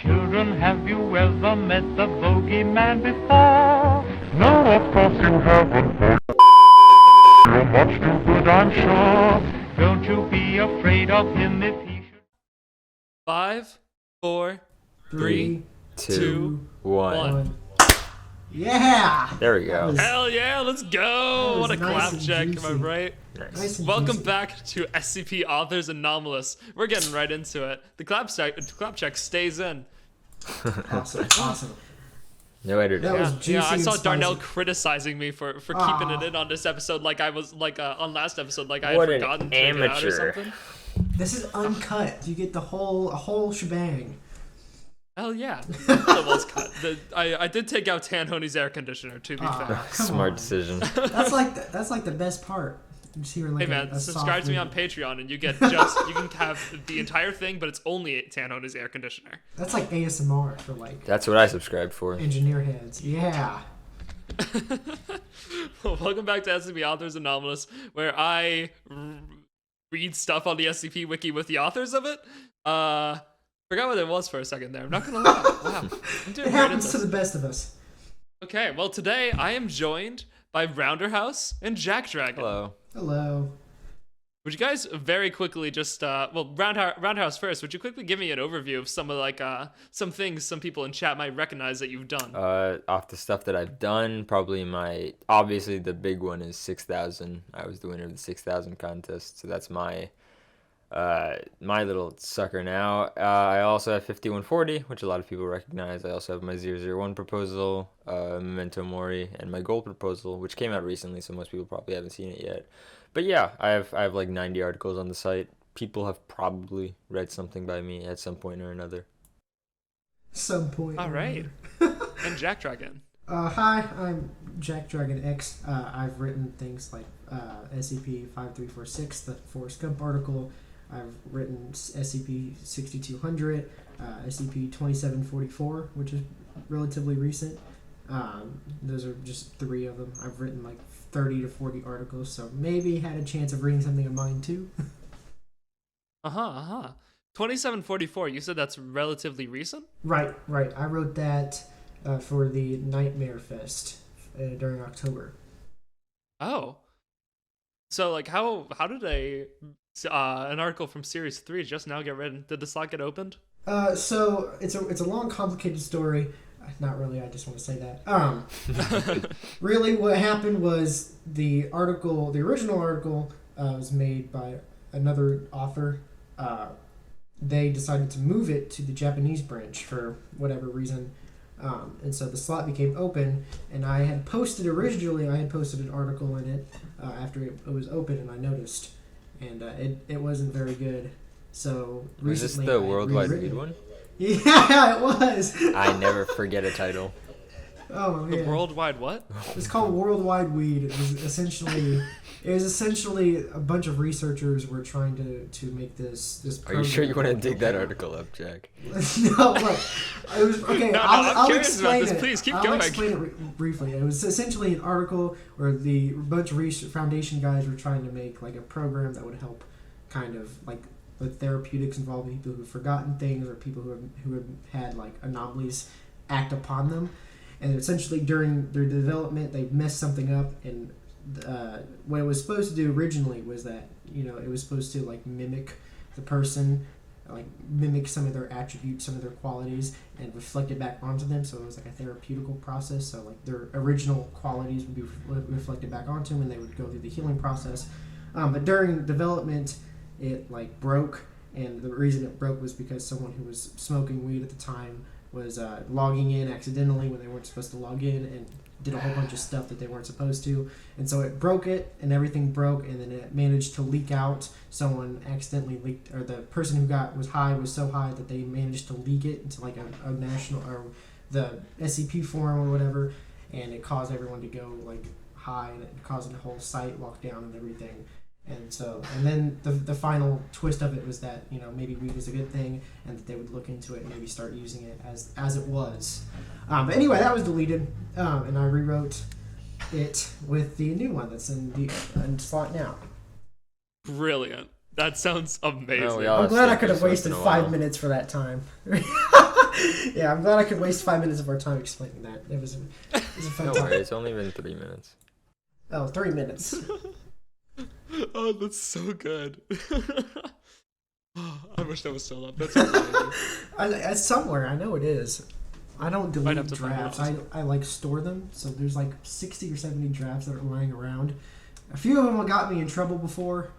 Children, have you ever met the bogeyman before? No, of course you haven't, for you're much too good, I'm sure. Don't you be afraid of him if he should... 5, 4, 3, 2, 1. Yeah! There we go. Hell yeah, let's go! What a nice clap check, am I right? Nice and Welcome juicy. back to SCP Authors Anomalous. We're getting right into it. The clap check stays in. Awesome. No editing. That was juicy. Yeah, I saw and Darnell spicy. criticizing me for keeping it in on this episode, like I was on last episode, like I had What an forgotten to take it out or amateur. something. This is uncut. You get the whole shebang. Hell yeah, well, it was cut. I did take out Tanhoney's air conditioner, to be fair. Come Smart on. decision. That's like the best part. Just hear like Hey man, a subscribe to me on soft- Patreon and you can have the entire thing, but it's only Tanhoney's air conditioner. That's like ASMR for like That's what I subscribed for. engineer heads. Yeah. Well, welcome back to SCP Authors Anomalous, where I read stuff on the SCP Wiki with the authors of it. Forgot what it was for a second there. I'm not gonna lie. Wow, I'm doing It great at happens to this. the best of us. Okay, well today I am joined by Rounderhouse and JakdragonX. Hello. Hello. Would you guys very quickly just Roundhouse first? Would you quickly give me an overview of some of some things some people in chat might recognize that you've done? Off the stuff that I've done, probably obviously the big one is 6,000. I was the winner of the 6,000 contest, so that's my little sucker now. I also have 5140, which a lot of people recognize. I also have my 001 proposal, Memento Mori, and my gold proposal, which came out recently, so most people probably haven't seen it yet. But yeah, I have like 90 articles on the site. People have probably read something by me at some point or another. Some point. All right. And JakdragonX. Hi, I'm JakdragonX. I've written things like SCP-5346, the Forrest Gump article. I've written SCP-6200, SCP-2744, which is relatively recent. Those are just 3 of them. I've written like 30 to 40 articles, so maybe had a chance of reading something of mine too. 2744. You said that's relatively recent? Right. I wrote that for the Nightmare Fest during October. Oh. So like how did an article from series 3 just now get written? Did the slot get opened? So it's a long, complicated story. Not really. I just want to say that. Really, what happened was the original article, was made by another author. They decided to move it to the Japanese branch for whatever reason, and so the slot became open. And I had posted an article in it after it was open, and I noticed, and it wasn't very good. So Was this recently the I Worldwide rewritten Weed one? Yeah, it was. I never forget a title. Oh The man. worldwide what? It's called Worldwide Weed. It was essentially a bunch of researchers were trying to make this Are you sure you want to program. dig that article up, Jack? No, but it was okay. No, I'll I'm curious about explain this. it. Please keep I'll going. explain it briefly. It was essentially an article where a bunch of foundation guys were trying to make like a program that would help, kind of like with therapeutics involving people who've forgotten things or people who have had like anomalies act upon them. And essentially during their development, they messed something up, and what it was supposed to do originally was that, it was supposed to like mimic the person, like mimic some of their attributes, some of their qualities, and reflect it back onto them. So it was like a therapeutical process. So like their original qualities would be reflected back onto them, and they would go through the healing process. But during development, it like broke, and the reason it broke was because someone who was smoking weed at the time was logging in accidentally when they weren't supposed to log in, and did a whole bunch of stuff that they weren't supposed to, and so it broke it, and everything broke, and then it managed to leak out. Someone accidentally leaked, or the person who was so high that they managed to leak it into like a national, or the SCP forum or whatever, and it caused everyone to go like high, and it caused the whole site lockdown and everything. And then the final twist of it was that, maybe weed was a good thing, and that they would look into it and maybe start using it as it was. But anyway, that was deleted, and I rewrote it with the new one that's in slot now. Brilliant. That sounds amazing. No, we all I'm have glad I sleep could have once wasted in a 5 while. minutes for that time. Yeah, I'm glad I could waste 5 minutes of our time explaining that. It was a fun Don't time. worry, it's only been 3 minutes. Oh, 3 minutes. Oh, that's so good. I wish that was still up. That's amazing. It's somewhere. I know it is. I don't delete have to find drafts. it. I like store them. So there's like 60 or 70 drafts that are lying around. A few of them got me in trouble before.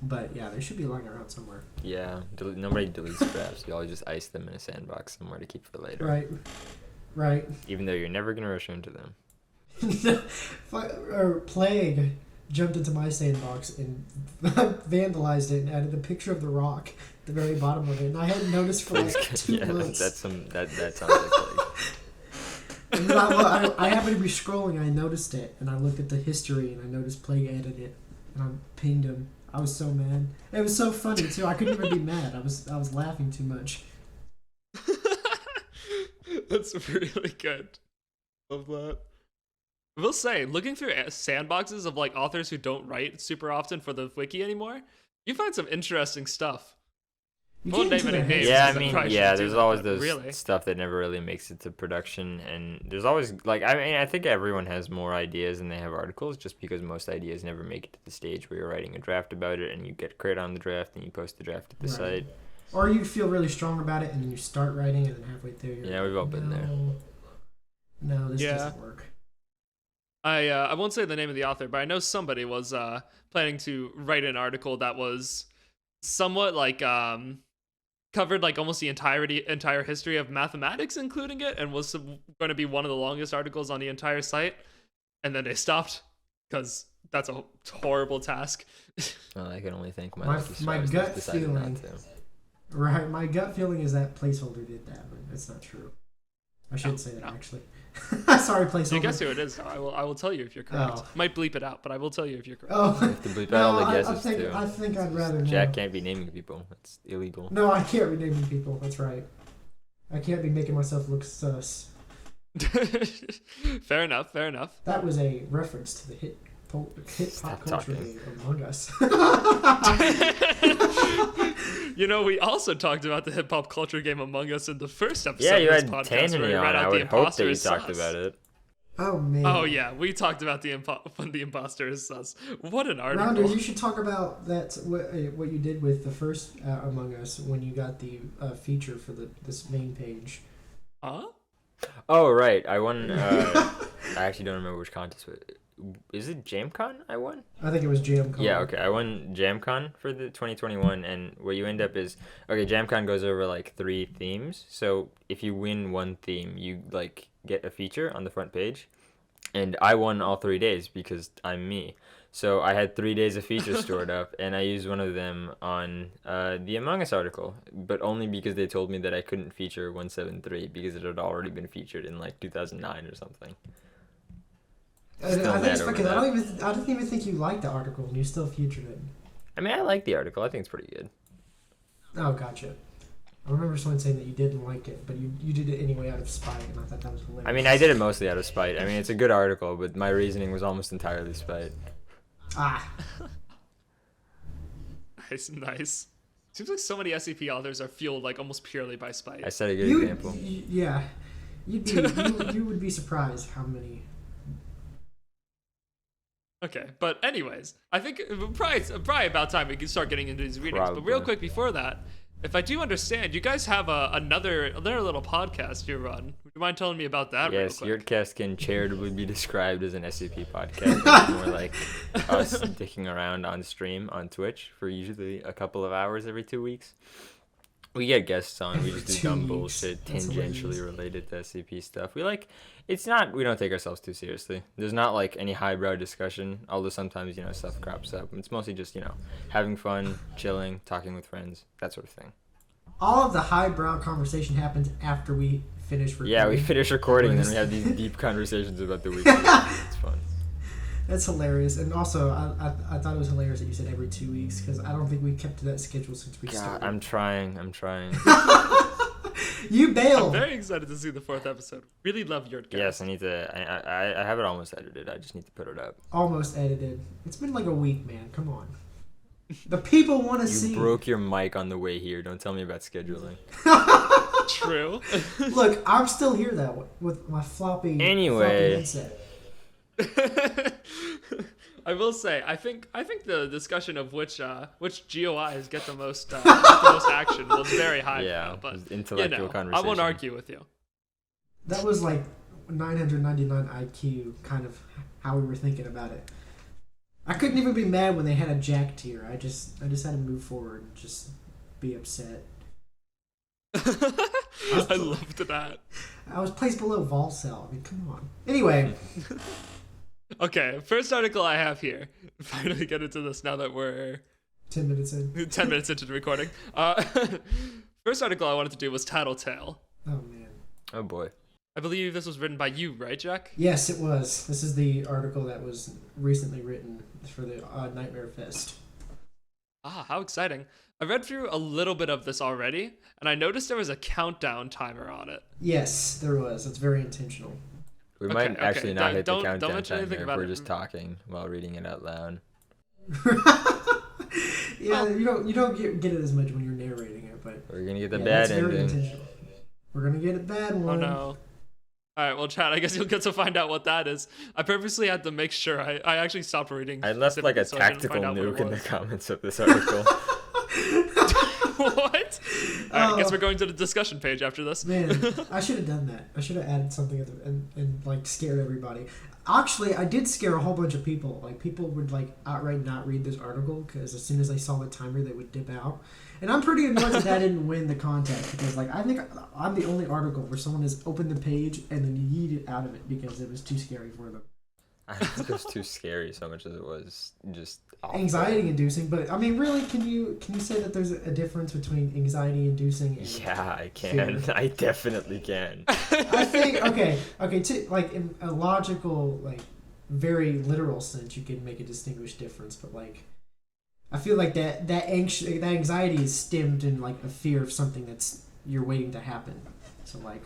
But yeah, they should be lying around somewhere. Yeah, nobody deletes drafts. You always just ice them in a sandbox somewhere to keep for later. Right. Right. Even though you're never gonna rush into them. Or Plague jumped into my sandbox and vandalized it and added a picture of the rock at the very bottom of it, and I hadn't noticed for like 2 Yeah, months. that sounds like Plague. And then I happened to be scrolling, and I noticed it, and I looked at the history, and I noticed Plague added it, and I pinged him. I was so mad. It was so funny too. I couldn't even be mad. I was laughing too much. That's really good. Love that. I will say, looking through sandboxes of like authors who don't write super often for the wiki anymore, you find some interesting stuff. You Won't get into name any their names. heads. Yeah, I because I mean, probably yeah, shouldn't do there's that, always but those really. stuff that never really makes it to production, and there's always like, I mean, I think everyone has more ideas than they have articles, just because most ideas never make it to the stage where you're writing a draft about it, and you get credit on the draft, and you post the draft at the Right. site. Or you feel really strong about it, and then you start writing, and then halfway through you're Yeah, like, we've all been there. No, this Yeah. doesn't work. I won't say the name of the author, but I know somebody was planning to write an article that was somewhat like covered like almost the entire history of mathematics, including it, and was going to be one of the longest articles on the entire site. And then they stopped because that's a horrible task. Well, I can only thank my My- lucky my stars that gut decided not feeling- to. Right, my gut feeling is that placeholder did that, but it's not true. I should No, say that no. actually. Sorry, placeholder. So guess who it is? I will tell you if you're correct. Oh. Might bleep it out, but I will tell you if you're correct. Oh, You have to bleep out all the guesses, too. I think I'd rather know. Jack can't be naming people. It's illegal. No, I can't be naming people. That's right. I can't be making myself look sus. Fair enough. Fair enough. That was a reference to the hit pop Stop culture talking. game Among Us. You know, we also talked about the hip hop culture game Among Us in the first episode Yeah, you of this had podcast, where Tanny we on. read out I the would hope that imposter you is talked sus. about it. Oh man. Oh yeah, we talked about when the imposter is sus. What an article! Rounder, you should talk about that. What you did with the first Among Us when you got the feature for this main page. Huh? Oh, right. I won. I actually don't remember which contest. Is it JamCon I won? I think it was JamCon. Yeah, okay. I won JamCon for the 2021, and what you end up is, okay, JamCon goes over like 3 themes. So if you win one theme, you like get a feature on the front page. And I won all 3 days because I'm me. So I had 3 days of features stored up, and I used one of them on the Among Us article, but only because they told me that I couldn't feature 173 because it had already been featured in like 2009 or something. I Still think mad it's over because that. I didn't even think you liked the article and you still featured it. I mean, I like the article. I think it's pretty good. Oh, gotcha. I remember someone saying that you didn't like it, but you did it anyway out of spite, and I thought that was hilarious. I mean, I did it mostly out of spite. I mean, it's a good article, but my reasoning was almost entirely spite. Ah, Nice. Seems like so many SCP authors are fueled like almost purely by spite. I set a good you, example. yeah, you would be surprised how many. Okay, but anyways, I think probably about time we can start getting into these readings. But real Probably. quick before that, if I do understand, you guys have another little podcast you run. Would you mind telling me about that? Yes, real quick? YourCast can charitably be described as an SCP podcast. It's more like us dicking around on stream on Twitch for usually a couple of hours every 2 weeks. We get guests on. We just do 2 dumb weeks. bullshit That's tangentially hilarious. related to SCP stuff. We don't take ourselves too seriously. There's not like any highbrow discussion, although sometimes, stuff crops up. It's mostly just, having fun, chilling, talking with friends, that sort of thing. All of the highbrow conversation happens after we finish recording. Yeah, we finish recording and then we have these deep conversations about the week. It's fun. That's hilarious, and also I thought it was hilarious that you said every 2 weeks because I don't think we kept to that schedule since we God, started. I'm trying. You I'm bailed. very excited to see the 4th episode. Really love your guys. Yes, I need to. I have it almost edited. I just need to put it up. Almost edited. It's been like a week, man. Come on. The people want to You see. broke your mic on the way here. Don't tell me about scheduling. True. Look, I'm still here though with my floppy. Anyway. Floppy headset. I will say, I think the discussion of which GOIs get the most action was very high. Yeah, but intellectual conversation. I won't argue with you. That was like 999 IQ, kind of how we were thinking about it. I couldn't even be mad when they had a Jack tier. I just had to move forward and just be upset. I loved that. I was placed below Volcel. I mean, come on. Anyway. Okay, first article I have here. Finally get into this now that we're 10 minutes in. 10 minutes into the recording. First article I wanted to do was Tattletail. Oh, man. Oh, boy. I believe this was written by you, right, Jack? Yes, it was. This is the article that was recently written for the Nightmare Fest. Ah, how exciting. I read through a little bit of this already, and I noticed there was a countdown timer on it. Yes, there was. It's very intentional. We might actually not hit the don't countdown mention anything timer if about we're it. just talking while reading it out loud. Yeah, you don't get it as much when you're narrating it, but We're gonna get the yeah, bad that's very ending. intentional. We're gonna get a bad one. Oh no. Alright, well, Chad, I guess you'll get to find out what that is. I purposely had to make sure I actually stopped reading. I left like a so I didn't tactical find out what it nuke in the was. comments of this article. What? Alright, guess we're going to the discussion page after this. Man, I should have done that. I should have added something at the, and like scared everybody. Actually, I did scare a whole bunch of people. Like people would like outright not read this article because as soon as they saw the timer, they would dip out. And I'm pretty annoyed that didn't win the contest because like I think I'm the only article where someone has opened the page and then yeeted out of it because it was too scary for them. I don't think it was too scary so much as it was just awful. Anxiety inducing, but I mean, really, can you say that there's a difference between anxiety inducing and Yeah, I can. fear? I definitely can. I think to like in a logical, like very literal sense, you can make a distinguished difference, but like I feel like that anxiety is stemmed in like a fear of something that's you're waiting to happen. So like.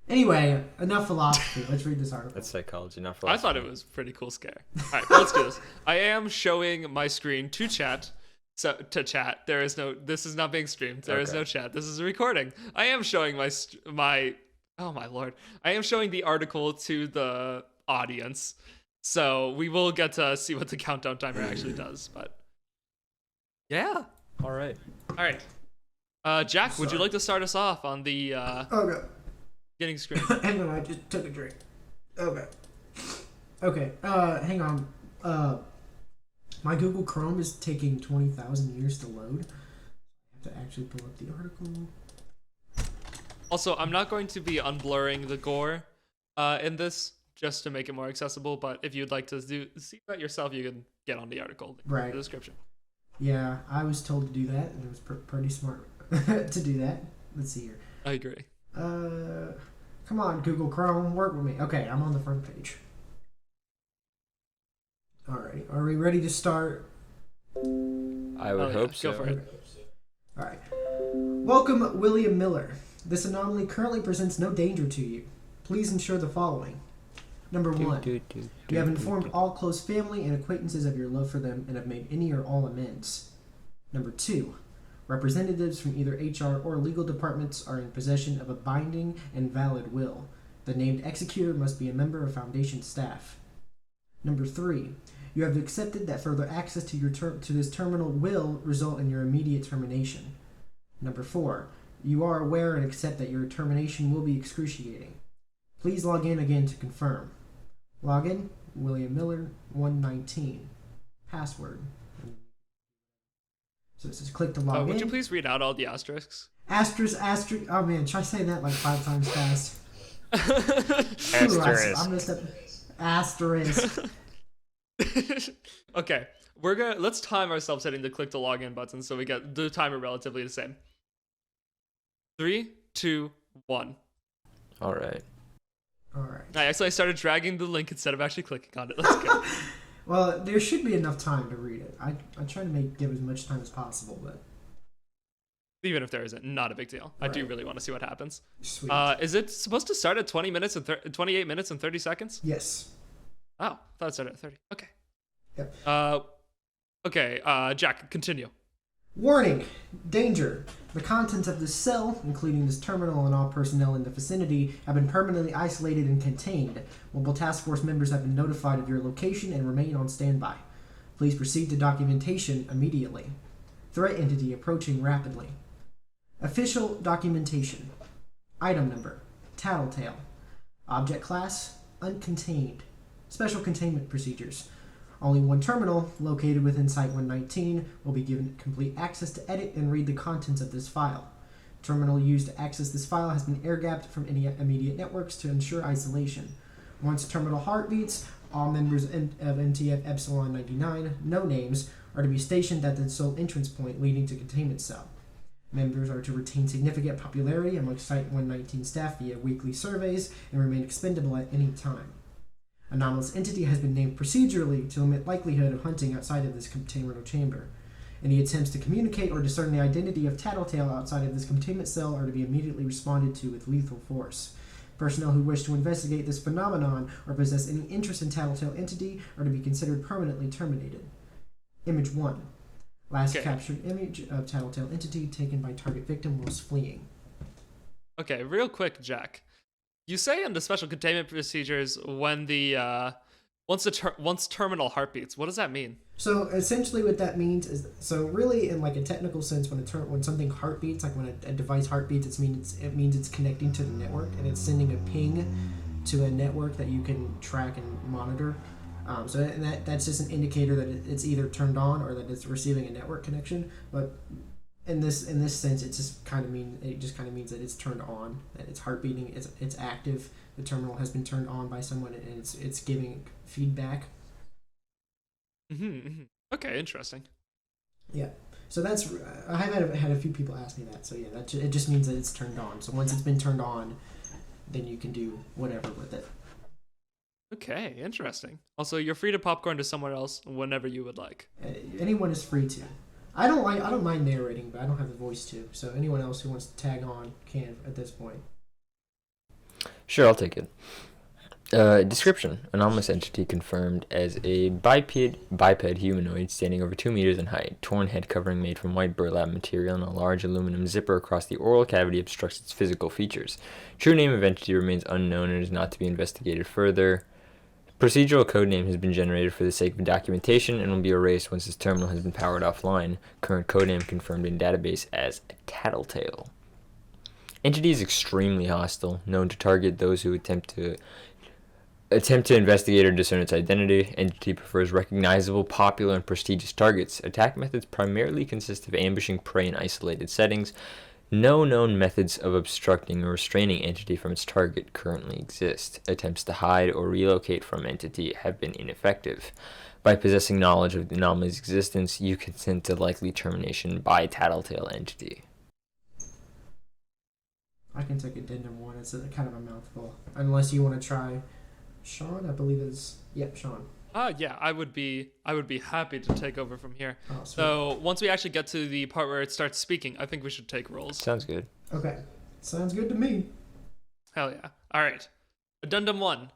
Anyway, enough philosophy. Let's read this article. That's psychology, not I philosophy. thought it was a pretty cool scare. Alright, let's do this. I am showing my screen to chat. So to chat, this is not being streamed. There is Okay. no chat. This is a recording. I am showing my oh my lord. I am showing the article to the audience. So we will get to see what the countdown timer actually does, but yeah. All right. All right. Jack, would you like to start us off on the Okay. getting screen? Hang on, I just took a drink. Okay, hang on. My Google Chrome is taking 20,000 years to load. I have to actually pull up the article. Also, I'm not going to be unblurring the gore in this just to make it more accessible, but if you'd like to see that yourself, you can get on the article in Right. the description. Yeah, I was told to do that, and it was pretty smart to do that. Let's see here. I agree. Come on, Google Chrome, work with me. Okay, I'm on the front page. Alright, are we ready to start? I would hope so. Go for it. Alright. Welcome, William Miller. This anomaly currently presents no danger to you. Please ensure the following. Number 1. You have informed all close family and acquaintances of your love for them and have made any or all amends. Number 2. Representatives from either HR or legal departments are in possession of a binding and valid will. The named executor must be a member of Foundation staff. Number 3. You have accepted that further access to this terminal will result in your immediate termination. Number 4. You are aware and accept that your termination will be excruciating. Please log in again to confirm. Login, William Miller, 119. Password. So this is click to log in. Would you please read out all the asterisks? Asterisk. Oh man, try saying that like 5 times fast. Asterisk. I messed up. Asterisk. Okay, let's time ourselves hitting the click to login button so we get the timer relatively the same. 3, 2, 1. All right. Alright. I started dragging the link instead of actually clicking on it. Let's go. Well, there should be enough time to read it. I try to give as much time as possible, but Even if there isn't, not a big deal. I do Right. really want to see what happens. sweet. Is it supposed to start at 28 minutes and 30 seconds? Yes. Oh, I thought it started at 30. Okay. Yep. Okay, Jack, continue. Warning! Danger! The contents of this cell, including this terminal and all personnel in the vicinity, have been permanently isolated and contained. Mobile task force members have been notified of your location and remain on standby. Please proceed to documentation immediately. Threat entity approaching rapidly. Official documentation. Item number: Tattletail. Object class: uncontained. Special containment procedures. Only one terminal, located within Site-119, will be given complete access to edit and read the contents of this file. Terminal used to access this file has been air-gapped from any immediate networks to ensure isolation. Once terminal heartbeats, all members of NTF Epsilon 99, no names, are to be stationed at the sole entrance point leading to containment cell. Members are to retain significant popularity among Site-119 staff via weekly surveys and remain expendable at any time. Anomalous entity has been named procedurally to limit likelihood of hunting outside of this containment chamber. Any attempts to communicate or discern the identity of Tattletail outside of this containment cell are to be immediately responded to with lethal force. Personnel who wish to investigate this phenomenon or possess any interest in Tattletail entity are to be considered permanently terminated. Image 1. Last captured image of Tattletail entity taken by target victim whilst fleeing. Okay, real quick, Jack. You say in the special containment procedures when the once terminal heartbeats. What does that mean? So essentially, what that means is, so really, in like a technical sense, when something heartbeats, like when a device heartbeats, it means it's connecting to the network and it's sending a ping to a network that you can track and monitor. So that's just an indicator that it's either turned on or that it's receiving a network connection. But in this sense, it just kind of means that it's turned on, that it's heartbeating, it's active. The terminal has been turned on by someone, and it's giving feedback. Mm-hmm. Okay, interesting. Yeah. So that's I have had a few people ask me that. So yeah, it just means that it's turned on. So once it's been turned on, then you can do whatever with it. Okay, interesting. Also, you're free to popcorn to someone else whenever you would like. Anyone is free to. I don't mind narrating, but I don't have the voice to. So anyone else who wants to tag on can at this point. Sure, I'll take it. Description: anomalous entity confirmed as a biped humanoid standing over 2 meters in height. Torn head covering made from white burlap material and a large aluminum zipper across the oral cavity obstructs its physical features. True name of entity remains unknown and is not to be investigated further. Procedural codename has been generated for the sake of documentation and will be erased once this terminal has been powered offline. Current codename confirmed in database as Tattletail. Entity is extremely hostile, known to target those who attempt to investigate or discern its identity. Entity prefers recognizable, popular, and prestigious targets. Attack methods primarily consist of ambushing prey in isolated settings. No known methods of obstructing or restraining entity from its target currently exist. Attempts to hide or relocate from entity have been ineffective. By possessing knowledge of the anomaly's existence, you consent to likely termination by Tattletail entity. I can take addendum 1. It's kind of a mouthful. Unless you want to try Shaun, I believe it's... Yep, Shaun. Yeah, I would be happy to take over from here. Oh, sweet. So once we actually get to the part where it starts speaking, I think we should take rolls. Sounds good. Okay. Sounds good to me. Hell yeah. All right. Addendum 1.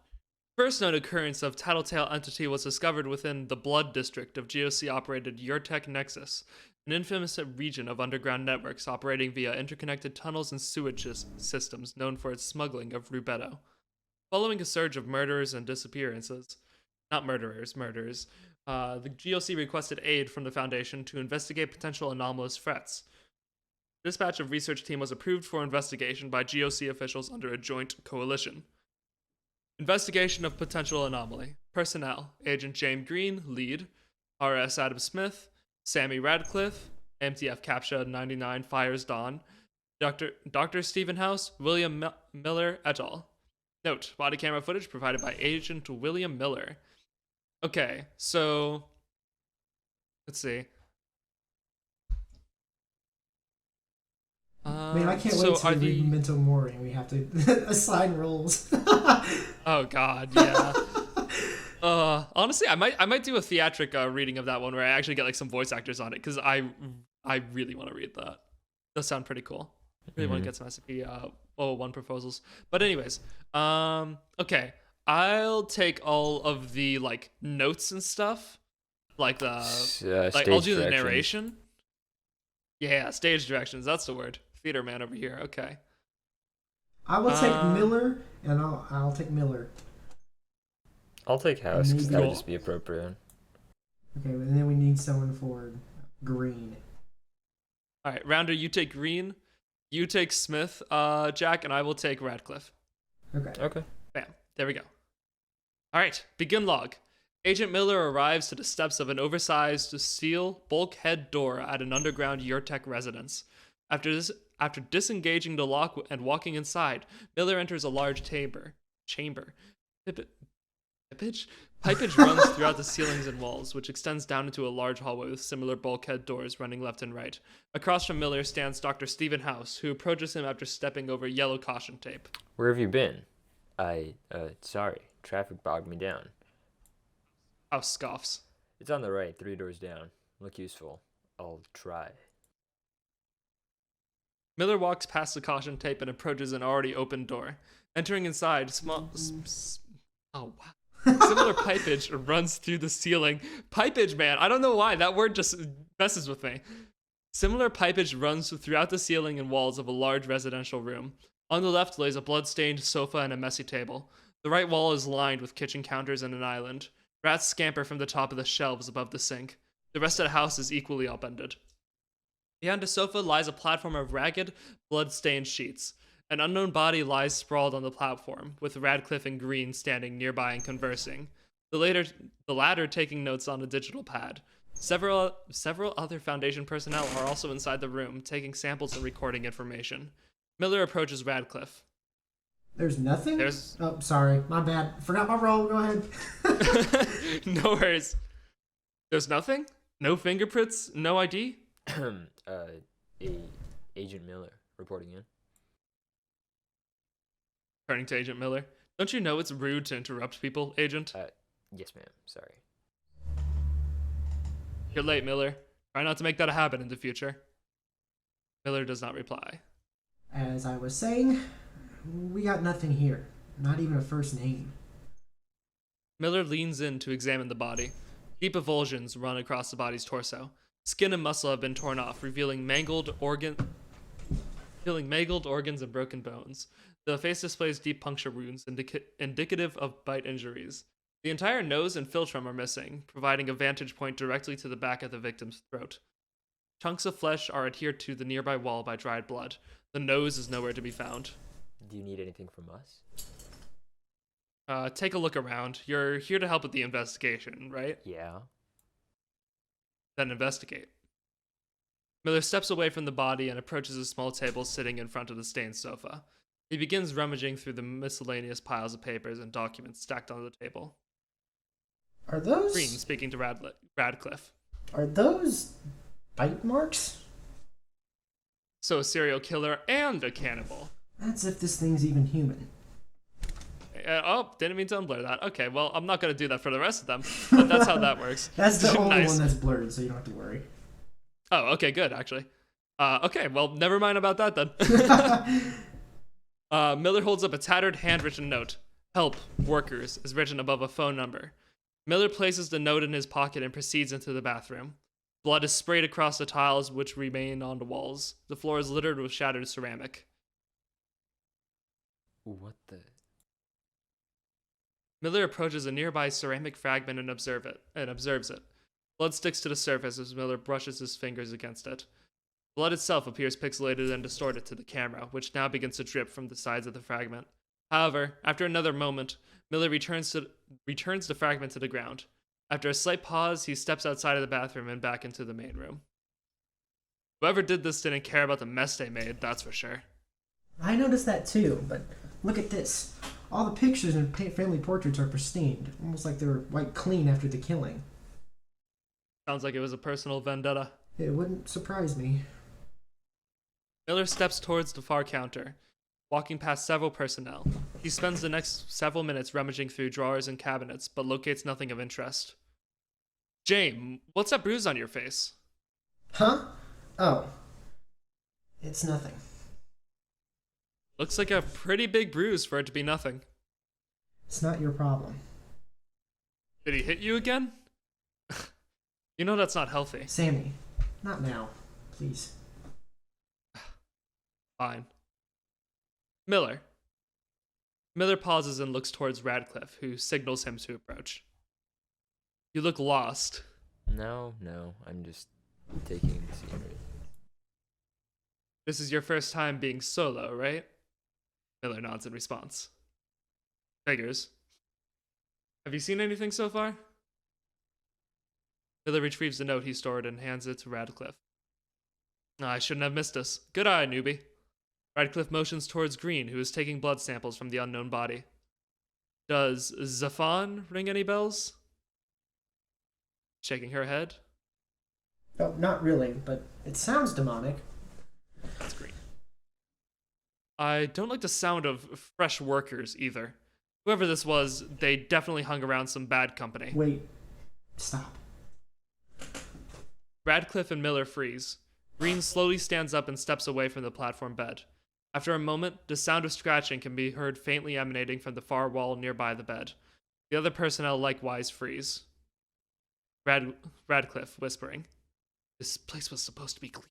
First known occurrence of Tattletail entity was discovered within the Blood District of GOC-operated YourCast, an infamous region of underground networks operating via interconnected tunnels and sewage systems known for its smuggling of Rubetto. Following a surge of murders and disappearances, murders, the GOC requested aid from the Foundation to investigate potential anomalous threats. This batch of research team was approved for investigation by GOC officials under a joint coalition. Investigation of potential anomaly. Personnel: Agent James Green, lead. R.S. Adam Smith, Sammy Radcliffe, MTF Captcha 99 Fires Dawn, Dr. Stephen House, William Miller et al. Note: body camera footage provided by Agent William Miller. Okay, so let's see. Man, I can't wait to read Memento Mori and we have to assign roles. Oh God, yeah. Honestly, I might do a theatric reading of that one where I actually get like some voice actors on it because I really want to read that. That sounds pretty cool. Really want to get some SCP-001 proposals. But anyways, okay. I'll take all of the like notes and stuff Like the like Stage I'll do the directions. narration. Yeah, stage directions. That's the word. Theater man over here. Okay. I will take Miller, and I'll take Miller. I'll take House because that would Cool. just be appropriate. Okay, and then we need someone for green. All right, Rounder, you take Green. You take Smith, Jack, and I will take Radcliffe. Okay. Okay. Bam. There we go. All right, begin log. Agent Miller arrives to the steps of an oversized steel bulkhead door at an underground Urtech residence. After disengaging the lock and walking inside, Miller enters a large chamber. Pipage runs throughout the ceilings and walls, which extends down into a large hallway with similar bulkhead doors running left and right. Across from Miller stands Dr. Stephen House, who approaches him after stepping over yellow caution tape. Where have you been? Sorry. Traffic bogged me down. House scoffs. It's on the right, 3 doors down. Look useful. I'll try. Miller walks past the caution tape and approaches an already open door. Entering inside, similar pipage runs through the ceiling. Pipage, man, I don't know why. That word just messes with me. Similar pipage runs throughout the ceiling and walls of a large residential room. On the left lays a blood-stained sofa and a messy table. The right wall is lined with kitchen counters and an island. Rats scamper from the top of the shelves above the sink. The rest of the house is equally upended. Behind a sofa lies a platform of ragged, blood-stained sheets. An unknown body lies sprawled on the platform, with Radcliffe and Green standing nearby and conversing. The latter taking notes on a digital pad. Several other Foundation personnel are also inside the room, taking samples and recording information. Miller approaches Radcliffe. There's nothing? There's- Oh, sorry. My bad. Forgot my role. Go ahead. No worries. There's nothing? No fingerprints? No ID? Agent Miller reporting in. Turning to Agent Miller. Don't you know it's rude to interrupt people, Agent? Yes, ma'am. Sorry. You're late, Miller. Try not to make that a habit in the future. Miller does not reply. As I was saying, we got nothing here. Not even a first name. Miller leans in to examine the body. Deep avulsions run across the body's torso. Skin and muscle have been torn off, revealing mangled organs and broken bones. The face displays deep puncture wounds, indicative of bite injuries. The entire nose and philtrum are missing, providing a vantage point directly to the back of the victim's throat. Chunks of flesh are adhered to the nearby wall by dried blood. The nose is nowhere to be found. Do you need anything from us? Take a look around. You're here to help with the investigation, right? Yeah. Then investigate. Miller steps away from the body and approaches a small table sitting in front of the stained sofa. He begins rummaging through the miscellaneous piles of papers and documents stacked on the table. Are those... Green speaking to Radcliffe. Are those bite marks? So a serial killer and a cannibal. That's if this thing's even human. Didn't mean to unblur that. Okay, well, I'm not going to do that for the rest of them, but that's how that works. That's the only Nice. one that's blurred, so you don't have to worry. Oh, okay, good, actually. Okay, well, never mind about that then. Miller holds up a tattered handwritten note. Help, workers, is written above a phone number. Miller places the note in his pocket and proceeds into the bathroom. Blood is sprayed across the tiles which remain on the walls. The floor is littered with shattered ceramic. What the? Miller approaches a nearby ceramic fragment and observes it. Blood sticks to the surface as Miller brushes his fingers against it. Blood itself appears pixelated and distorted to the camera, which now begins to drip from the sides of the fragment. However, after another moment, Miller returns the fragment to the ground. After a slight pause, he steps outside of the bathroom and back into the main room. Whoever did this didn't care about the mess they made, that's for sure. I noticed that too, but look at this. All the pictures and family portraits are pristine, almost like they were wiped clean after the killing. Sounds like it was a personal vendetta. It wouldn't surprise me. Miller steps towards the far counter, walking past several personnel. He spends the next several minutes rummaging through drawers and cabinets, but locates nothing of interest. James, what's that bruise on your face? Huh? Oh. It's nothing. Looks like a pretty big bruise for it to be nothing. It's not your problem. Did he hit you again? You know that's not healthy. Sammy, not now. Please. Fine. Miller. Miller pauses and looks towards Radcliffe, who signals him to approach. You look lost. No, I'm just taking in the scenery. This is your first time being solo, right? Miller nods in response. Figures. Have you seen anything so far? Miller retrieves the note he stored and hands it to Radcliffe. I shouldn't have missed us. Good eye, newbie. Radcliffe motions towards Green, who is taking blood samples from the unknown body. Does Zafan ring any bells? Shaking her head. Oh, not really, but it sounds demonic. That's Green. I don't like the sound of fresh workers either. Whoever this was, they definitely hung around some bad company. Wait. Stop. Radcliffe and Miller freeze. Green slowly stands up and steps away from the platform bed. After a moment, the sound of scratching can be heard faintly emanating from the far wall nearby the bed. The other personnel likewise freeze. Radcliffe whispering, "This place was supposed to be clean."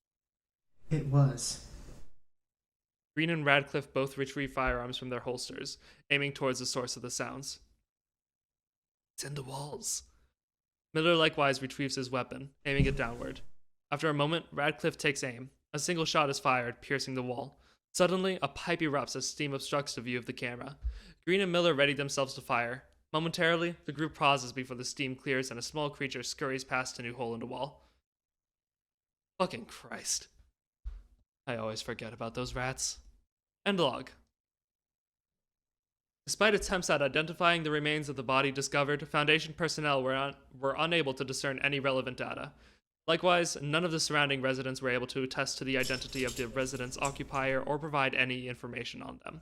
It was. Green and Radcliffe both retrieve firearms from their holsters, aiming towards the source of the sounds. It's in the walls. Miller likewise retrieves his weapon, aiming it downward. After a moment, Radcliffe takes aim. A single shot is fired, piercing the wall. Suddenly, a pipe erupts as steam obstructs the view of the camera. Green and Miller ready themselves to fire. Momentarily, the group pauses before the steam clears and a small creature scurries past a new hole in the wall. Fucking Christ. I always forget about those rats. End log. Despite attempts at identifying the remains of the body discovered, Foundation personnel were unable to discern any relevant data. Likewise, none of the surrounding residents were able to attest to the identity of the resident's occupier or provide any information on them.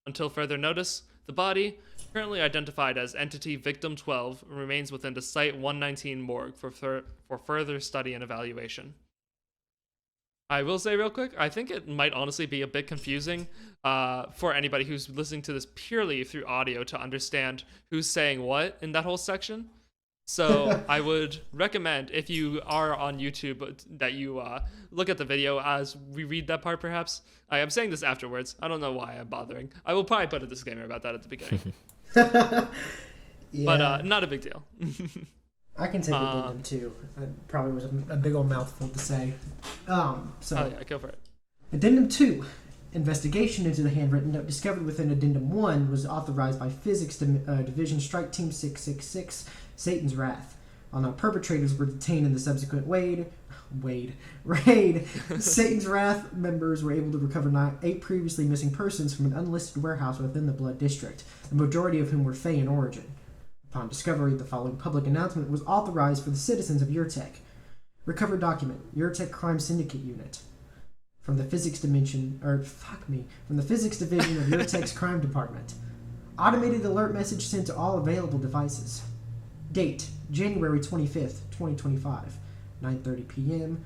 Until further notice, the body, currently identified as Entity Victim 12, remains within the Site-119 morgue for further study and evaluation. I will say real quick, I think it might honestly be a bit confusing for anybody who's listening to this purely through audio to understand who's saying what in that whole section. So I would recommend, if you are on YouTube, that you look at the video as we read that part, perhaps. I am saying this afterwards. I don't know why I'm bothering. I will probably put a disclaimer about that at the beginning. Yeah. But not a big deal. I can take addendum too. That probably was a big old mouthful to say. Oh yeah, go for it. Addendum 2. Investigation into the handwritten note discovered within Addendum 1 was authorized by Physics Division Strike Team 666, Satan's Wrath. Although perpetrators were detained in the subsequent raid, Satan's Wrath members were able to recover 8 previously missing persons from an unlisted warehouse within the Blood District, the majority of whom were Fey in origin. Upon discovery, the following public announcement was authorized for the citizens of YourTech. Recovered document, YourTech Crime Syndicate Unit. From the Physics Division of YourTech's Crime Department. Automated alert message sent to all available devices. Date, January 25th, 2025. 9:30 p.m.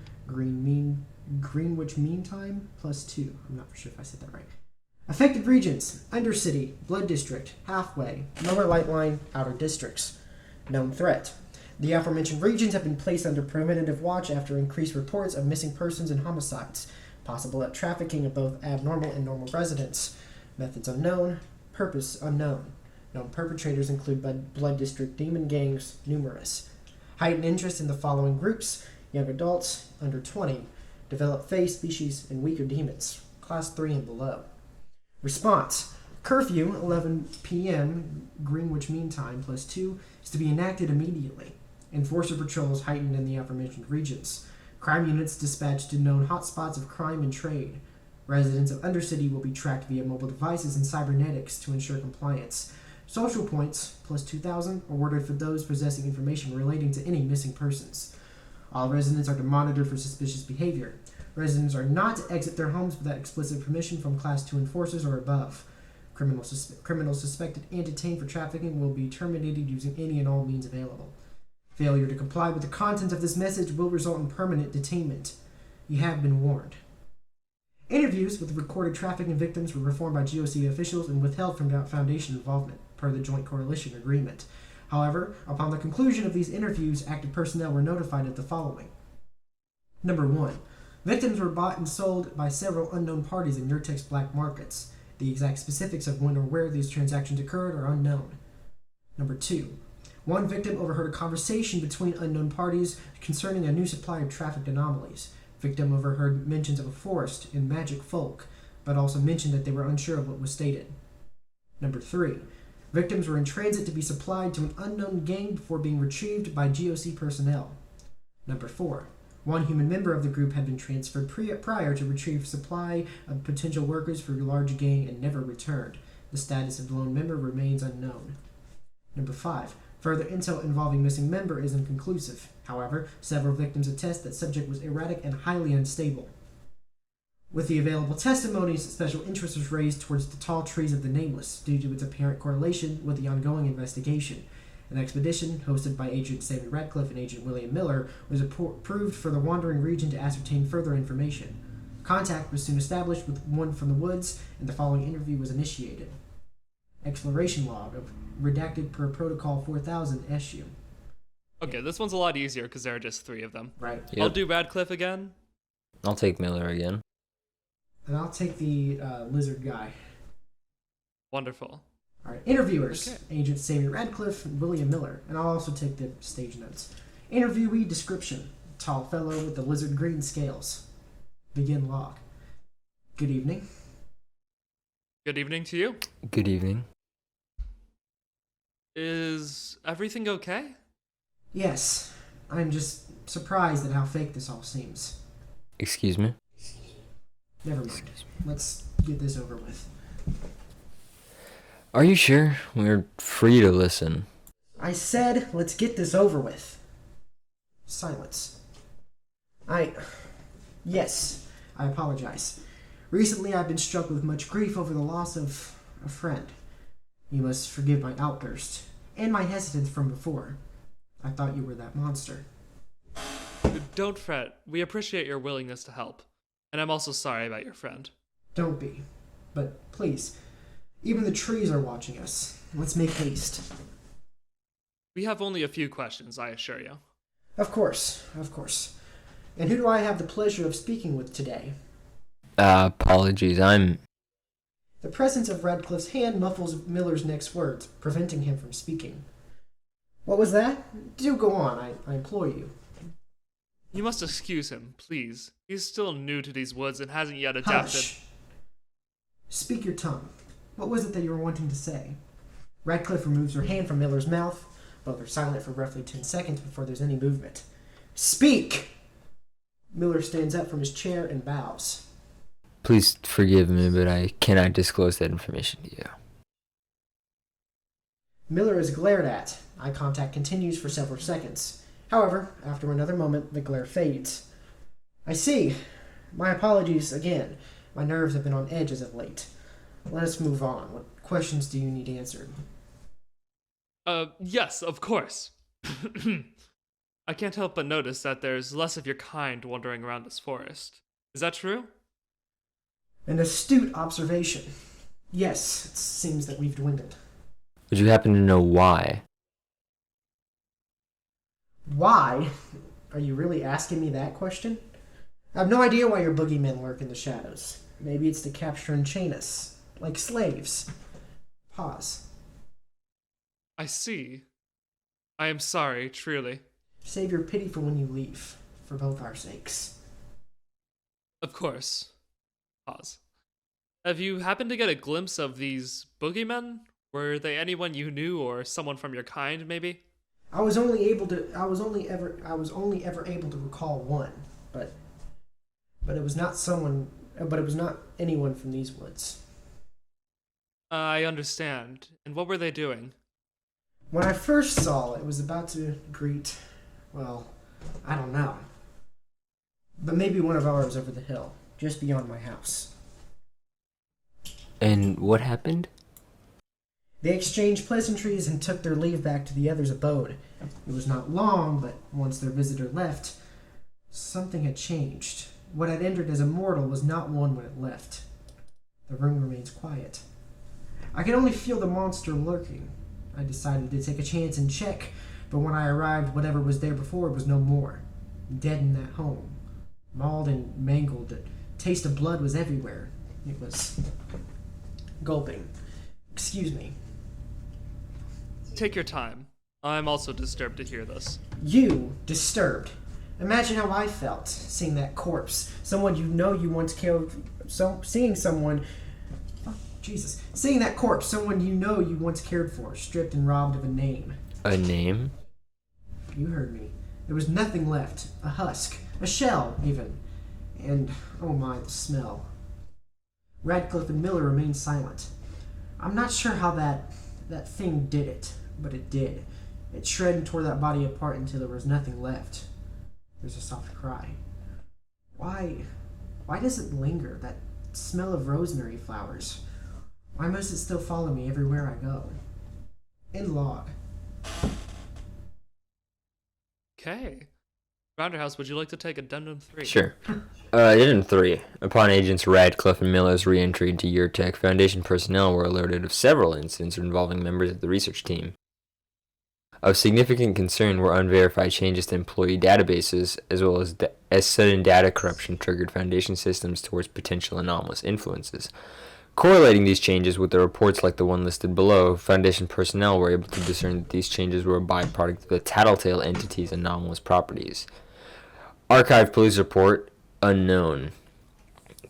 Greenwich Mean Time, +2. I'm not sure if I said that right. Affected regions, Undercity, Blood District, Halfway, Lower Lightline, Outer Districts. Known threat. The aforementioned regions have been placed under preventative watch after increased reports of missing persons and homicides. Possible trafficking of both abnormal and normal residents. Methods unknown. Purpose unknown. Known perpetrators include Blood District demon gangs, numerous. Heightened interest in the following groups. Young adults, under 20. Developed Fey species and weaker demons. Class 3 and below. Response. Curfew, 11 p.m. Greenwich Mean Time, +2, is to be enacted immediately. Enforcer patrols heightened in the aforementioned regions. Crime units dispatched to known hotspots of crime and trade. Residents of Undercity will be tracked via mobile devices and cybernetics to ensure compliance. Social points, +2,000, awarded for those possessing information relating to any missing persons. All residents are to monitor for suspicious behavior. Residents are not to exit their homes without explicit permission from Class 2 enforcers or above. Criminals suspected and detained for trafficking will be terminated using any and all means available. Failure to comply with the content of this message will result in permanent detainment. You have been warned. Interviews with recorded trafficking victims were performed by GOC officials and withheld from Foundation involvement, per the Joint Coalition Agreement. However, upon the conclusion of these interviews, active personnel were notified of the following. Number 1. Victims were bought and sold by several unknown parties in Urtex black markets. The exact specifics of when or where these transactions occurred are unknown. Number 2. One victim overheard a conversation between unknown parties concerning a new supply of trafficked anomalies. Victim overheard mentions of a forest and magic folk, but also mentioned that they were unsure of what was stated. Number 3. Victims were in transit to be supplied to an unknown gang before being retrieved by GOC personnel. Number 4. One human member of the group had been transferred prior to retrieve supply of potential workers for a large gang and never returned. The status of the lone member remains unknown. Number 5. Further intel involving missing member is inconclusive. However, several victims attest that subject was erratic and highly unstable. With the available testimonies, special interest was raised towards the tall trees of the Nameless due to its apparent correlation with the ongoing investigation. An expedition, hosted by Agent Sammy Radcliffe and Agent William Miller, was approved for the wandering region to ascertain further information. Contact was soon established with one from the woods, and the following interview was initiated. Exploration log of redacted per Protocol 4000 SU. Okay, this one's a lot easier because there are just 3 of them. Right. Yep. I'll do Radcliffe again. I'll take Miller again. And I'll take the lizard guy. Wonderful. All right, interviewers, Okay. Agent Sammy Radcliffe and William Miller, and I'll also take the stage notes. Interviewee description, tall fellow with the lizard green scales. Begin log. Good evening. Good evening to you. Good evening. Is everything okay? Yes, I'm just surprised at how fake this all seems. Excuse me? Never mind. Let's get this over with. Are you sure? We're free to listen. I said, let's get this over with. Silence. Yes, I apologize. Recently I've been struck with much grief over the loss of a friend. You must forgive my outburst, and my hesitance from before. I thought you were that monster. Don't fret. We appreciate your willingness to help. And I'm also sorry about your friend. Don't be. But please, even the trees are watching us. Let's make haste. We have only a few questions, I assure you. Of course, of course. And who do I have the pleasure of speaking with today? Apologies, I'm... The presence of Radcliffe's hand muffles Miller's next words, preventing him from speaking. What was that? Do go on, I implore you. You must excuse him, please. He's still new to these woods and hasn't yet adapted. Hush! Speak your tongue. What was it that you were wanting to say? Radcliffe removes her hand from Miller's mouth. Both are silent for roughly 10 seconds before there's any movement. Speak! Miller stands up from his chair and bows. Please forgive me, but I cannot disclose that information to you. Miller is glared at. Eye contact continues for several seconds. However, after another moment, the glare fades. I see. My apologies again. My nerves have been on edge as of late. Let us move on. What questions do you need answered? Yes, of course. I can't help but notice that there's less of your kind wandering around this forest. Is that true? An astute observation. Yes, it seems that we've dwindled. Would you happen to know why? Why? Are you really asking me that question? I have no idea why your boogeymen lurk in the shadows. Maybe it's to capture and chain us, like slaves. Pause. I see. I am sorry, truly. Save your pity for when you leave, for both our sakes. Of course. Pause. Have you happened to get a glimpse of these boogeymen? Were they anyone you knew or someone from your kind, maybe? I was only ever able to recall one, but it was not anyone from these woods. I understand. And what were they doing? When I first saw it was about to greet, well, I don't know. But maybe one of ours over the hill, just beyond my house. And what happened? They exchanged pleasantries and took their leave back to the other's abode. It was not long, but once their visitor left, something had changed. What had entered as a mortal was not one when it left. The room remains quiet. I can only feel the monster lurking. I decided to take a chance and check, but when I arrived, whatever was there before was no more. Dead in that home. Mauled and mangled. The taste of blood was everywhere. It was... Gulping. Excuse me. Take your time. I'm also disturbed to hear this. You, disturbed. Imagine how I felt, seeing that corpse. Someone you know you once killed... seeing someone... Oh, Jesus. Seeing that corpse, someone you know you once cared for, stripped and robbed of a name. A name? You heard me. There was nothing left. A husk. A shell, even. And, oh my, the smell. Radcliffe and Miller remained silent. I'm not sure how that thing did it, but it did. It shredded and tore that body apart until there was nothing left. There's a soft cry. Why does it linger? That smell of rosemary flowers. Why must it still follow me everywhere I go? End log. Okay. Rounderhouse, would you like to take Addendum 3? Sure. Addendum 3. Upon Agents Radcliffe and Miller's re-entry into YourTech, Foundation personnel were alerted of several incidents involving members of the research team. Of significant concern were unverified changes to employee databases, as well as sudden data corruption triggered Foundation systems towards potential anomalous influences. Correlating these changes with the reports like the one listed below, Foundation personnel were able to discern that these changes were a byproduct of the Tattletail entity's anomalous properties. Archived police report, unknown.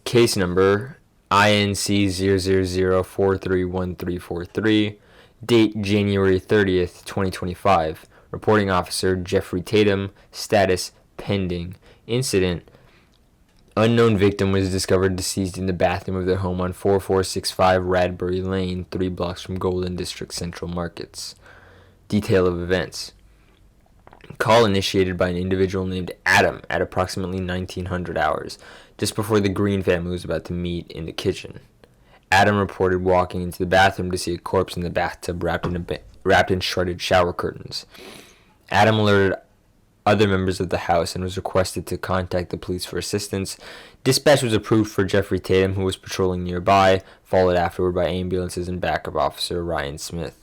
Case number, INC 000431343, date January 30th, 2025. Reporting officer, Jeffrey Tatum, status, pending. Incident, unknown victim was discovered deceased in the bathroom of their home on 4465 Radbury Lane, 3 blocks from Golden District Central Markets. Detail of events. Call initiated by an individual named Adam at approximately 1900 hours, just before the Green family was about to meet in the kitchen. Adam reported walking into the bathroom to see a corpse in the bathtub wrapped in shredded shower curtains. Adam alerted other members of the house and was requested to contact the police for assistance. Dispatch was approved for Jeffrey Tatum, who was patrolling nearby, followed afterward by ambulances and backup officer Ryan Smith.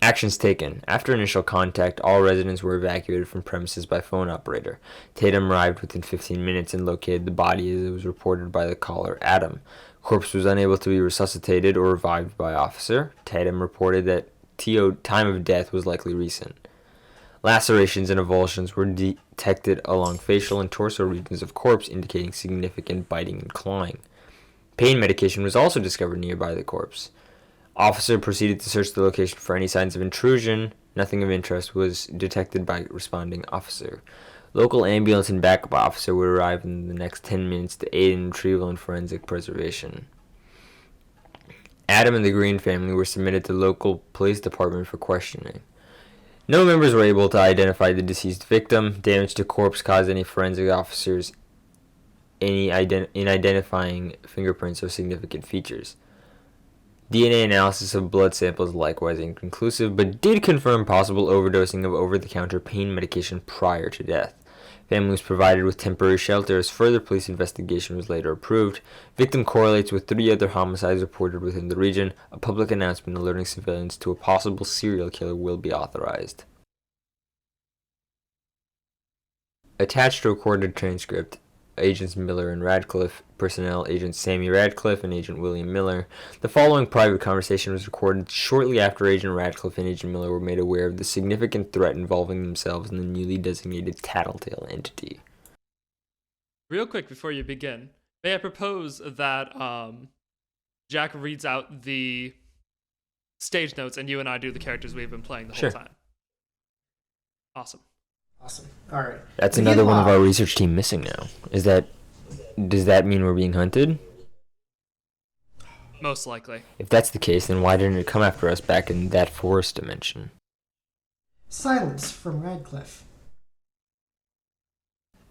Actions taken. After initial contact, all residents were evacuated from premises by phone operator. Tatum arrived within 15 minutes and located the body as it was reported by the caller, Adam. Corpse was unable to be resuscitated or revived by officer. Tatum reported that time of death was likely recent. Lacerations and avulsions were detected along facial and torso regions of corpse, indicating significant biting and clawing. Pain medication was also discovered nearby the corpse. Officer proceeded to search the location for any signs of intrusion. Nothing of interest was detected by responding officer. Local ambulance and backup officer would arrive in the next 10 minutes to aid in retrieval and forensic preservation. Adam and the Green family were submitted to local police department for questioning. No members were able to identify the deceased victim. Damage to corpse caused any forensic officers in identifying fingerprints or significant features. DNA analysis of blood samples likewise inconclusive, but did confirm possible overdosing of over-the-counter pain medication prior to death. Family was provided with temporary shelter as further police investigation was later approved. Victim correlates with 3 other homicides reported within the region. A public announcement alerting civilians to a possible serial killer will be authorized. Attached to recorded transcript, Agents Miller and Radcliffe, personnel Agent Sammy Radcliffe and Agent William Miller. The following private conversation was recorded shortly after Agent Radcliffe and Agent Miller were made aware of the significant threat involving themselves and the newly designated Tattletail entity. Real quick before you begin, may I propose that Jack reads out the stage notes and you and I do the characters we've been playing the whole time. Awesome. All right. That's another one of our research team missing now. Does that mean we're being hunted? Most likely. If that's the case, then why didn't it come after us back in that forest dimension? Silence from Radcliffe.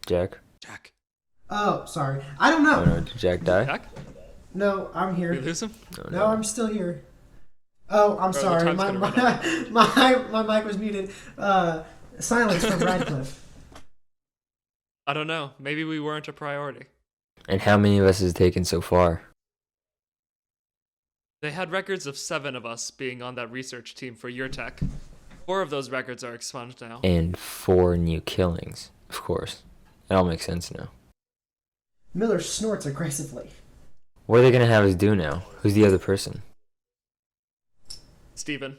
Jack? Jack. Oh, sorry. I don't know. Oh, no, did Jack die? Jack? No, I'm here. You lose him? Oh, No, I'm still here. Oh, I'm sorry. My mic was muted. Silence from Radcliffe. I don't know. Maybe we weren't a priority. And how many of us has it taken so far? They had records of 7 of us being on that research team for your tech. 4 of those records are expunged now. And 4 new killings, of course. It all makes sense now. Miller snorts aggressively. What are they gonna have us do now? Who's the other person? Stephen.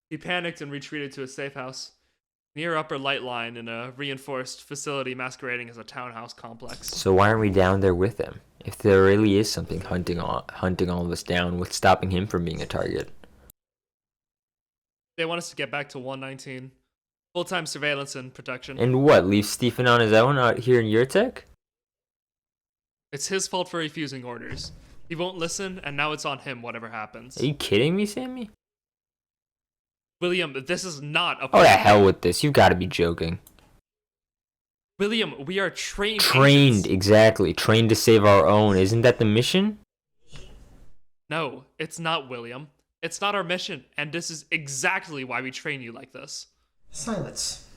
He panicked and retreated to a safe house near Upper Light Line in a reinforced facility masquerading as a townhouse complex. So why aren't we down there with them? If there really is something hunting all of us down, what's stopping him from being a target? They want us to get back to 119. Full-time surveillance and protection. And what, leave Stephen on his own out here in your tech? It's his fault for refusing orders. He won't listen, and now it's on him whatever happens. Are you kidding me, Sammy? William, this is not a... Oh, to hell with this. You've got to be joking. William, we are trained Trained, agents. exactly. Trained to save our own. Isn't that the mission? No, it's not, William. It's not our mission, and this is exactly why we train you like this. Silence.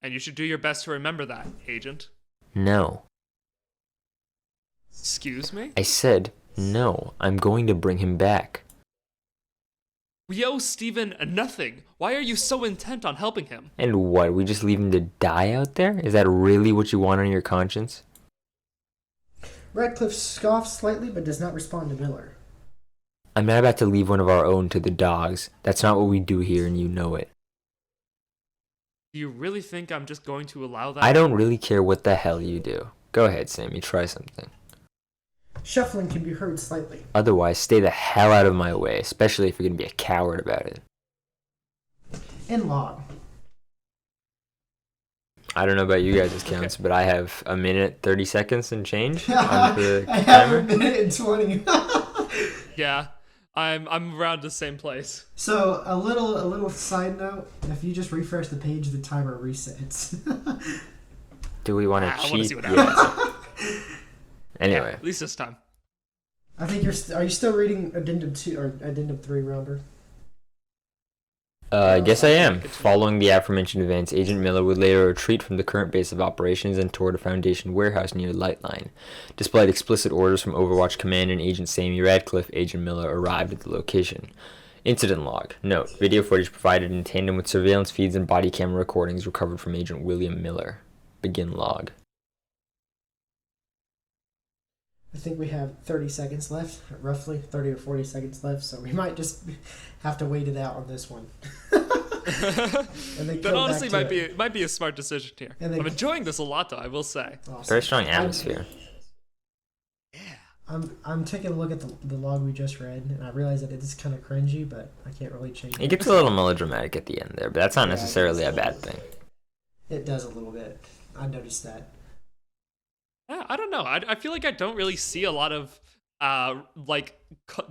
And you should do your best to remember that, Agent. No. Excuse me? I said, no. I'm going to bring him back. We owe Stephen nothing. Why are you so intent on helping him? And what, we just leave him to die out there? Is that really what you want on your conscience? Radcliffe scoffs slightly but does not respond to Miller. I'm not about to leave one of our own to the dogs. That's not what we do here, and you know it. Do you really think I'm just going to allow that? I don't really care what the hell you do. Go ahead, Sammy, try something. Shuffling can be heard slightly. Otherwise, stay the hell out of my way, especially if you're going to be a coward about it. In log. I don't know about you guys' counts, but I have a minute, 30 seconds and change on I the have timer. a minute and 20. Yeah, I'm around the same place. So a little side note: if you just refresh the page, the timer resets. Do we want to I cheat? want to see what Yeah. happens. Anyway. Yeah, at least this time. I think are you still reading Addendum 2 or Addendum 3, Rounder? I guess I am. Following the aforementioned events, Agent Miller would later retreat from the current base of operations and toward a Foundation warehouse near Lightline. Despite explicit orders from Overwatch Command and Agent Sammy Radcliffe, Agent Miller arrived at the location. Incident log. Note: video footage provided in tandem with surveillance feeds and body camera recordings recovered from Agent William Miller. Begin log. I think we have 30 seconds left, roughly 30 or 40 seconds left, so we might just have to wait it out on this one. And then That honestly might be a smart decision here. And then- I'm enjoying this a lot, though. I will say. Awesome. Very strong atmosphere. I'm taking a look at the log we just read, and I realize that it is kind of cringy, but I can't really change It gets a little melodramatic at the end there, but that's not necessarily a bad thing. It does a little bit. I noticed that. I don't know. I feel like I don't really see a lot of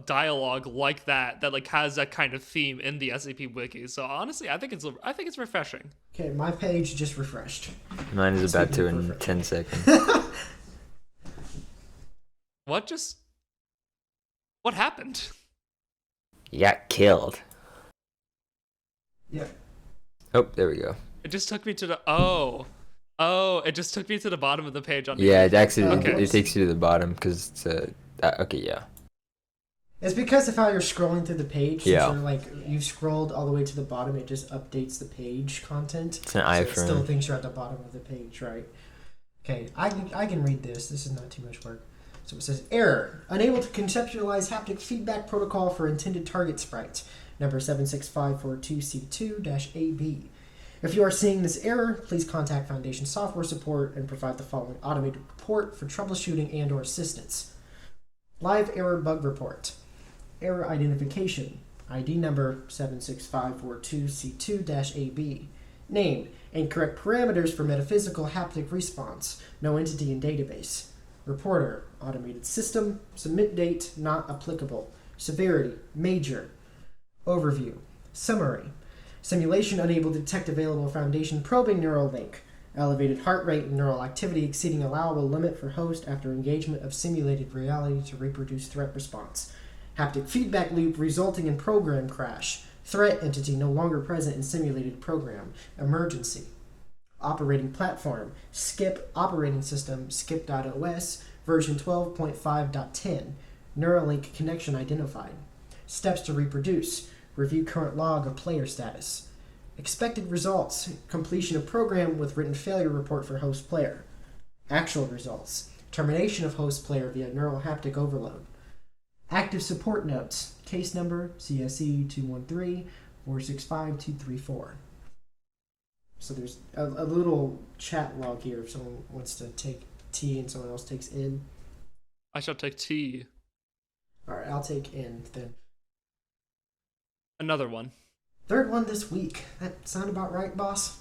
dialogue like that like has that kind of theme in the SCP Wiki. So honestly, I think it's refreshing. Okay, my page just refreshed. Mine is about to in 10 seconds. What happened? You got killed. Yeah. Oh, there we go. It just took me to the it just took me to the bottom of the page on Yeah, it actually Okay. it takes you to the bottom because it's okay, yeah. It's because of how you're scrolling through the page. Yeah. Since you've scrolled all the way to the bottom, it just updates the page content. It's an So it still iframe. thinks you're at the bottom of the page, right? Okay, I can read this. This is not too much work. So it says, error. Unable to conceptualize haptic feedback protocol for intended target sprite. Number 76542C2-AB. If you are seeing this error, please contact Foundation Software Support and provide the following automated report for troubleshooting and/or assistance. Live error bug report. Error identification. ID number 76542C2-AB. Name. Incorrect parameters for metaphysical haptic response. No entity in database. Reporter. Automated system. Submit date. Not applicable. Severity. Major. Overview. Summary. Simulation unable to detect available Foundation probing neural link. Elevated heart rate and neural activity exceeding allowable limit for host after engagement of simulated reality to reproduce threat response. Haptic feedback loop resulting in program crash. Threat entity no longer present in simulated program. Emergency. Operating platform. Skip operating system skip.os version 12.5.10. Neuralink connection identified. Steps to reproduce. Review current log of player status. Expected results. Completion of program with written failure report for host player. Actual results. Termination of host player via neural haptic overload. Active support notes. Case number CSE 213-465-234. So there's a little chat log here if someone wants to take T and someone else takes N. I shall take T. Alright, I'll take N then. Another one. Third one this week. That sound about right, boss?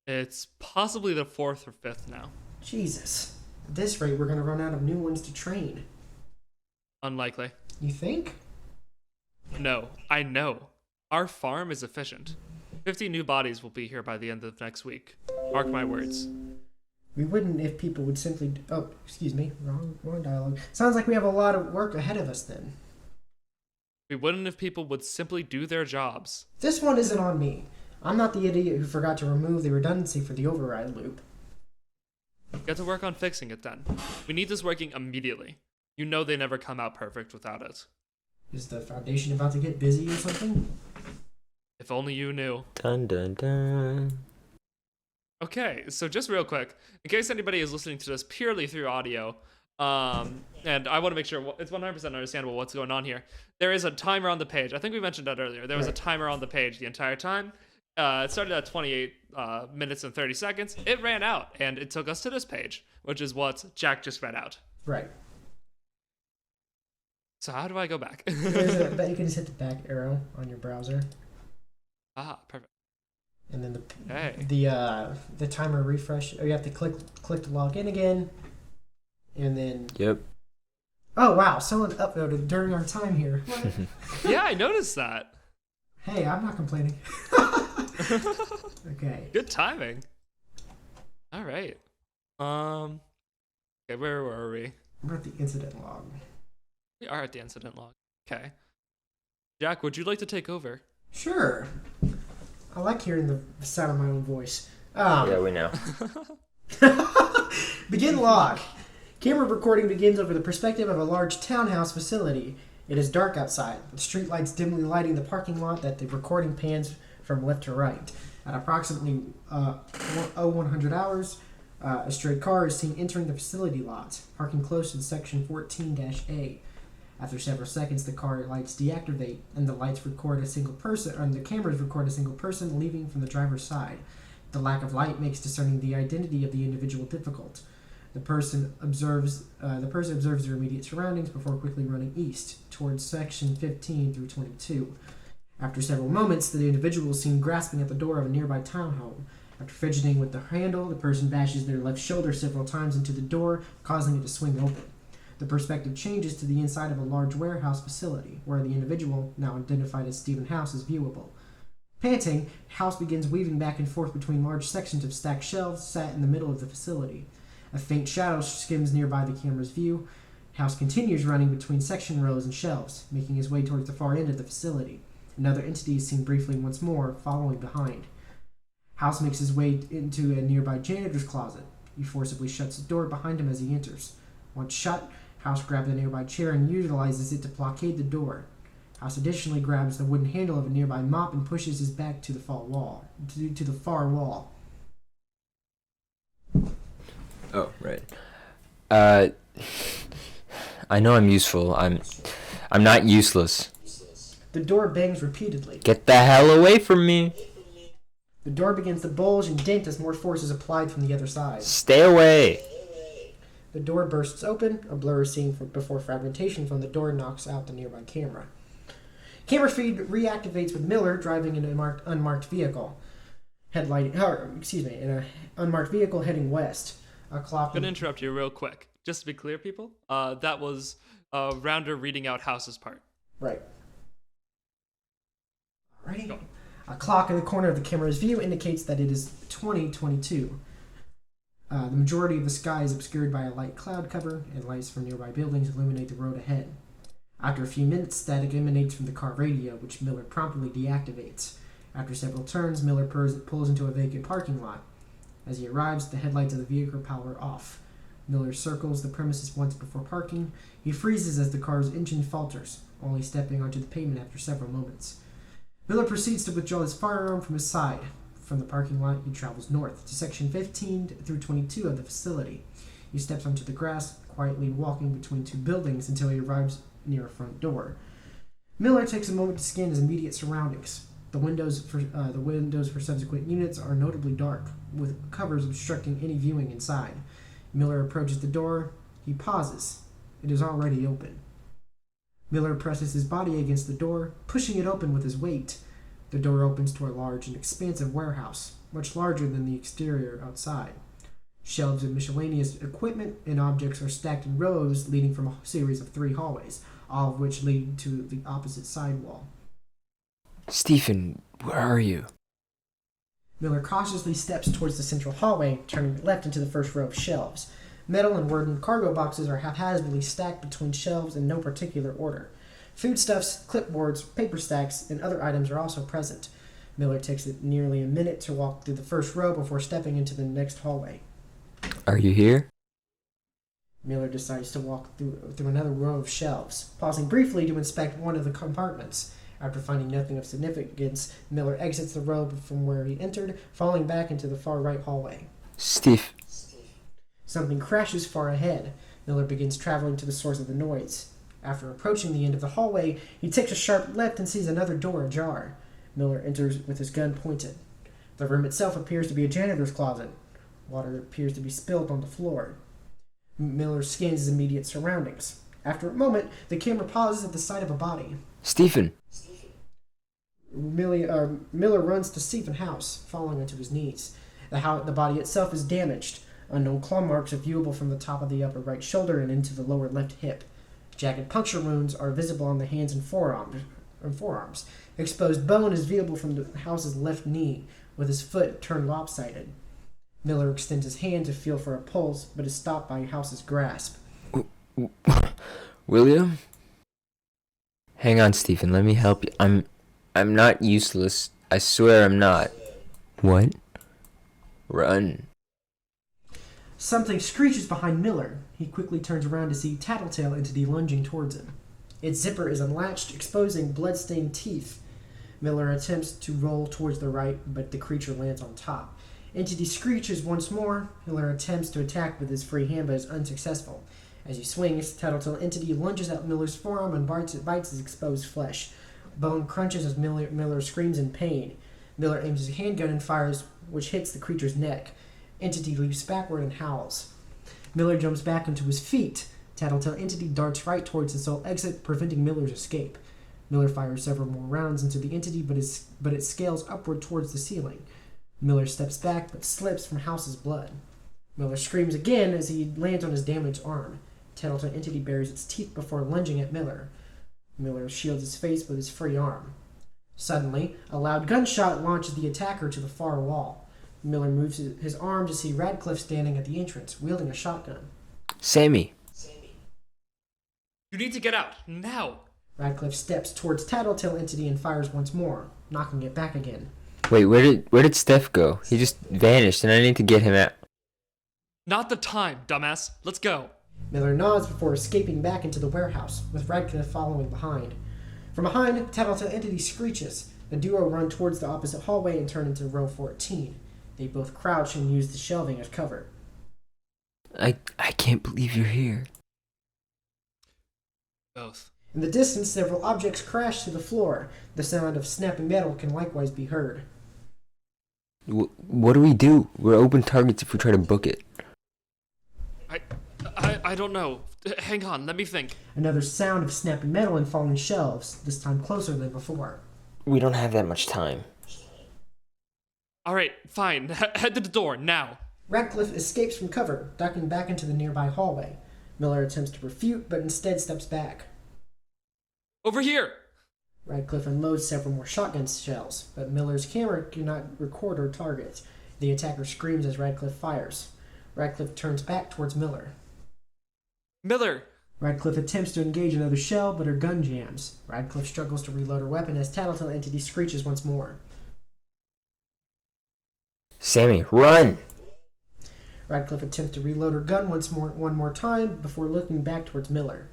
It's possibly the 4th or 5th now. Jesus. At this rate, we're going to run out of new ones to train. Unlikely. You think? No, I know. Our farm is efficient. 50 new bodies will be here by the end of next week. Mark my words. We wouldn't if people would simply... Oh, excuse me. Wrong dialogue. Sounds like we have a lot of work ahead of us then. We wouldn't if people would simply do their jobs. This one isn't on me. I'm not the idiot who forgot to remove the redundancy for the override loop. Get to work on fixing it then. We need this working immediately. You know they never come out perfect without it. Is the Foundation about to get busy or something? If only you knew. Dun dun dun. Okay, so just real quick, in case anybody is listening to this purely through audio, and I want to make sure it's 100% understandable what's going on here. There is a timer on the page. I think we mentioned that earlier. There was a timer on the page the entire time. It started at 28 minutes and 30 seconds. It ran out, and it took us to this page, which is what Jack just read out. Right. So how do I go back? I bet you can just hit the back arrow on your browser. Ah, perfect. And then Hey. the timer refresh. Or you have to click to log in again. And then... Yep. Oh, wow. Someone uploaded during our time here. Yeah, I noticed that. Hey, I'm not complaining. Okay. Good timing. All right. Okay, where were we? We're at the incident log. We are at the incident log. Okay. Jack, would you like to take over? Sure. I like hearing the sound of my own voice. Yeah, we know. Begin log. Camera recording begins over the perspective of a large townhouse facility. It is dark outside, with streetlights dimly lighting the parking lot that the recording pans from left to right. At approximately 0100 hours, a stray car is seen entering the facility lot, parking close to section 14-A. After several seconds, the car lights deactivate, and the lights record a single person, or the cameras record a single person leaving from the driver's side. The lack of light makes discerning the identity of the individual difficult. The person observes their immediate surroundings before quickly running east towards section 15 through 22. After several moments, the individual is seen grasping at the door of a nearby townhome. After fidgeting with the handle, the person bashes their left shoulder several times into the door, causing it to swing open. The perspective changes to the inside of a large warehouse facility, where the individual, now identified as Stephen House, is viewable. Panting, House begins weaving back and forth between large sections of stacked shelves set in the middle of the facility. A faint shadow skims nearby the camera's view. House continues running between section rows and shelves, making his way towards the far end of the facility. Another entity is seen briefly once more, following behind. House makes his way into a nearby janitor's closet. He forcibly shuts the door behind him as he enters. Once shut, House grabs a nearby chair and utilizes it to blockade the door. House additionally grabs the wooden handle of a nearby mop and pushes his back to the far wall. Oh, right. I know I'm useful. I'm not useless. The door bangs repeatedly. Get the hell away from me. The door begins to bulge and dent as more force is applied from the other side. Stay away. The door bursts open. A blur is seen before fragmentation from the door knocks out the nearby camera. Camera feed reactivates with Miller driving an unmarked vehicle. In an unmarked vehicle heading west. A clock. I'm gonna interrupt you real quick. Just to be clear, people, that was Rounder reading out House's part. Right. Alrighty. A clock in the corner of the camera's view indicates that it is 2022. The majority of the sky is obscured by a light cloud cover, and lights from nearby buildings illuminate the road ahead. After a few minutes, static emanates from the car radio, which Miller promptly deactivates. After several turns, Miller pulls into a vacant parking lot. As he arrives, the headlights of the vehicle power off. Miller circles the premises once before parking. He freezes as the car's engine falters, only stepping onto the pavement after several moments. Miller proceeds to withdraw his firearm from his side. From the parking lot, he travels north to section 15 through 22 of the facility. He steps onto the grass, quietly walking between two buildings until he arrives near a front door. Miller takes a moment to scan his immediate surroundings. The windows for subsequent units are notably dark, with covers obstructing any viewing inside. Miller approaches the door. He pauses. It is already open. Miller presses his body against the door, pushing it open with his weight. The door opens to a large and expansive warehouse, much larger than the exterior outside. Shelves of miscellaneous equipment and objects are stacked in rows leading from a series of 3 hallways, all of which lead to the opposite side wall. Stephen, where are you? Miller cautiously steps towards the central hallway, turning left into the first row of shelves. Metal and wooden cargo boxes are haphazardly stacked between shelves in no particular order. Foodstuffs, clipboards, paper stacks, and other items are also present. Miller takes it nearly a minute to walk through the first row before stepping into the next hallway. Are you here? Miller decides to walk through another row of shelves, pausing briefly to inspect one of the compartments. After finding nothing of significance, Miller exits the row from where he entered, falling back into the far right hallway. Steve. Something crashes far ahead. Miller begins traveling to the source of the noise. After approaching the end of the hallway, he takes a sharp left and sees another door ajar. Miller enters with his gun pointed. The room itself appears to be a janitor's closet. Water appears to be spilled on the floor. Miller scans his immediate surroundings. After a moment, the camera pauses at the sight of a body. Stephen. Miller runs to Stephen's house, falling onto his knees. The body itself is damaged. Unknown claw marks are viewable from the top of the upper right shoulder and into the lower left hip. Jagged puncture wounds are visible on the hands and forearms. Exposed bone is viewable from the house's left knee, with his foot turned lopsided. Miller extends his hand to feel for a pulse, but is stopped by House's grasp. William? Hang on, Stephen. Let me help you. I'm not useless. I swear I'm not. What? Run. Something screeches behind Miller. He quickly turns around to see Tattletail entity lunging towards him. Its zipper is unlatched, exposing blood-stained teeth. Miller attempts to roll towards the right, but the creature lands on top. Entity screeches once more. Miller attempts to attack with his free hand, but is unsuccessful. As he swings, Tattletail entity lunges at Miller's forearm and bites his exposed flesh. Bone crunches as Miller screams in pain. Miller aims his handgun and fires, which hits the creature's neck. Entity leaps backward and howls. Miller jumps back onto his feet. Tattletail entity darts right towards the sole exit, preventing Miller's escape. Miller fires several more rounds into the entity, but it scales upward towards the ceiling. Miller steps back, but slips from House's blood. Miller screams again as he lands on his damaged arm. Tattletail entity buries its teeth before lunging at Miller. Miller shields his face with his free arm. Suddenly, a loud gunshot launches the attacker to the far wall. Miller moves his arm to see Radcliffe standing at the entrance, wielding a shotgun. Sammy. You need to get out, now! Radcliffe steps towards Tattletail entity and fires once more, knocking it back again. Wait, where did Steph go? He just vanished and I need to get him out. Not the time, dumbass. Let's go. Miller nods before escaping back into the warehouse, with Radcliffe following behind. From behind, Tattletail entity screeches. The duo run towards the opposite hallway and turn into row 14. They both crouch and use the shelving as cover. I can't believe you're here. Both. In the distance, several objects crash to the floor. The sound of snapping metal can likewise be heard. What do we do? We're open targets if we try to book it. I don't know. Hang on, let me think. Another sound of snapping metal and falling shelves, this time closer than before. We don't have that much time. Alright, fine. Head to the door, now. Radcliffe escapes from cover, ducking back into the nearby hallway. Miller attempts to refute, but instead steps back. Over here! Radcliffe unloads several more shotgun shells, but Miller's camera cannot record her targets. The attacker screams as Radcliffe fires. Radcliffe turns back towards Miller. Miller! Radcliffe attempts to engage another shell, but her gun jams. Radcliffe struggles to reload her weapon as Tattletail entity screeches once more. Sammy, run! Radcliffe attempts to reload her gun one more time before looking back towards Miller.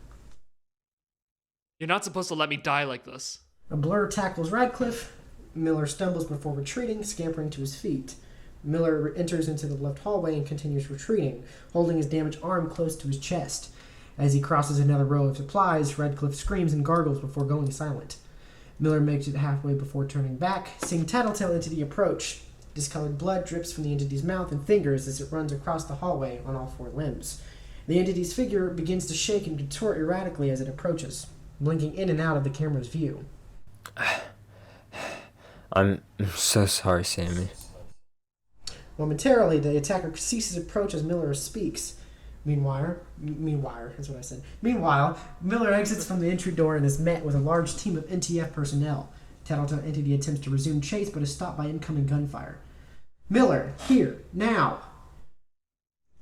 You're not supposed to let me die like this. A blur tackles Radcliffe. Miller stumbles before retreating, scampering to his feet. Miller enters into the left hallway and continues retreating, holding his damaged arm close to his chest. As he crosses another row of supplies, Radcliffe screams and gargles before going silent. Miller makes it halfway before turning back, seeing Tattletail entity approach. Discolored blood drips from the entity's mouth and fingers as it runs across the hallway on all four limbs. The entity's figure begins to shake and contort erratically as it approaches, blinking in and out of the camera's view. I'm so sorry, Sammy. Momentarily, the attacker ceases approach as Miller speaks. Meanwhile, that's what I said. Meanwhile, Miller exits from the entry door and is met with a large team of NTF personnel. Tattletail entity attempts to resume chase, but is stopped by incoming gunfire. Miller, here, now!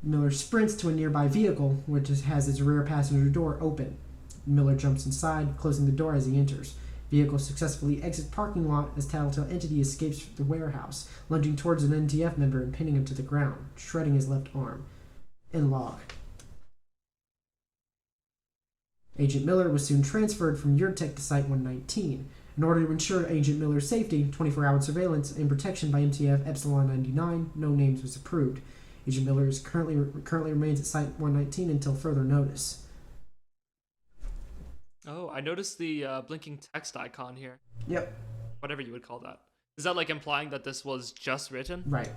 Miller sprints to a nearby vehicle, which has its rear passenger door open. Miller jumps inside, closing the door as he enters. Vehicle successfully exits parking lot as Tattletail entity escapes the warehouse, lunging towards an NTF member and pinning him to the ground, shredding his left arm. In log. Agent Miller was soon transferred from YourTech to Site 119. In order to ensure Agent Miller's safety, 24-hour surveillance and protection by MTF Epsilon 99, no names was approved. Agent Miller is currently remains at Site 119 until further notice. Oh, I noticed the blinking text icon here. Yep. Whatever you would call that. Is that like implying that this was just written? Right.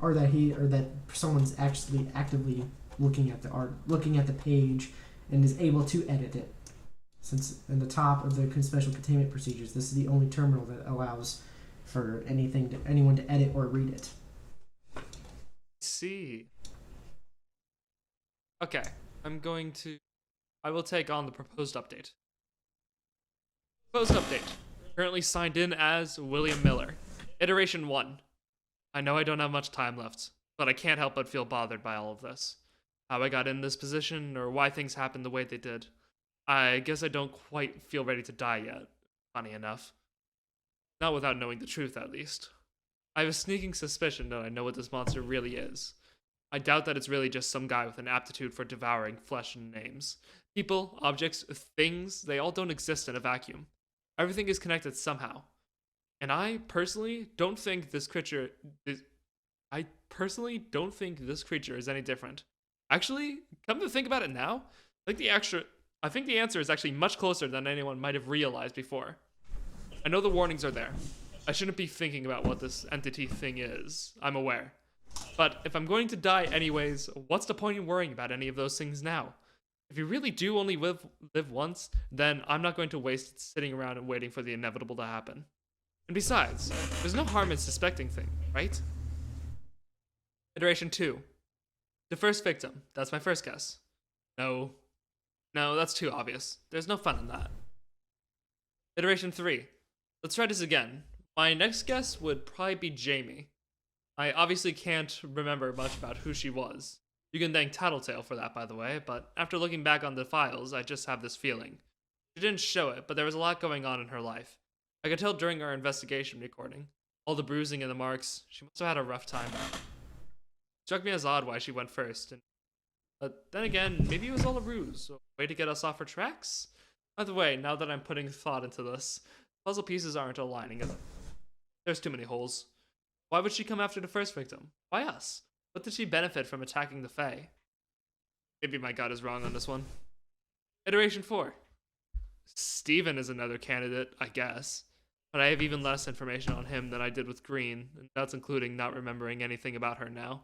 Or that someone's actually actively looking at the art, looking at the page, and is able to edit it. Since in the top of the special containment procedures, this is the only terminal that allows for anyone to edit or read it. See. Okay, I will take on the proposed update. Proposed update. Currently signed in as William Miller. Iteration 1. I know I don't have much time left, but I can't help but feel bothered by all of this. How I got in this position, or why things happened the way they did. I guess I don't quite feel ready to die yet, funny enough. Not without knowing the truth, at least. I have a sneaking suspicion that I know what this monster really is. I doubt that it's really just some guy with an aptitude for devouring flesh and names. People, objects, things, they all don't exist in a vacuum. Everything is connected somehow. And I personally don't think this creature is any different. Actually, come to think about it now, I think the answer is actually much closer than anyone might have realized before. I know the warnings are there. I shouldn't be thinking about what this entity thing is. I'm aware. But if I'm going to die anyways, what's the point in worrying about any of those things now? If you really do only live once, then I'm not going to waste it sitting around and waiting for the inevitable to happen. And besides, there's no harm in suspecting things, right? Iteration 2. The first victim. That's my first guess. No, that's too obvious. There's no fun in that. Iteration 3. Let's try this again. My next guess would probably be Jamie. I obviously can't remember much about who she was. You can thank Tattletail for that, by the way, but after looking back on the files, I just have this feeling. She didn't show it, but there was a lot going on in her life. I could tell during our investigation recording. All the bruising and the marks, she must have had a rough time. It struck me as odd why she went first, but then again, maybe it was all a ruse, a way to get us off our tracks? Either way, now that I'm putting thought into this, puzzle pieces aren't aligning. There's too many holes. Why would she come after the first victim? Why us? What did she benefit from attacking the Fae? Maybe my gut is wrong on this one. Iteration 4. Steven is another candidate, I guess. But I have even less information on him than I did with Green, and that's including not remembering anything about her now.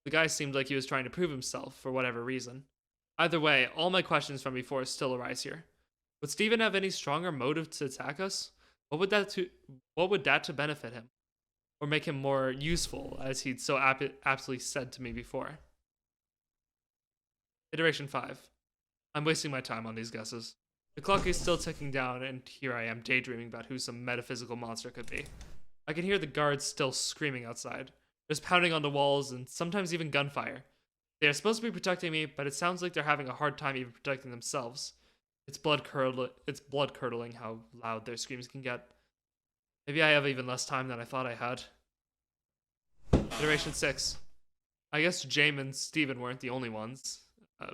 The guy seemed like he was trying to prove himself, for whatever reason. Either way, all my questions from before still arise here. Would Steven have any stronger motive to attack us? What would that to benefit him? Or make him more useful, as he'd so aptly said to me before? Iteration 5. I'm wasting my time on these guesses. The clock is still ticking down, and here I am daydreaming about who some metaphysical monster could be. I can hear the guards still screaming outside. There's pounding on the walls, and sometimes even gunfire. They are supposed to be protecting me, but it sounds like they're having a hard time even protecting themselves. It's blood-curdling how loud their screams can get. Maybe I have even less time than I thought I had. Iteration 6. I guess James and Steven weren't the only ones.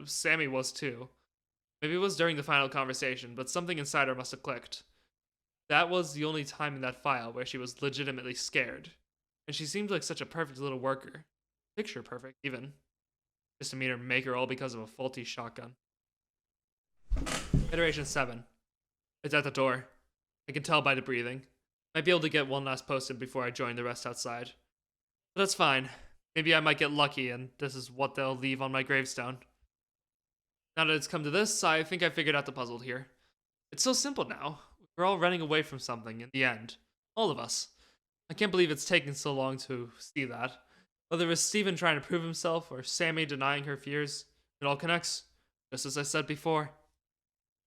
Sammy was too. Maybe it was during the final conversation, but something inside her must have clicked. That was the only time in that file where she was legitimately scared. And she seemed like such a perfect little worker. Picture perfect, even. Just to meet her maker all because of a faulty shotgun. Iteration 7. It's at the door. I can tell by the breathing. Might be able to get one last post-it before I join the rest outside. But that's fine. Maybe I might get lucky and this is what they'll leave on my gravestone. Now that it's come to this, I think I figured out the puzzle here. It's so simple now. We're all running away from something in the end. All of us. I can't believe it's taken so long to see that. Whether it's Steven trying to prove himself or Sammy denying her fears, it all connects, just as I said before.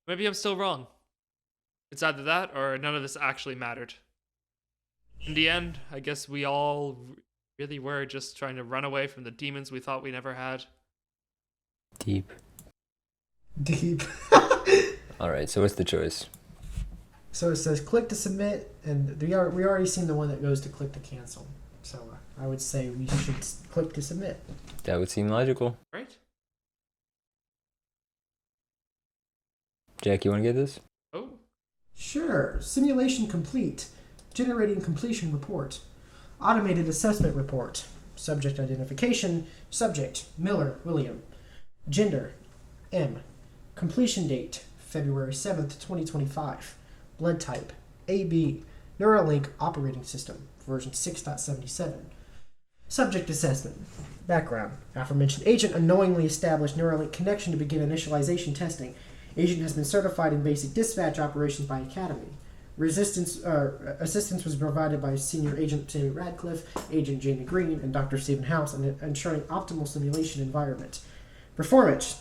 Maybe I'm still wrong. It's either that or none of this actually mattered. In the end, I guess we all really were just trying to run away from the demons we thought we never had. Deep. Deep. Alright, so what's the choice? So it says click to submit, and we already seen the one that goes to click to cancel. So I would say we should click to submit. That would seem logical. Right? Jack, you want to get this? Oh. Sure. Simulation complete. Generating completion report. Automated assessment report. Subject identification. Subject Miller William. Gender M. Completion date February 7th, 2025. Blood type AB. Neuralink operating system version 6.77. Subject assessment. Background. Aforementioned agent unknowingly established Neuralink connection to begin initialization testing. Agent has been certified in basic dispatch operations by Academy. Assistance was provided by Senior Agent Sammy Radcliffe, Agent Jamie Green, and Dr. Stephen House in ensuring optimal simulation environment. Performance.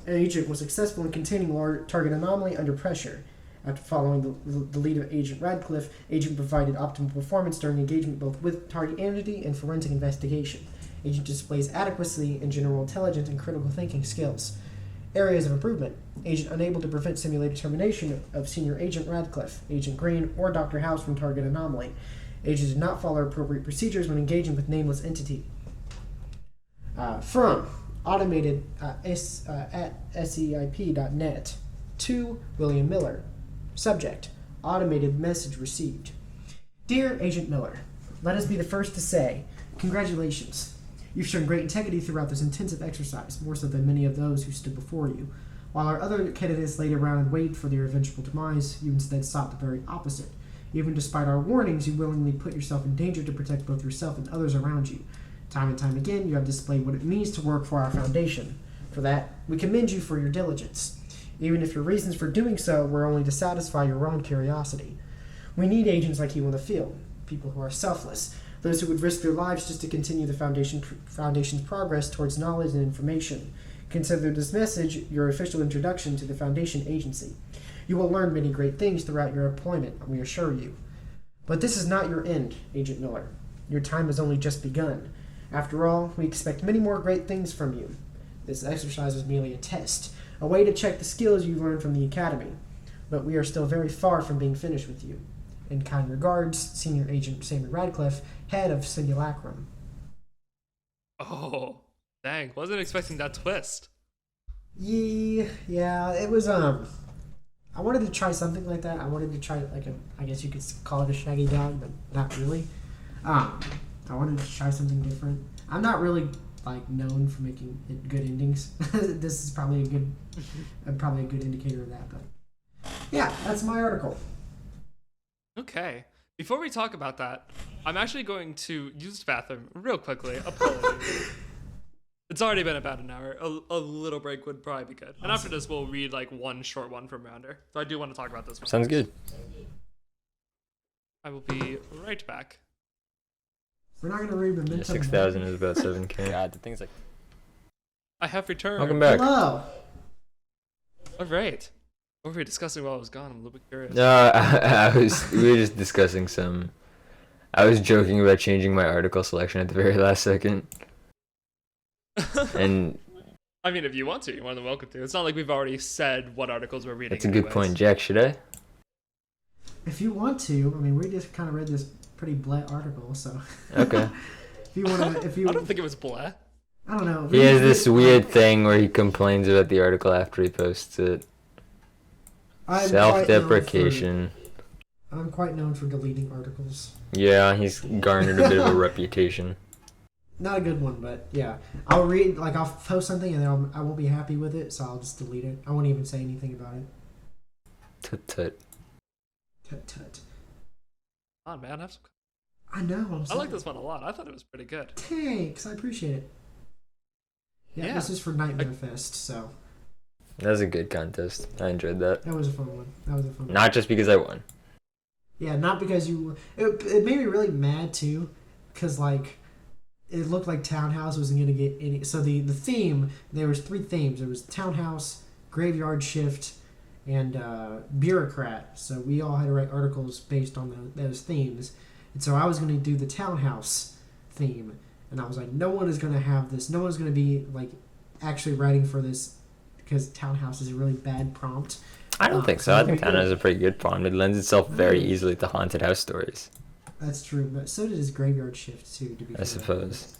Agent was successful in containing target anomaly under pressure. After following the lead of Agent Radcliffe, Agent provided optimal performance during engagement both with target entity and forensic investigation. Agent displays adequacy in general intelligence and critical thinking skills. Areas of improvement. Agent unable to prevent simulated termination of Senior Agent Radcliffe, Agent Green, or Dr. House from target anomaly. Agent did not follow appropriate procedures when engaging with nameless entity. From automated at SCIP.net to William Miller. Subject, automated message received. Dear Agent Miller, let us be the first to say, congratulations. You've shown great integrity throughout this intensive exercise, more so than many of those who stood before you. While our other candidates laid around and waited for their eventual demise, you instead sought the very opposite. Even despite our warnings, you willingly put yourself in danger to protect both yourself and others around you. Time and time again, you have displayed what it means to work for our Foundation. For that, we commend you for your diligence. Even if your reasons for doing so were only to satisfy your own curiosity. We need agents like you in the field, people who are selfless, those who would risk their lives just to continue the Foundation's progress towards knowledge and information. Consider this message your official introduction to the Foundation agency. You will learn many great things throughout your employment, we assure you. But this is not your end, Agent Miller. Your time has only just begun. After all, we expect many more great things from you. This exercise was merely a test, a way to check the skills you learned from the Academy. But we are still very far from being finished with you. In kind regards, Senior Agent Sammy Radcliffe, Head of Simulacrum. Oh, dang. Wasn't expecting that twist. Yeah, it was, I wanted to try something like that. I wanted to try, I guess you could call it a shaggy dog, but not really. I wanted to try something different. I'm not really, known for making good endings. This is probably a good indicator of that, but yeah, that's my article. Okay. Before we talk about that, I'm actually going to use the bathroom real quickly. Apologies. It's already been about an hour. A little break would probably be good. And after this, we'll read one short one from Rounder. So I do want to talk about this one. Sounds good. I will be right back. We're not going to read Memento. Yeah, 6,000 is about 7K. God, the thing's like... I have returned. Welcome back. Hello. All right. What were we discussing while I was gone? I'm a little bit curious. We were just discussing some... I was joking about changing my article selection at the very last second. And... I mean, if you want to, you're more than welcome to. It's not like we've already said what articles we're reading. That's a good point. Jack, should I? If you want to, we just kind of read this pretty blunt article, so... Okay. If you want to, if you, I don't think it was blah. I don't know. He has this weird thing where he complains about the article after he posts it. Self-deprecation. I'm quite known for deleting articles. Yeah, he's garnered a bit of a reputation. Not a good one, but yeah. I'll read, like, I'll post something and then I won't be happy with it, so I'll just delete it. I won't even say anything about it. Tut-tut. Tut-tut. Come on, man. Have some... I know, I'm I sorry. like this one a lot. I thought it was pretty good. Thanks, I appreciate it. Yeah, this is for Nightmare Fest, so. That was a good contest. I enjoyed that. That was a fun one. Not just because I won. Yeah, not because you... It made me really mad, too, because, like, it looked like Townhouse wasn't going to get any... So the theme, there was 3 themes. There was Townhouse, Graveyard Shift, and Bureaucrat. So we all had to write articles based on those themes. And so I was going to do the Townhouse theme. And I was like, no one is going to have this. No one's going to be, like, actually writing for this because Townhouse is a really bad prompt. I don't think so. I think Townhouse is a pretty good prompt. It lends itself very easily to haunted house stories. That's true, but so did his Graveyard Shift, too, to be fair. I suppose.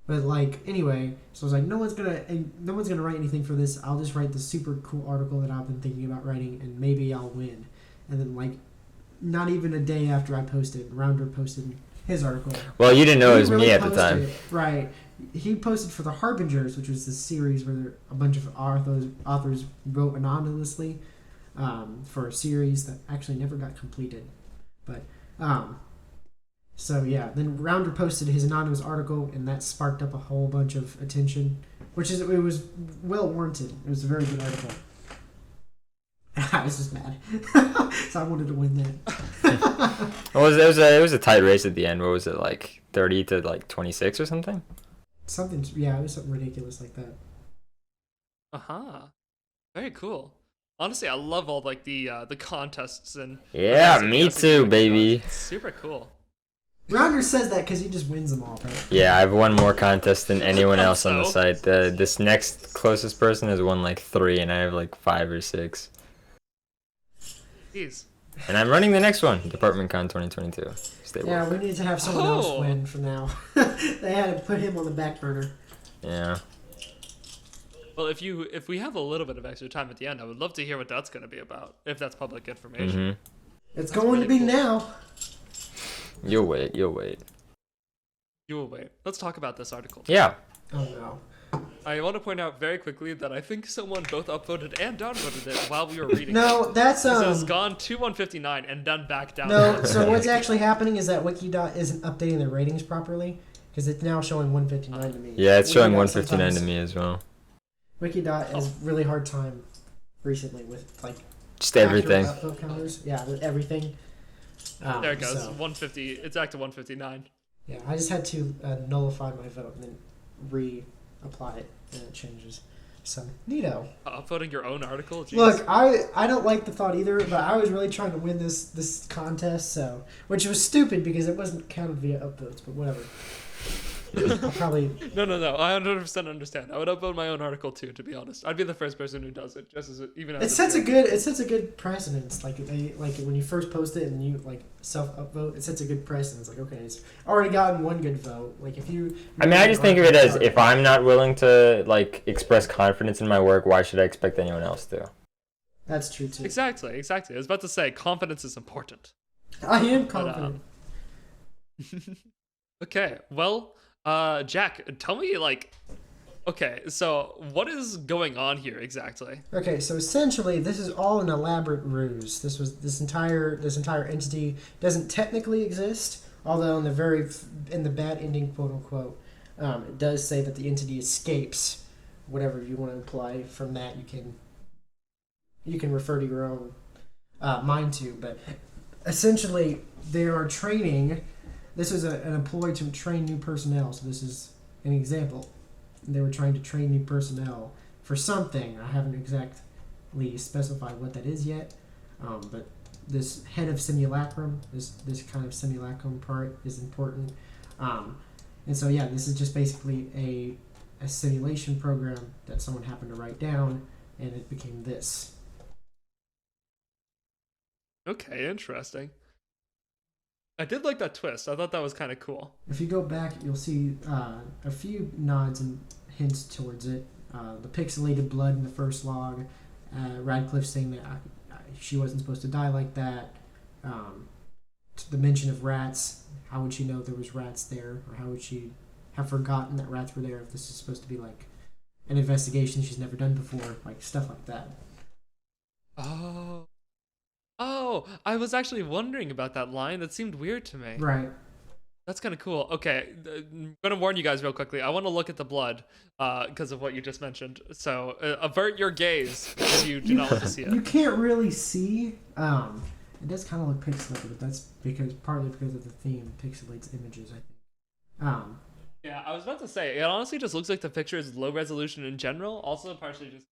But, like, anyway, so I was like, no one's gonna write anything for this. I'll just write the super cool article that I've been thinking about writing, and maybe I'll win. And then, like, not even a day after I posted, Rounder posted his article. Well, you didn't know it was me at the time. Right. He posted for the Harbingers, which was this series where a bunch of authors wrote anonymously for a series that actually never got completed. But, so yeah, then Rounder posted his anonymous article, and that sparked up a whole bunch of attention, it was well warranted. It was a very good article. I was just mad, so I wanted to win that. It was a tight race at the end. What was it, like 30 to like 26 or something? It was something ridiculous like that. Very cool. Honestly, I love all like the contests and. Yeah, me too, baby. It's super cool. Rounder says that because he just wins them all. Right? Yeah, I've won more contests than anyone else on the site. This next closest person has won like 3, and I have like 5 or 6. Jeez. And I'm running the next one, Department Con 2022. Stay yeah, woke. we need to have someone else win for now. They had to put him on the back burner. Yeah. Well, if we have a little bit of extra time at the end, I would love to hear what that's going to be about, if that's public information. Mm-hmm. It's going to be now. You'll wait. You will wait. Let's talk about this article. Yeah. Oh no. I want to point out very quickly that I think someone both upvoted and downvoted it while we were reading. No, that's So it's gone to 159 and then back down. No, so what's actually happening is that Wikidot isn't updating the ratings properly because it's now showing 159 to me. Yeah, it's showing Wikidot 159 to sometimes- me as well. Wikidot has really hard time recently with like Just everything. accurate upvote counters. Yeah, with everything. There it goes. So, 150. It's back to 159. yeah, I just had to nullify my vote and then reapply it, and it changes. So, neato. Upvoting your own article? Jeez. Look, I don't like the thought either, but I was really trying to win this contest, so which was stupid because it wasn't counted via upvotes, but whatever. I'll probably No. I 100% understand. I would upvote my own article too, to be honest. I'd be the first person who does it, just as it sets a good precedence. Like when you first post it and you like self upvote, it sets a good precedence. Like, okay, it's already gotten one good vote. Like if you I mean, I just think of it as if I'm not willing to like express confidence in my work, why should I expect anyone else to? That's true too. Exactly. I was about to say confidence is important. I am confident. Okay, well, Jack, tell me okay, so what is going on here exactly? Okay, so essentially, this is all an elaborate ruse. This entire entity doesn't technically exist, although in the bad ending, quote unquote, it does say that the entity escapes. Whatever you want to imply from that, you can refer to your own mind to. But essentially, they are training. This is an employee to train new personnel. So this is an example. They were trying to train new personnel for something. I haven't exactly specified what that is yet. But this head of simulacrum, this kind of simulacrum part is important. And so yeah, this is just basically a simulation program that someone happened to write down, and it became this. Okay, interesting. I did like that twist. I thought that was kind of cool. If you go back, you'll see a few nods and hints towards it. The pixelated blood in the first log, Radcliffe saying that she wasn't supposed to die like that. The mention of rats. How would she know there was rats there, or how would she have forgotten that rats were there if this is supposed to be like an investigation she's never done before, like stuff like that. Oh, I was actually wondering about that line. That seemed weird to me. Right. That's kind of cool. Okay, I'm gonna warn you guys real quickly. I want to look at the blood because of what you just mentioned. So avert your gaze if you do not want to see it. You can't really see. It does kind of look pixelated, but that's partly because of the theme pixelates images, I think. Yeah, I was about to say, it honestly just looks like the picture is low resolution in general. Also, partially just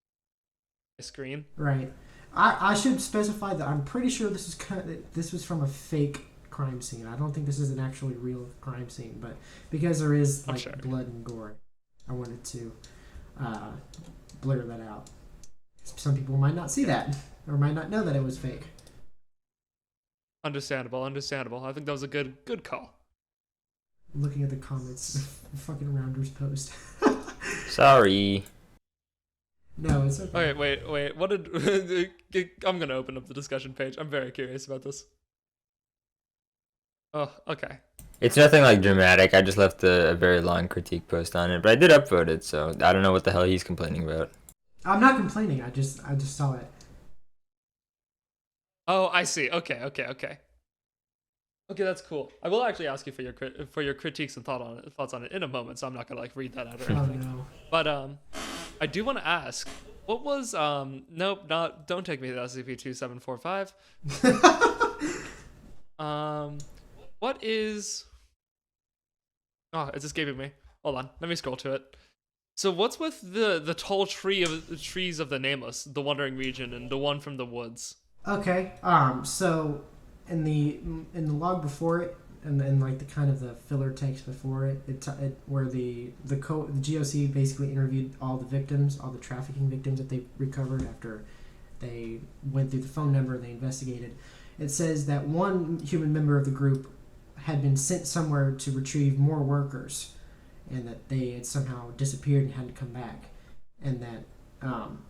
a screen. Right. I should specify that I'm pretty sure this was from a fake crime scene. I don't think this is an actually real crime scene, but because there is like blood and gore, I wanted to blur that out. Some people might not see that or might not know that it was fake. Understandable. I think that was a good call. Looking at the comments, fucking Rounders post. Sorry. No, it's okay. Okay, wait. What did I'm gonna open up the discussion page. I'm very curious about this. Oh, okay. It's nothing like dramatic. I just left a very long critique post on it, but I did upvote it, so I don't know what the hell he's complaining about. I'm not complaining. I just saw it. Oh, I see. Okay. Okay, that's cool. I will actually ask you for your critiques and thoughts on it in a moment, so I'm not gonna like read that out or anything. Oh no. But I do want to ask, what was don't take me to SCP-2745. What is? Oh, it's escaping me. Hold on, let me scroll to it. So what's with the tall trees of the Nameless, the Wandering Region, and the one from the woods? Okay. So in the log before it, and then like the kind of the filler text before it, where the GOC basically interviewed all the victims, all the trafficking victims that they recovered after they went through the phone number, they investigated. It says that one human member of the group had been sent somewhere to retrieve more workers, and that they had somehow disappeared and hadn't come back, and that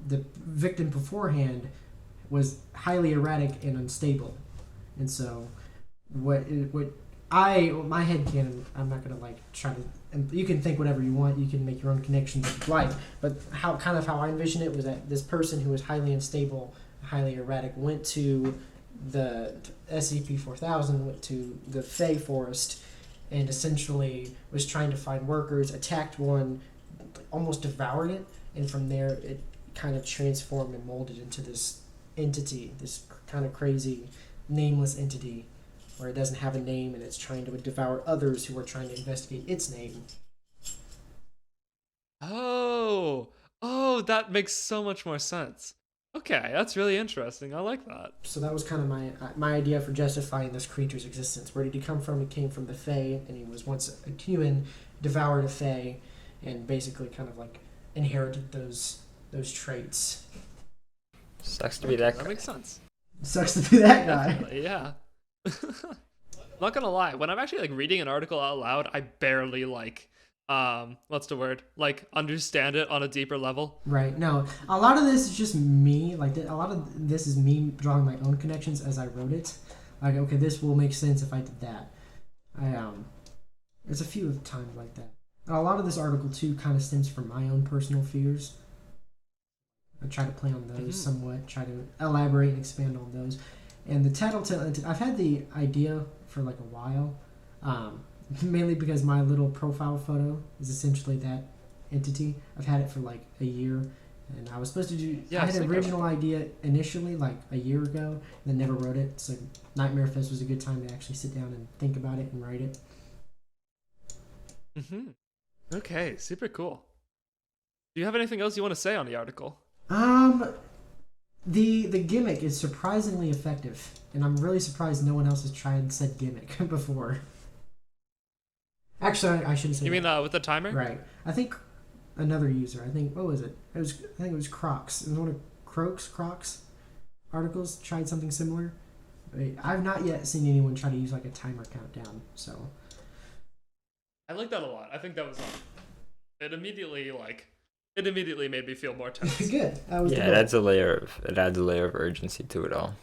the victim beforehand was highly erratic and unstable. And so my headcanon, I'm not gonna like try to, and you can think whatever you want, you can make your own connections if you like, but how I envision it was that this person who was highly unstable, highly erratic, went to the SCP-4000, went to the Fey Forest, and essentially was trying to find workers, attacked one, almost devoured it, and from there it kind of transformed and molded into this entity, this kind of crazy nameless entity where it doesn't have a name and it's trying to devour others who are trying to investigate its name. Oh, that makes so much more sense. Okay, that's really interesting. I like that. So that was kind of my idea for justifying this creature's existence. Where did he come from? He came from the Fae, and he was once a human, devoured a Fae, and basically kind of like inherited those traits. Sucks to be that guy. That makes sense. Sucks to be that guy. Definitely, yeah. I'm not gonna lie, when I'm actually like reading an article out loud, I barely like what's the word? Like understand it on a deeper level. Right. No, a lot of this is just me. Like a lot of this is me drawing my own connections as I wrote it. Like, okay, this will make sense if I did that. There's a few times like that. And a lot of this article too kind of stems from my own personal fears. I try to play on those somewhat, try to elaborate and expand on those. And the Tattletail, I've had the idea for like a while, mainly because my little profile photo is essentially that entity. I've had it for like a year, and I was supposed to do. Yeah, I had an original idea initially like a year ago, and then never wrote it. So Nightmare Fest was a good time to actually sit down and think about it and write it. Okay, super cool. Do you have anything else you want to say on the article? The gimmick is surprisingly effective, and I'm really surprised no one else has tried said gimmick before. Actually, I shouldn't say. You mean with the timer? Right. I think another user. What was it? I think it was Crocs. It was one of Crocs articles tried something similar. I've not yet seen anyone try to use like a timer countdown. So I like that a lot. I think that was it immediately made me feel more tense. good. That was Yeah, it adds a layer of urgency to it all.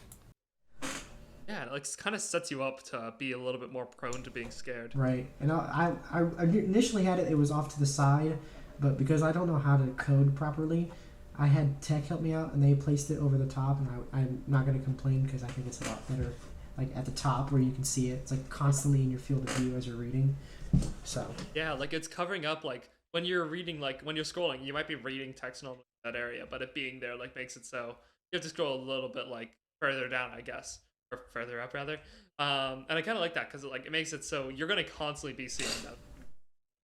Yeah, it like kind of sets you up to be a little bit more prone to being scared. Right, and I initially had it was off to the side, but because I don't know how to code properly, I had tech help me out, and they placed it over the top, and I'm not going to complain because I think it's a lot better, like at the top where you can see it. It's like constantly in your field of view as you're reading. So yeah, like it's covering up like when you're reading, like when you're scrolling, you might be reading text normally in that area, but it being there like makes it so you have to scroll a little bit like further down, I guess, or further up rather. And I kind of like that because it makes it so you're going to constantly be seeing that.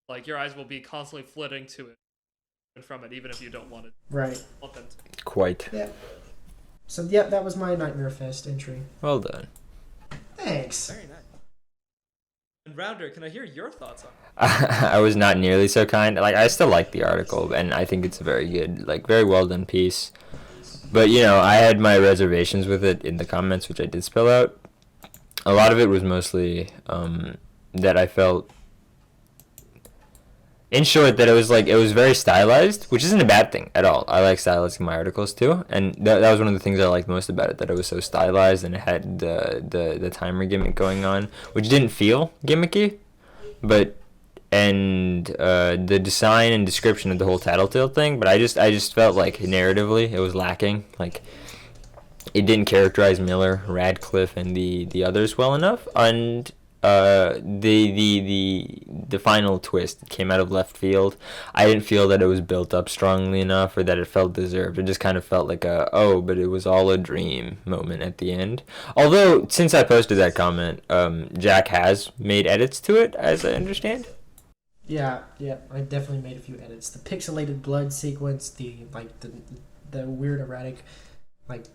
Like your eyes will be constantly flitting to it and from it, even if you don't want it. right, Want them to. Quite. yeah. So yeah, that was my Nightmare Fest entry. Well done. Thanks. Very nice. And Rounder, can I hear your thoughts on it? I was not nearly so kind. Like, I still like the article, and I think it's a very good, like, very well done piece. But, you know, I had my reservations with it in the comments, which I did spell out. A lot of it was mostly that I felt, in short, that it was very stylized, which isn't a bad thing at all. I like stylizing my articles too, and that was one of the things I liked most about it, that it was so stylized and it had the timer gimmick going on, which didn't feel gimmicky, but the design and description of the whole Tattletail thing, but I just felt like narratively it was lacking. Like, it didn't characterize Miller, Radcliffe, and the others well enough, and the final twist came out of left field. I didn't feel that it was built up strongly enough or that it felt deserved. It just kind of felt like but it was all a dream moment at the end. Although, since I posted that comment, Jack has made edits to it, as I understand. Yeah, I definitely made a few edits. The pixelated blood sequence, the weird erratic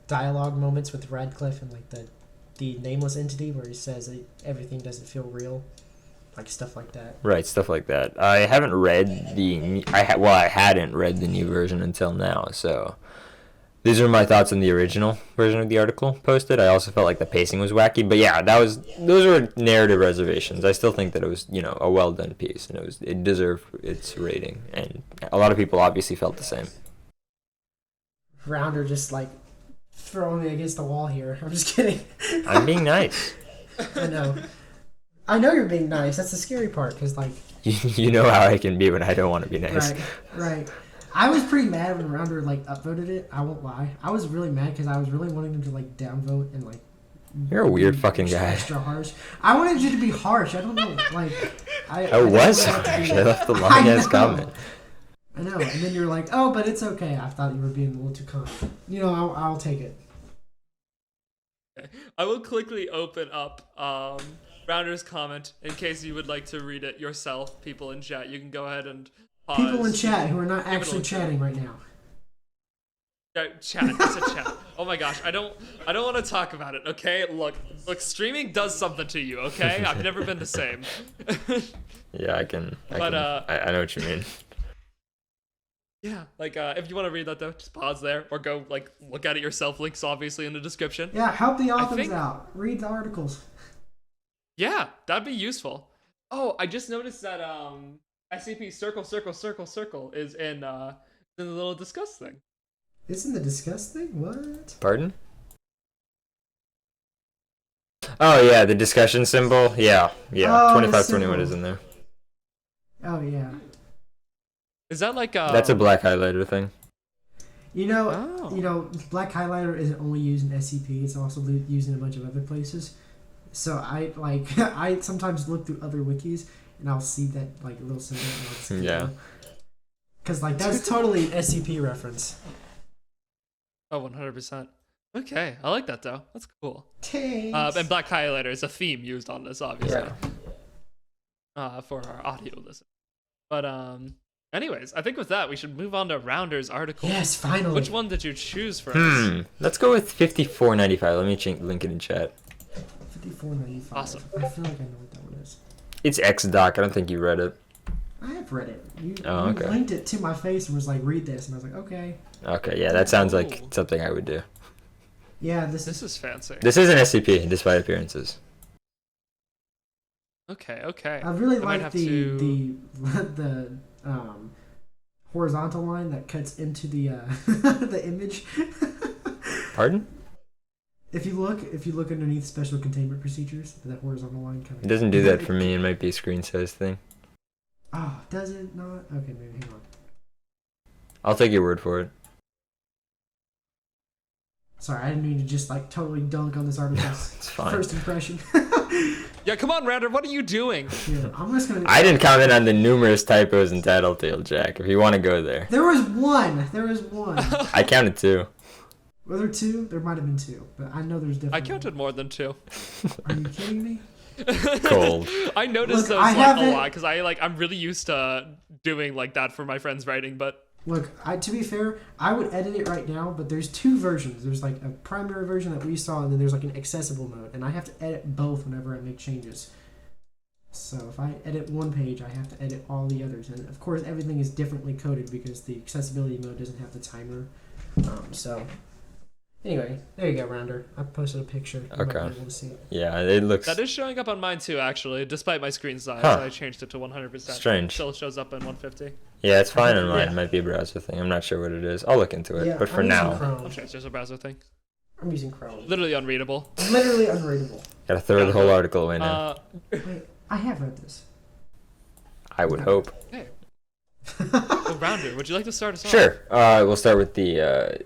dialogue moments with Radcliffe and the nameless entity where he says that everything doesn't feel real, stuff like that. Right, stuff like that. I haven't read I hadn't read the new version until now, so these are my thoughts on the original version of the article posted. I also felt like the pacing was wacky, but yeah, those were narrative reservations. I still think that it was, a well done piece, and it deserved its rating, and a lot of people obviously felt the same. Rounder just throwing me against the wall here. I'm just kidding. I'm being nice. I know you're being nice. That's the scary part, because you know how I can be when I don't want to be nice. Right. I was pretty mad when Rounder upvoted it. I won't lie. I was really mad because I was really wanting him to downvote and You're a weird fucking guy. Extra harsh. I wanted you to be harsh. I don't know. I was harsh. I left a long ass comment. I know, and then you're like, "Oh, but it's okay." I thought you were being a little too kind. I'll take it. I will quickly open up Rounder's comment in case you would like to read it yourself. People in chat, you can go ahead and pause. People in chat who are not actually chatting right now. Chat. It's a chat. Oh my gosh, I don't want to talk about it. Okay, look, streaming does something to you. Okay, I've never been the same. Yeah, I know what you mean. Yeah, if you want to read that though, just pause there or go look at it yourself. Links obviously in the description. Yeah, help the authors out. Read the articles. Yeah, that'd be useful. Oh, I just noticed that SCP circle is in the little discuss thing. It's in the discuss thing? What? Pardon? Oh yeah, the discussion symbol. Yeah. Oh, 2521 is in there. Oh yeah. Is that That's a black highlighter thing. Black highlighter isn't only used in SCP. It's also used in a bunch of other places. So I sometimes look through other wikis and I'll see that little symbol. And I'll just because that's totally an SCP reference. Oh, 100%. Okay, I like that though. That's cool. Thanks. And black highlighter is a theme used on this, obviously. Yeah. For our audio listen. But anyways, I think with that we should move on to Rounder's article. Yes, finally. Which one did you choose for us? Let's go with 5495. Let me link it in chat. 5495. Awesome. I feel like I know what that one is. It's XDoc. I don't think you read it. I have read it. You okay. linked it to my face and was like, read this. And I was like, okay. Okay, yeah, that sounds like something I would do. Yeah, This is fancy. This is an SCP, despite appearances. Okay. I really might like have the horizontal line that cuts into the the image. Pardon? If you look underneath special containment procedures, that horizontal line kind of. It doesn't do that for me. It might be a screen size thing. Oh, does it not? Okay, maybe hang on. I'll take your word for it. Sorry, I didn't mean to just like totally dunk on this article. It's fine. First impression. Yeah, come on, Rounder. What are you doing? Yeah, I'm just gonna. I didn't comment on the numerous typos in Tattletail, Jack. If you want to go there. There was one. I counted 2. Were there 2? There might have been 2, but I know there's definitely. I counted more than 2. Are you kidding me? Cold. I noticed Look, those I like, a haven't- lot because I'm really used to doing like that for my friends' writing, but Look, to be fair, I would edit it right now, but there's 2 versions. There's like a primary version that we saw, and then there's like an accessible mode, and I have to edit both whenever I make changes. So if I edit one page, I have to edit all the others, and of course everything is differently coded because the accessibility mode doesn't have the timer. So anyway, there you go, Rounder. I posted a picture. You might be Okay. able to see it. Yeah, it looks that is showing up on mine too. Actually, despite my screen size, Huh. I changed it to 100%. Strange. Still shows up in 150. Yeah, it's fine on mine. Yeah. It might be a browser thing. I'm not sure what it is. I'll look into it. Yeah, But for I'm using now, Chrome. I'm sure it's just a browser thing. I'm using Chrome. Literally unreadable. Literally unreadable. gotta throw the whole article away now. Wait, I have read this. I would hope. Hey. Well, Rounder, would you like to start us off? Sure. We'll start with the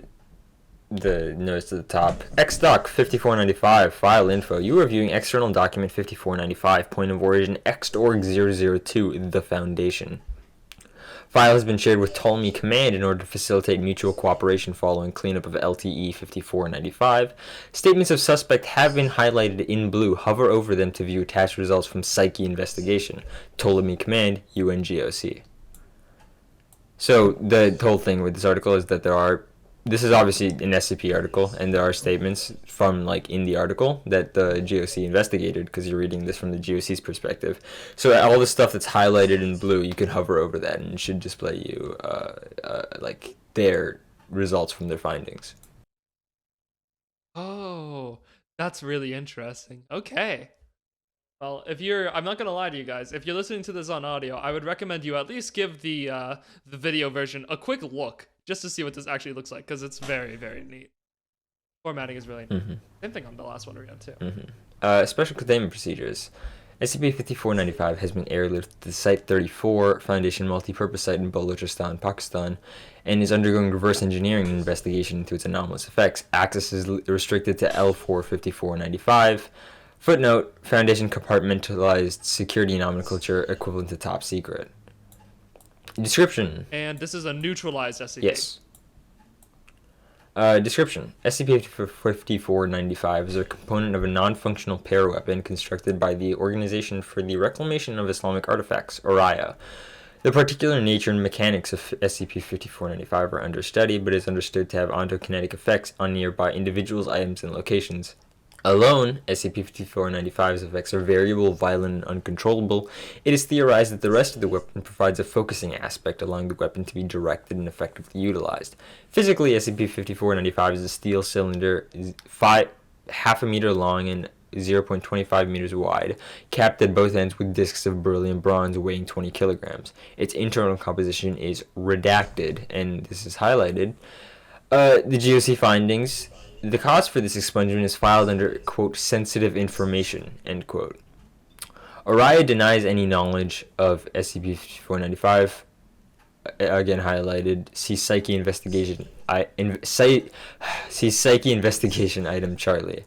notice at the top. XDoc 5495 file info. You are viewing external document 5495. Point of origin xorg002. The Foundation. File has been shared with Ptolemy Command in order to facilitate mutual cooperation following cleanup of LTE 5495. Statements of suspect have been highlighted in blue. Hover over them to view attached results from Psyche investigation. Ptolemy Command, UNGOC. So the whole thing with this article is that this is obviously an SCP article, and there are statements from, like, in the article that the GOC investigated, because you're reading this from the GOC's perspective. So all the stuff that's highlighted in blue, you can hover over that, and it should display you, like, their results from their findings. Oh, that's really interesting. Okay. Well, I'm not gonna lie to you guys. If you're listening to this on audio, I would recommend you at least give the video version a quick look just to see what this actually looks like, because it's very, very neat. Formatting is really neat. Same thing on the last one we read too. Special containment procedures. SCP-5495 has been airlifted to Site-34 Foundation multi-purpose site in Balochistan, Pakistan, and is undergoing reverse engineering and investigation into its anomalous effects. Access is restricted to L4-5495. Footnote: Foundation compartmentalized security nomenclature equivalent to top secret. Description. And this is a neutralized SCP. Yes. Description. SCP-5495 is a component of a non-functional pair weapon constructed by the Organization for the Reclamation of Islamic Artifacts, ORIA. The particular nature and mechanics of SCP-5495 are under study, but is understood to have ontokinetic effects on nearby individuals, items, and locations. Alone, SCP-5495's effects are variable, violent, and uncontrollable. It is theorized that the rest of the weapon provides a focusing aspect, allowing the weapon to be directed and effectively utilized. Physically, SCP-5495 is a steel cylinder, half a meter long and 0.25 meters wide, capped at both ends with discs of beryllium bronze weighing 20 kilograms. Its internal composition is redacted, and this is highlighted. The GOC findings. The cause for this expungement is filed under, quote, sensitive information, end quote. ORIA denies any knowledge of SCP-5495, again highlighted. See Psyche investigation item Charlie,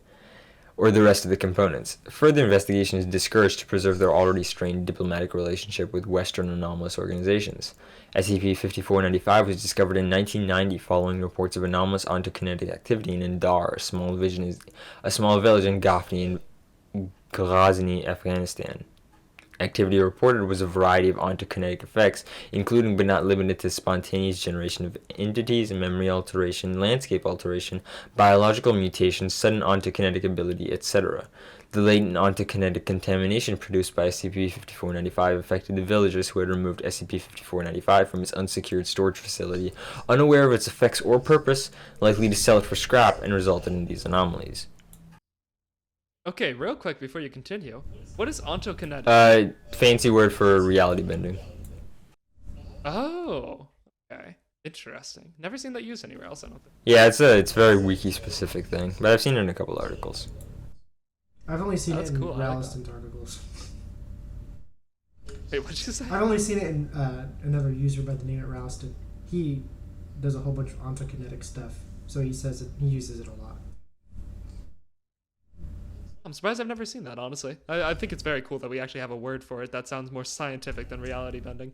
or the rest of the components. Further investigation is discouraged to preserve their already strained diplomatic relationship with Western anomalous organizations. SCP-5495 was discovered in 1990 following reports of anomalous ontokinetic activity in Indar, a small village in Ghazni in Ghazni, Afghanistan. Activity reported was a variety of ontokinetic effects, including but not limited to spontaneous generation of entities, memory alteration, landscape alteration, biological mutations, sudden ontokinetic ability, etc. The latent ontokinetic contamination produced by SCP-5495 affected the villagers who had removed SCP-5495 from its unsecured storage facility, unaware of its effects or purpose, likely to sell it for scrap, and resulted in these anomalies. Okay, real quick before you continue, what is ontokinetic? Fancy word for reality bending. Oh, okay. Interesting. Never seen that used anywhere else, I don't think. Yeah, it's a very wiki specific thing, but I've seen it in a couple articles. I've only seen That's it in cool, I like Ralston's articles. Wait, what'd you say? I've only seen it in another user by the name of Ralston. He does a whole bunch of ontokinetic stuff, so he says he uses it a lot. I'm surprised I've never seen that, honestly. I think it's very cool that we actually have a word for it that sounds more scientific than reality bending.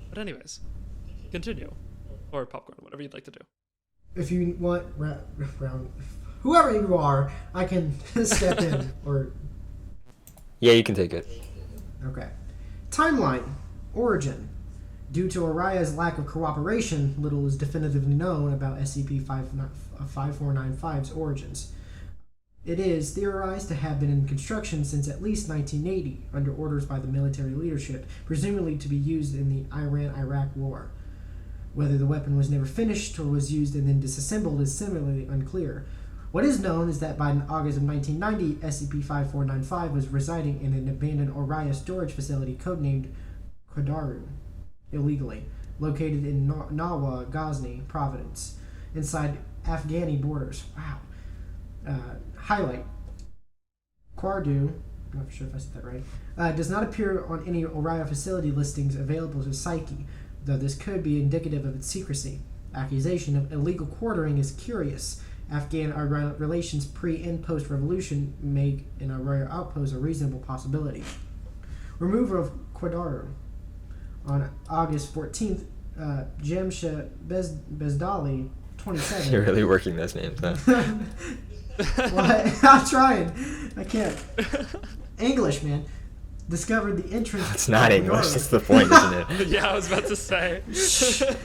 But anyways, continue. Or popcorn, whatever you'd like to do. If you want round, whoever you are, I can step in or. Yeah, you can take it. Okay. Timeline. Origin. Due to Araya's lack of cooperation, little is definitively known about SCP-5495's origins. It is theorized to have been in construction since at least 1980, under orders by the military leadership, presumably to be used in the Iran-Iraq War. Whether the weapon was never finished or was used and then disassembled is similarly unclear. What is known is that by August of 1990, SCP-5495 was residing in an abandoned Oraya storage facility codenamed Kodaru, illegally, located in Nawa, Ghazni, Providence, inside Afghani borders. Wow. Highlight. Kwardu, I'm not sure if I said that right, does not appear on any Oraya facility listings available to Psyche, though this could be indicative of its secrecy. Accusation of illegal quartering is curious. Afghan-Iran relations pre- and post-revolution make an Oraya outpost a reasonable possibility. Removal of Kwardu. On August 14th, Jamsha Bezdali, 27. You're really working those names, huh? What? I'm trying. I can't. English, man. Discovered the entrance. It's not English. That's the point, isn't it? Yeah, I was about to say. To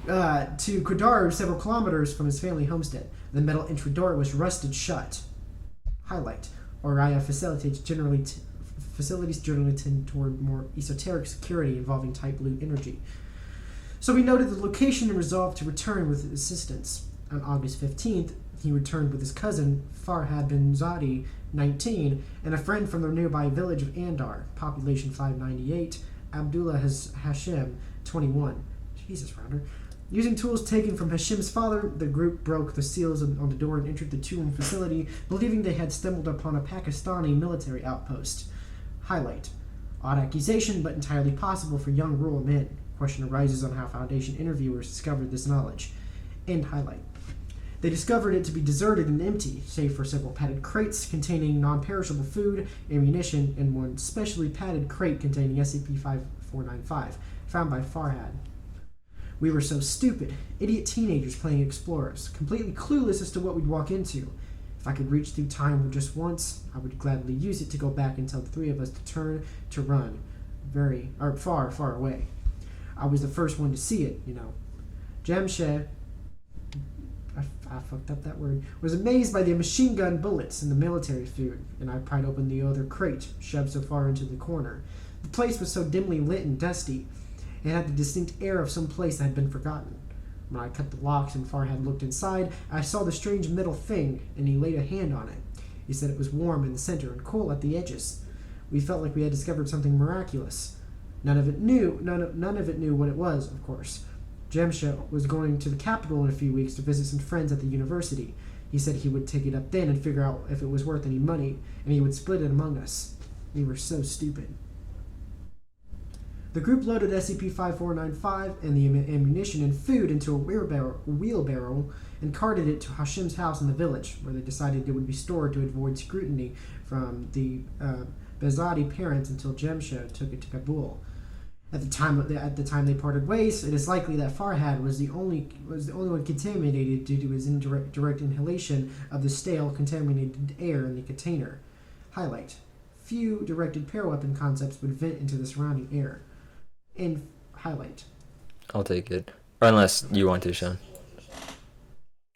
Kodaru, several kilometers from his family homestead. The metal entry door was rusted shut. Highlight. Oraya facilities generally tend toward more esoteric security involving type blue energy. So we noted the location and resolved to return with assistance. On August 15th, he returned with his cousin, Farhad bin Zadi, 19, and a friend from the nearby village of Andar, population 598, Abdullah Hashim, 21. Jesus, Rounder. Using tools taken from Hashim's father, the group broke the seals on the door and entered the two-room facility, believing they had stumbled upon a Pakistani military outpost. Highlight. Odd accusation, but entirely possible for young rural men. Question arises on how Foundation interviewers discovered this knowledge. End highlight. They discovered it to be deserted and empty, save for several padded crates containing non-perishable food, ammunition, and one specially padded crate containing SCP-5495, found by Farhad. We were so stupid, idiot teenagers playing explorers, completely clueless as to what we'd walk into. If I could reach through time just once, I would gladly use it to go back and tell the three of us to turn to run far, far away. I was the first one to see it, you know. Jamshed, I fucked up that word, was amazed by the machine gun bullets and the military food, and I pried open the other crate, shoved so far into the corner. The place was so dimly lit and dusty, it had the distinct air of some place that had been forgotten. When I cut the locks and Farhad looked inside, I saw the strange metal thing, and he laid a hand on it. He said it was warm in the center and cool at the edges. We felt like we had discovered something miraculous. None of it knew what it was, of course. Jamshed was going to the capital in a few weeks to visit some friends at the university. He said he would take it up then and figure out if it was worth any money, and he would split it among us. We were so stupid. The group loaded SCP-5495 and the ammunition and food into a wheelbarrow and carted it to Hashim's house in the village, where they decided it would be stored to avoid scrutiny from the Bezadi parents until Jamshed took it to Kabul. At the time they parted ways, it is likely that Farhad was the only one contaminated due to his direct inhalation of the stale, contaminated air in the container. Highlight. few directed paraweapon concepts would vent into the surrounding air. And highlight. I'll take it. Or unless you want to, Shaun.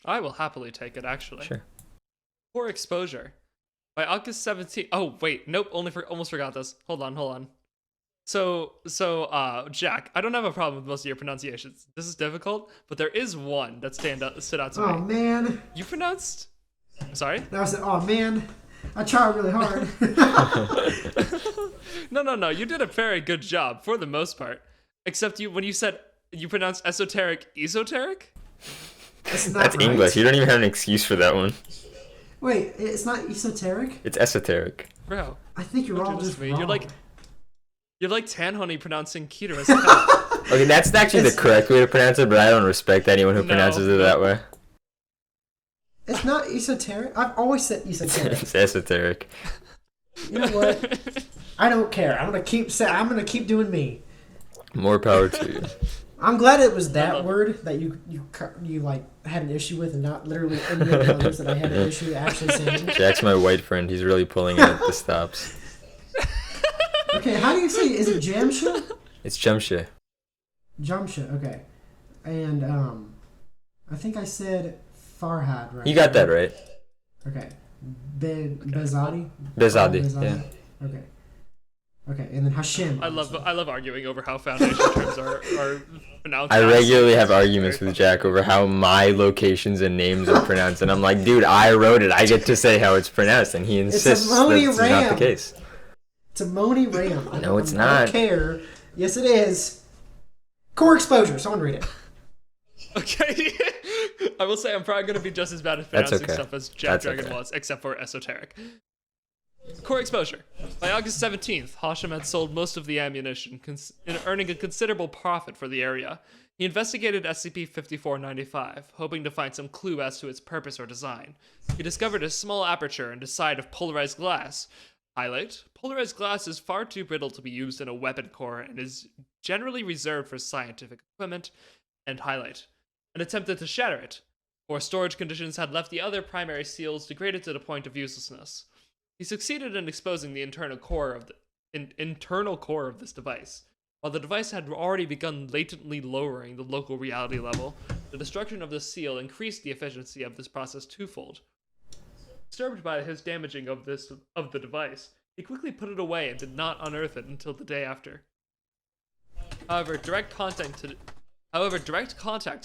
I will happily take it, actually. Sure. Core exposure. By August 17th. Oh, wait. Nope. Almost forgot this. Hold on. So, Jack, I don't have a problem with most of your pronunciations. This is difficult, but there is one that stood out to me. Oh, man. You pronounced? I'm sorry? No, I said, oh, man. I tried really hard. No. You did a very good job for the most part. Except when you said you pronounced esoteric. That's That's right. English. You don't even have an excuse for that one. Wait, it's not esoteric? It's esoteric. Bro. I think you're don't all do this just to me. wrong. You're like Tanhoney pronouncing Keterus. Okay, that's actually the correct way to pronounce it, but I don't respect anyone who pronounces it that way. It's not esoteric. I've always said esoteric. It's esoteric. You know what? I don't care. I'm gonna keep doing me. More power to you. I'm glad it was that word that you like had an issue with, and not literally any of the others that I had an issue actually saying. Jack's my white friend. He's really pulling at the stops. Okay, how do you say it? Is it Jamsha? It's Jamsha. Jamsha, okay. And I think I said Farhad, right? You got that right. Okay. Bezadi? Bezadi, yeah. Okay, and then Hashem. I love arguing over how foundation terms are pronounced. I regularly have arguments with Jack over how my locations and names are pronounced, and I'm like, dude, I wrote it. I get to say how it's pronounced, and he insists that's not the case. It's a Moni Ram. No, it's I not. don't care. Yes, it is. Core exposure. Someone read it. Okay. I will say I'm probably going to be just as bad at pronouncing stuff as Dragon was, except for esoteric. Core exposure. By August 17th, Hashem had sold most of the ammunition, earning a considerable profit for the area. He investigated SCP-5495, hoping to find some clue as to its purpose or design. He discovered a small aperture in the side of polarized glass. Highlight: polarized glass is far too brittle to be used in a weapon core and is generally reserved for scientific equipment. And highlight: and attempted to shatter it. Poor storage conditions had left the other primary seals degraded to the point of uselessness. He succeeded in exposing the internal core of this device. While the device had already begun latently lowering the local reality level, the destruction of the seal increased the efficiency of this process twofold. Disturbed by his damaging of the device, he quickly put it away and did not unearth it until the day after. However, direct contact to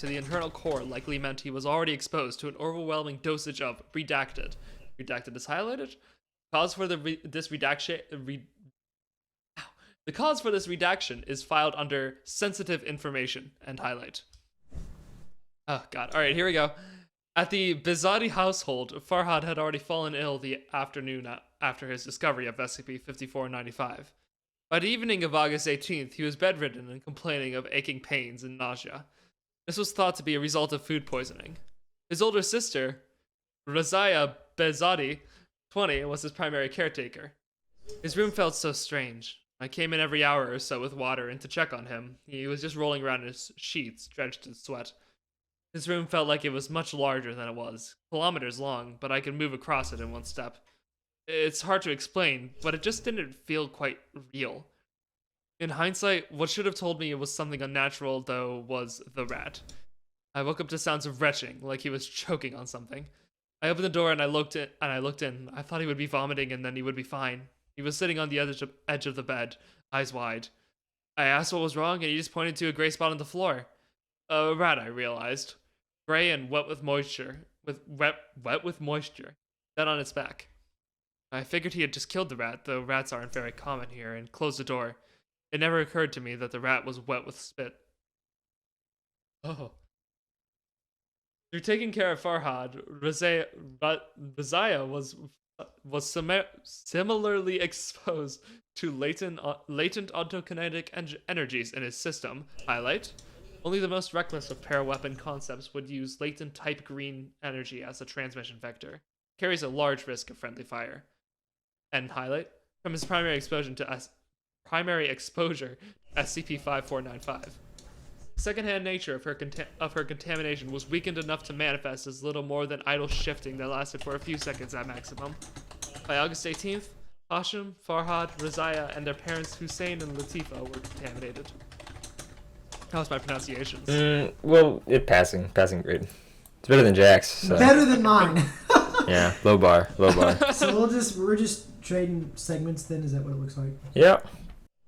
the internal core likely meant he was already exposed to an overwhelming dosage of redacted. Redacted is highlighted. The cause for this redaction is filed under sensitive information and highlight. Oh god. Alright, here we go. At the Bezadi household, Farhad had already fallen ill the afternoon after his discovery of SCP-5495. By the evening of August 18th, he was bedridden and complaining of aching pains and nausea. This was thought to be a result of food poisoning. His older sister, Razia Bezadi, 20, was his primary caretaker. His room felt so strange. I came in every hour or so with water and to check on him. He was just rolling around in his sheets, drenched in sweat. His room felt like it was much larger than it was, kilometers long, but I could move across it in one step. It's hard to explain, but it just didn't feel quite real. In hindsight, what should have told me it was something unnatural, though, was the rat. I woke up to sounds of retching, like he was choking on something. I opened the door and I looked in. I thought he would be vomiting and then he would be fine. He was sitting on the edge of the bed, eyes wide. I asked what was wrong, and he just pointed to a gray spot on the floor. A rat, I realized. Gray and wet with moisture. Wet with moisture. Dead on its back. I figured he had just killed the rat, though rats aren't very common here, and closed the door. It never occurred to me that the rat was wet with spit. Oh. Through taking care of Farhad, Razia was similarly exposed to latent autokinetic energies in his system. Highlight: only the most reckless of paraweapon concepts would use latent type green energy as a transmission vector. Carries a large risk of friendly fire. And highlight: from his primary exposure to SCP-5495. The secondhand nature of her contamination was weakened enough to manifest as little more than idle shifting that lasted for a few seconds at maximum. By August 18th, Hashim, Farhad, Razaya, and their parents Hussein and Latifa were contaminated. How's my pronunciations? Well, passing grade. It's better than Jack's. So. Better than mine. Yeah, low bar. So we're just trading segments then. Is that what it looks like? Yeah.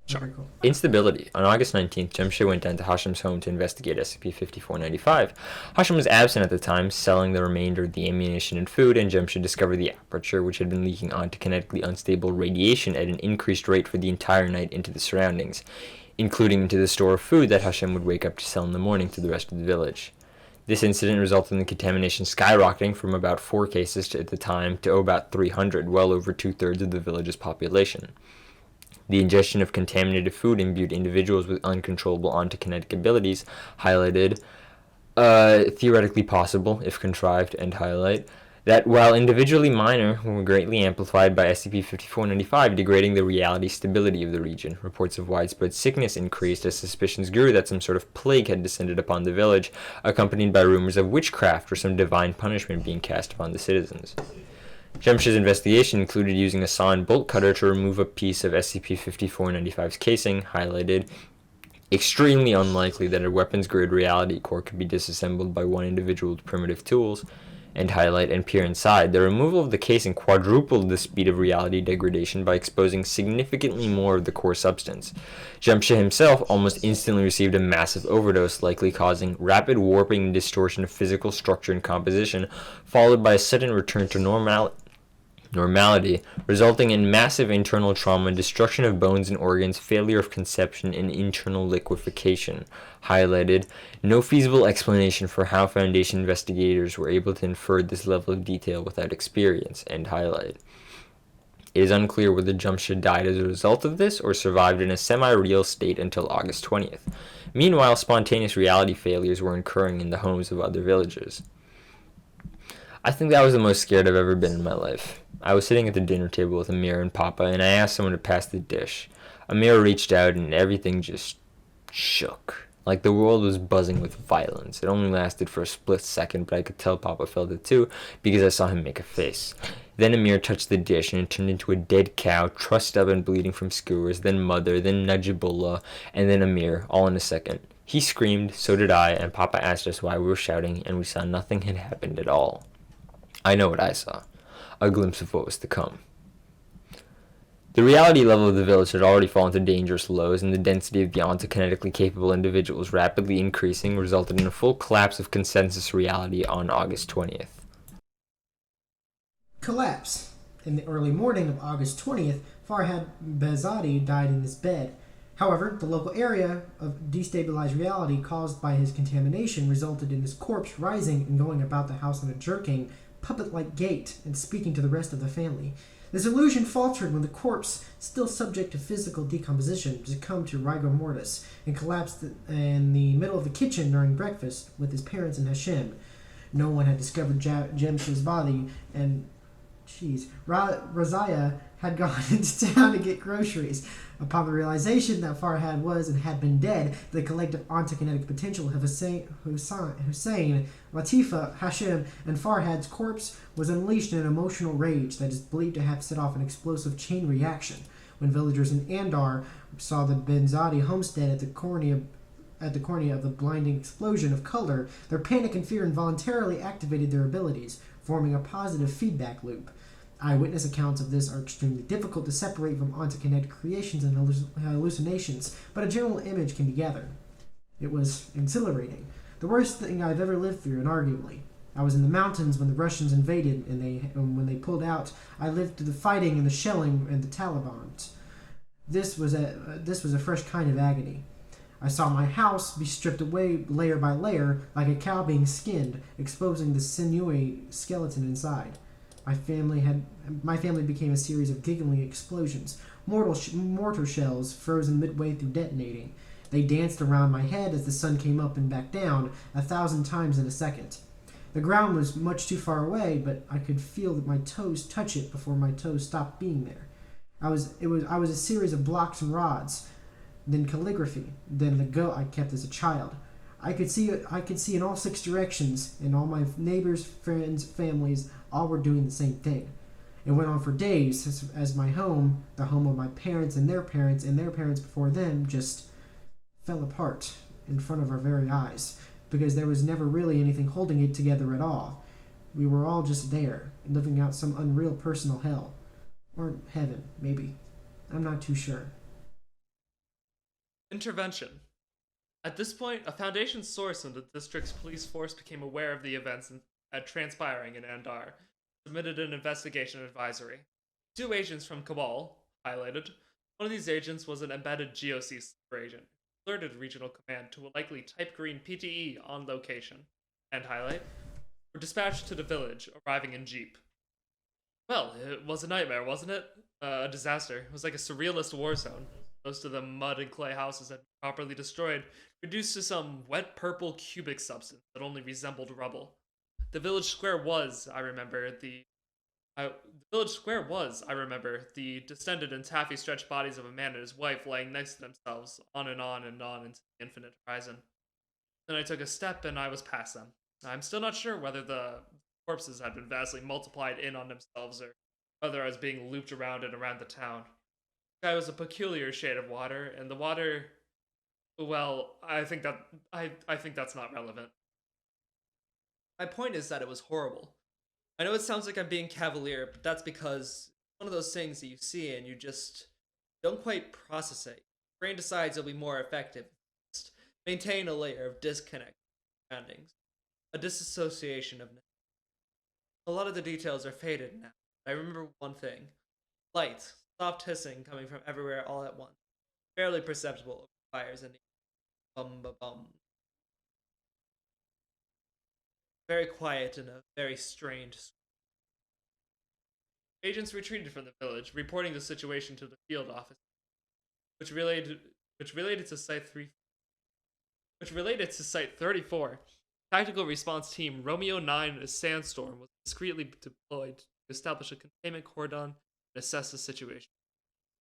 Sure. Okay, cool. Instability. On August 19th, Jamshid went down to Hashim's home to investigate SCP-5495. Hashim was absent at the time, selling the remainder of the ammunition and food, and Jamshid discovered the aperture, which had been leaking onto kinetically unstable radiation at an increased rate for the entire night into the surroundings, including into the store of food that Hashim would wake up to sell in the morning to the rest of the village. This incident resulted in the contamination skyrocketing from about 4 cases at the time to about 300, well over 2/3 of the village's population. The ingestion of contaminated food imbued individuals with uncontrollable ontokinetic abilities, highlighted, theoretically possible, if contrived, and highlight, that while individually minor, were greatly amplified by SCP-5495, degrading the reality stability of the region. Reports of widespread sickness increased as suspicions grew that some sort of plague had descended upon the village, accompanied by rumors of witchcraft or some divine punishment being cast upon the citizens. Jamshid's investigation included using a saw and bolt cutter to remove a piece of SCP-5495's casing, highlighted, extremely unlikely that a weapons-grade reality core could be disassembled by one individual with primitive tools, and highlight and peer inside. The removal of the casing quadrupled the speed of reality degradation by exposing significantly more of the core substance. Jamshid himself almost instantly received a massive overdose, likely causing rapid warping and distortion of physical structure and composition, followed by a sudden return to normality, resulting in massive internal trauma, destruction of bones and organs, failure of conception, and internal liquefaction. Highlighted, no feasible explanation for how Foundation investigators were able to infer this level of detail without experience, and highlight. It is unclear whether Jamshid died as a result of this or survived in a semi-real state until August 20th. Meanwhile, spontaneous reality failures were occurring in the homes of other villagers. I think that was the most scared I've ever been in my life. I was sitting at the dinner table with Amir and Papa, and I asked someone to pass the dish. Amir reached out, and everything just shook. Like the world was buzzing with violence. It only lasted for a split second, but I could tell Papa felt it too, because I saw him make a face. Then Amir touched the dish, and it turned into a dead cow, trussed up and bleeding from skewers, then Mother, then Najibullah, and then Amir, all in a second. He screamed, so did I, and Papa asked us why we were shouting, and we saw nothing had happened at all. I know what I saw. A glimpse of what was to come. The reality level of the village had already fallen to dangerous lows, and the density of the ontokinetically capable individuals rapidly increasing resulted in a full collapse of consensus reality on August 20th. Collapse. In the early morning of August 20th, Farhad Behzadi died in his bed. However, the local area of destabilized reality caused by his contamination resulted in his corpse rising and going about the house in a jerking, puppet-like gait and speaking to the rest of the family. This illusion faltered when the corpse, still subject to physical decomposition, succumbed to rigor mortis and collapsed in the middle of the kitchen during breakfast with his parents and Hashem. No one had discovered Jamshid's body, and Razaya had gone into town to get groceries. Upon the realization that Farhad was and had been dead, the collective ontokinetic potential of Hussein, Latifa, Hashem, and Farhad's corpse was unleashed in an emotional rage that is believed to have set off an explosive chain reaction. When villagers in Andar saw the Behzadi homestead at the cornea of the blinding explosion of color, their panic and fear involuntarily activated their abilities, forming a positive feedback loop. Eyewitness accounts of this are extremely difficult to separate from ontokinetic creations and hallucinations, but a general image can be gathered. It was exhilarating. The worst thing I've ever lived through, inarguably. I was in the mountains when the Russians invaded, and when they pulled out, I lived through the fighting and the shelling and the Taliban. This was a fresh kind of agony. I saw my house be stripped away layer by layer, like a cow being skinned, exposing the sinewy skeleton inside. My family became a series of giggling explosions, mortar shells frozen midway through detonating. They danced around my head as the sun came up and back down 1,000 times in a second. The ground was much too far away, but I could feel that my toes touch it before my toes stopped being there. I was a series of blocks and rods, then calligraphy, then the goat I kept as a child. I could see in all 6 directions, and all my neighbors, friends, families, all were doing the same thing. It went on for days as my home, the home of my parents and their parents before them, just fell apart in front of our very eyes, because there was never really anything holding it together at all. We were all just there, living out some unreal personal hell. Or heaven, maybe. I'm not too sure. Intervention. At this point, a Foundation source in the district's police force became aware of the events transpiring in Andar, submitted an investigation advisory. 2 agents from Cabal, highlighted. One of these agents was an embedded GOC sleeper agent, who alerted Regional Command to a likely Type Green PTE on location, and highlight, were dispatched to the village, arriving in Jeep. Well, it was a nightmare, wasn't it? A disaster. It was like a surrealist war zone. Most of the mud and clay houses had been properly destroyed, reduced to some wet purple cubic substance that only resembled rubble. The village square was, I remember, the distended and taffy-stretched bodies of a man and his wife lying next to themselves, on and on and on into the infinite horizon. Then I took a step and I was past them. I'm still not sure whether the corpses had been vastly multiplied in on themselves or whether I was being looped around and around the town. The sky was a peculiar shade of water, and the water, well, I think that's not relevant. My point is that it was horrible. I know it sounds like I'm being cavalier, but that's because it's one of those things that you see and you just don't quite process it. Your brain decides it'll be more effective. Just maintain a layer of disconnect from surroundings, a disassociation of. A lot of the details are faded now. I remember one thing: light, soft hissing coming from everywhere all at once, barely perceptible over fires and bum. Very quiet and a very strange. Agents retreated from the village, reporting the situation to the field office, which related to Site 34. Tactical response team Romeo 9 Sandstorm was discreetly deployed to establish a containment cordon and assess the situation.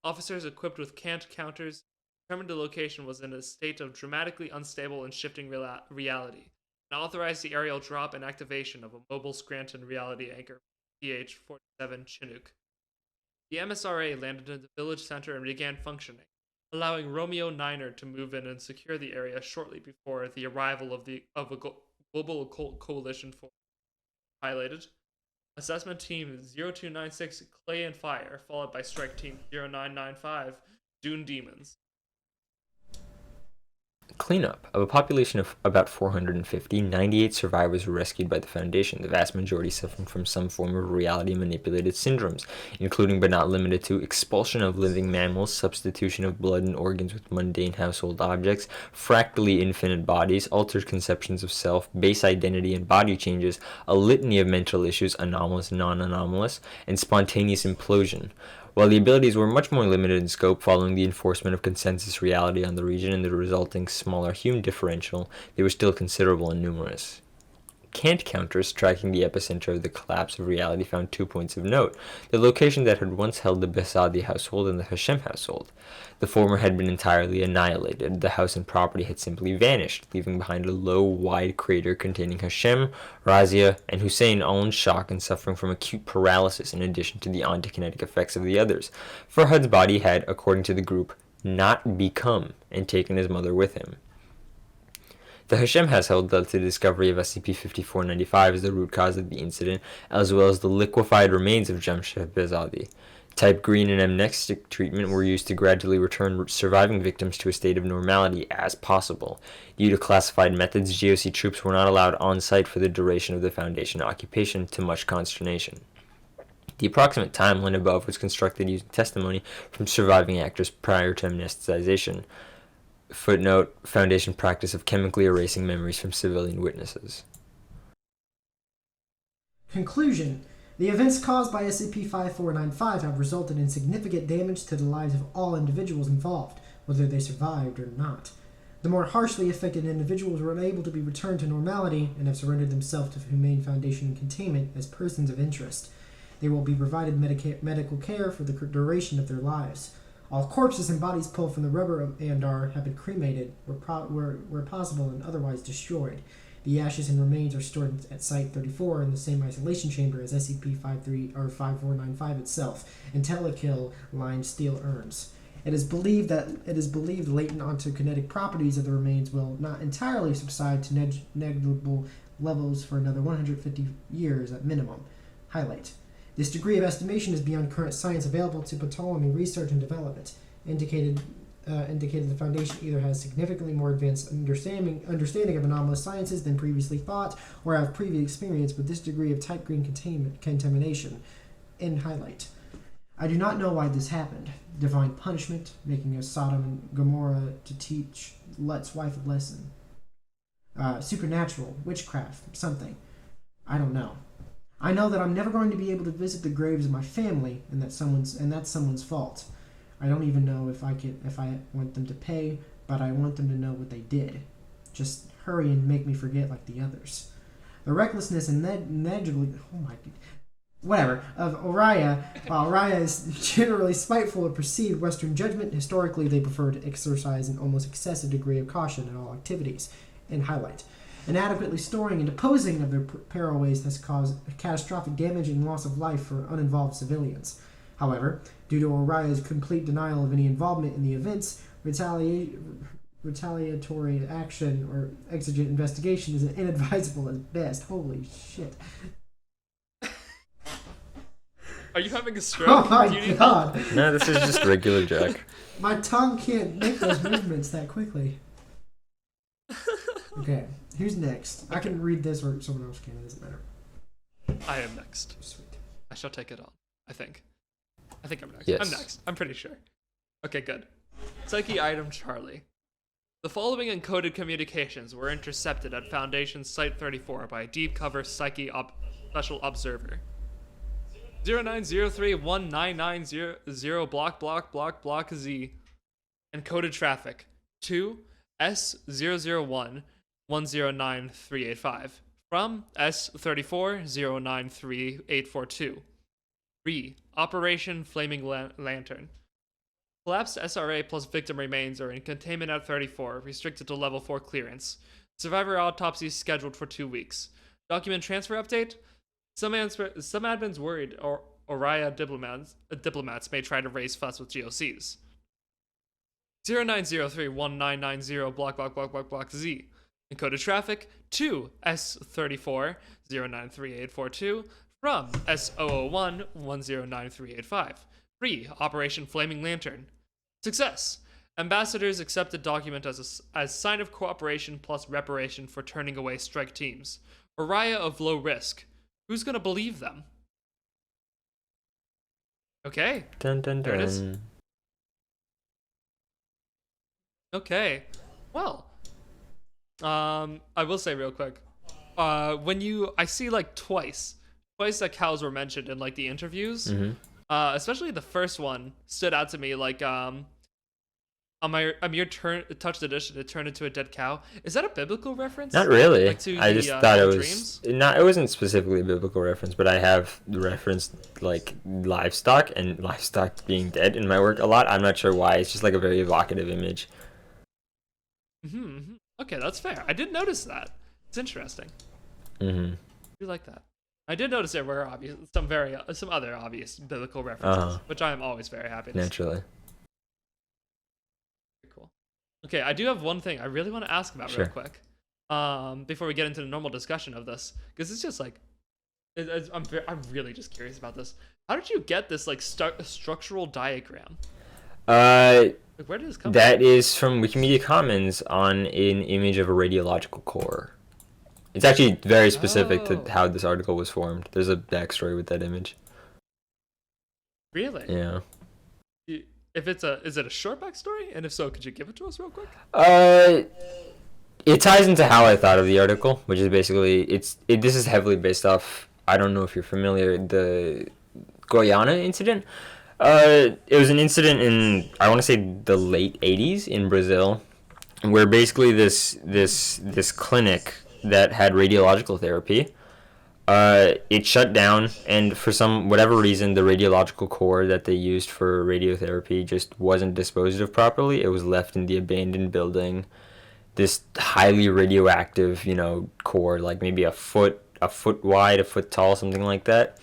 Officers equipped with cant counters determined the location was in a state of dramatically unstable and shifting reality, and authorized the aerial drop and activation of a mobile Scranton reality anchor, PH-47 Chinook. The MSRA landed in the village center and began functioning, allowing Romeo 9er to move in and secure the area shortly before the arrival of a global occult coalition force. Highlighted. Assessment Team 0296 Clay and Fire, followed by Strike Team 0995 Dune Demons. Cleanup. Of a population of about 450, 98 survivors were rescued by the Foundation, the vast majority suffering from some form of reality-manipulated syndromes, including but not limited to expulsion of living mammals, substitution of blood and organs with mundane household objects, fractally infinite bodies, altered conceptions of self, base identity and body changes, a litany of mental issues, anomalous, non-anomalous, and spontaneous implosion. While the abilities were much more limited in scope following the enforcement of consensus reality on the region and the resulting smaller Hume differential, they were still considerable and numerous. Cant counters tracking the epicenter of the collapse of reality found 2 points of note: the location that had once held the Besadi household and the Hashem household. The former had been entirely annihilated. The house and property had simply vanished, leaving behind a low, wide crater containing Hashem, Razia, and Hussein all in shock and suffering from acute paralysis in addition to the ontokinetic effects of the others. Farhad's body had, according to the group, not become and taken his mother with him. The Hashem household led to the discovery of SCP-5495 as the root cause of the incident, as well as the liquefied remains of Jamshid Bezadi. Type Green and amnestic treatment were used to gradually return surviving victims to a state of normality as possible. Due to classified methods, GOC troops were not allowed on-site for the duration of the Foundation occupation, to much consternation. The approximate timeline above was constructed using testimony from surviving actors prior to amnesticization. Footnote: Foundation practice of chemically erasing memories from civilian witnesses. Conclusion. The events caused by SCP-5495 have resulted in significant damage to the lives of all individuals involved, whether they survived or not. The more harshly affected individuals were unable to be returned to normality and have surrendered themselves to Humane Foundation containment as persons of interest. They will be provided medical care for the duration of their lives. All corpses and bodies pulled from the rubber of Andar have been cremated where possible and otherwise destroyed. The ashes and remains are stored at Site-34 in the same isolation chamber as SCP-5495 itself, in Tattletail-lined steel urns. It is believed latent ontokinetic properties of the remains will not entirely subside to negligible levels for another 150 years at minimum. Highlight. This degree of estimation is beyond current science available to Ptolemy research and development. Indicated the Foundation either has significantly more advanced understanding of anomalous sciences than previously thought, or have previous experience with this degree of tight green contamination. End highlight. I do not know why this happened. Divine punishment, making a Sodom and Gomorrah to teach Lut's wife a lesson. Supernatural, witchcraft, something. I don't know. I know that I'm never going to be able to visit the graves of my family, and that's someone's fault. I don't even know if I want them to pay, but I want them to know what they did. Just hurry and make me forget like the others. The recklessness and of Oriya, while Oriya is generally spiteful of perceived Western judgment, historically they prefer to exercise an almost excessive degree of caution in all activities. And highlight. Inadequately storing and disposing of their peril waste has caused catastrophic damage and loss of life for uninvolved civilians. However, due to Oriya's complete denial of any involvement in the events, retaliatory action or exigent investigation is inadvisable at best. Holy shit. Are you having a stroke? Oh my god. No, this is just regular Jack. My tongue can't make those movements that quickly. Okay, who's next? I can read this or someone else can. It doesn't matter. I am next. Sweet. I shall take it on. I think I'm next. Yes. I'm next. I'm pretty sure. Okay, good. Psyche item Charlie. The following encoded communications were intercepted at Foundation Site-34 by a deep cover Psyche special observer. 09031990 block Z. Encoded traffic 2 S001 109385 from S34 3 Operation Flaming Lantern. Collapsed SRA plus victim remains are in containment at 34, restricted to level 4 clearance. Survivor autopsy scheduled for 2 weeks. Document transfer update. Some admins worried Oriya diplomats may try to raise fuss with GOCs. 09031990 block Z. Encoded traffic 2 S34 093842 from S001 109385. 3 Operation Flaming Lantern. Success. Ambassadors accepted document as sign of cooperation plus reparation for turning away strike teams. Oriya of low risk. Who's gonna believe them? Okay. Dun, dun, There it is. dun. Okay. Well, I will say real quick, I see like twice that cows were mentioned in like the interviews. Mhm. Especially the first one stood out to me. Like on my touched edition, it turned into a dead cow. Is that a biblical reference? Not really. Like to I the, just thought it was dreams? not. It wasn't specifically a biblical reference, but I have referenced like livestock and livestock being dead in my work a lot. I'm not sure why. It's just like a very evocative image. Mm-hmm. Okay, that's fair. I did notice that. It's interesting. Mm-hmm. I do like that. I did notice there were some other obvious biblical references, which I am always very happy to see. Naturally. Very cool. Okay, I do have one thing I really want to ask about Sure. real quick, before we get into the normal discussion of this, because it's just like, I'm really just curious about this. How did you get this like structural diagram? Like, where did this come from? That is from Wikimedia Commons on an image of a radiological core. It's actually very specific to how this article was formed. There's a backstory with that image. Really? Yeah. Is it a short backstory? And if so, could you give it to us real quick? It ties into how I thought of the article, which is basically this is heavily based off. I don't know if you're familiar, the Guyana incident. It was an incident in, I want to say, the late 80s in Brazil, where basically this clinic that had radiological therapy, it shut down, and for whatever reason, the radiological core that they used for radiotherapy just wasn't disposed of properly. It was left in the abandoned building, this highly radioactive, core, like maybe a foot wide, a foot tall, something like that.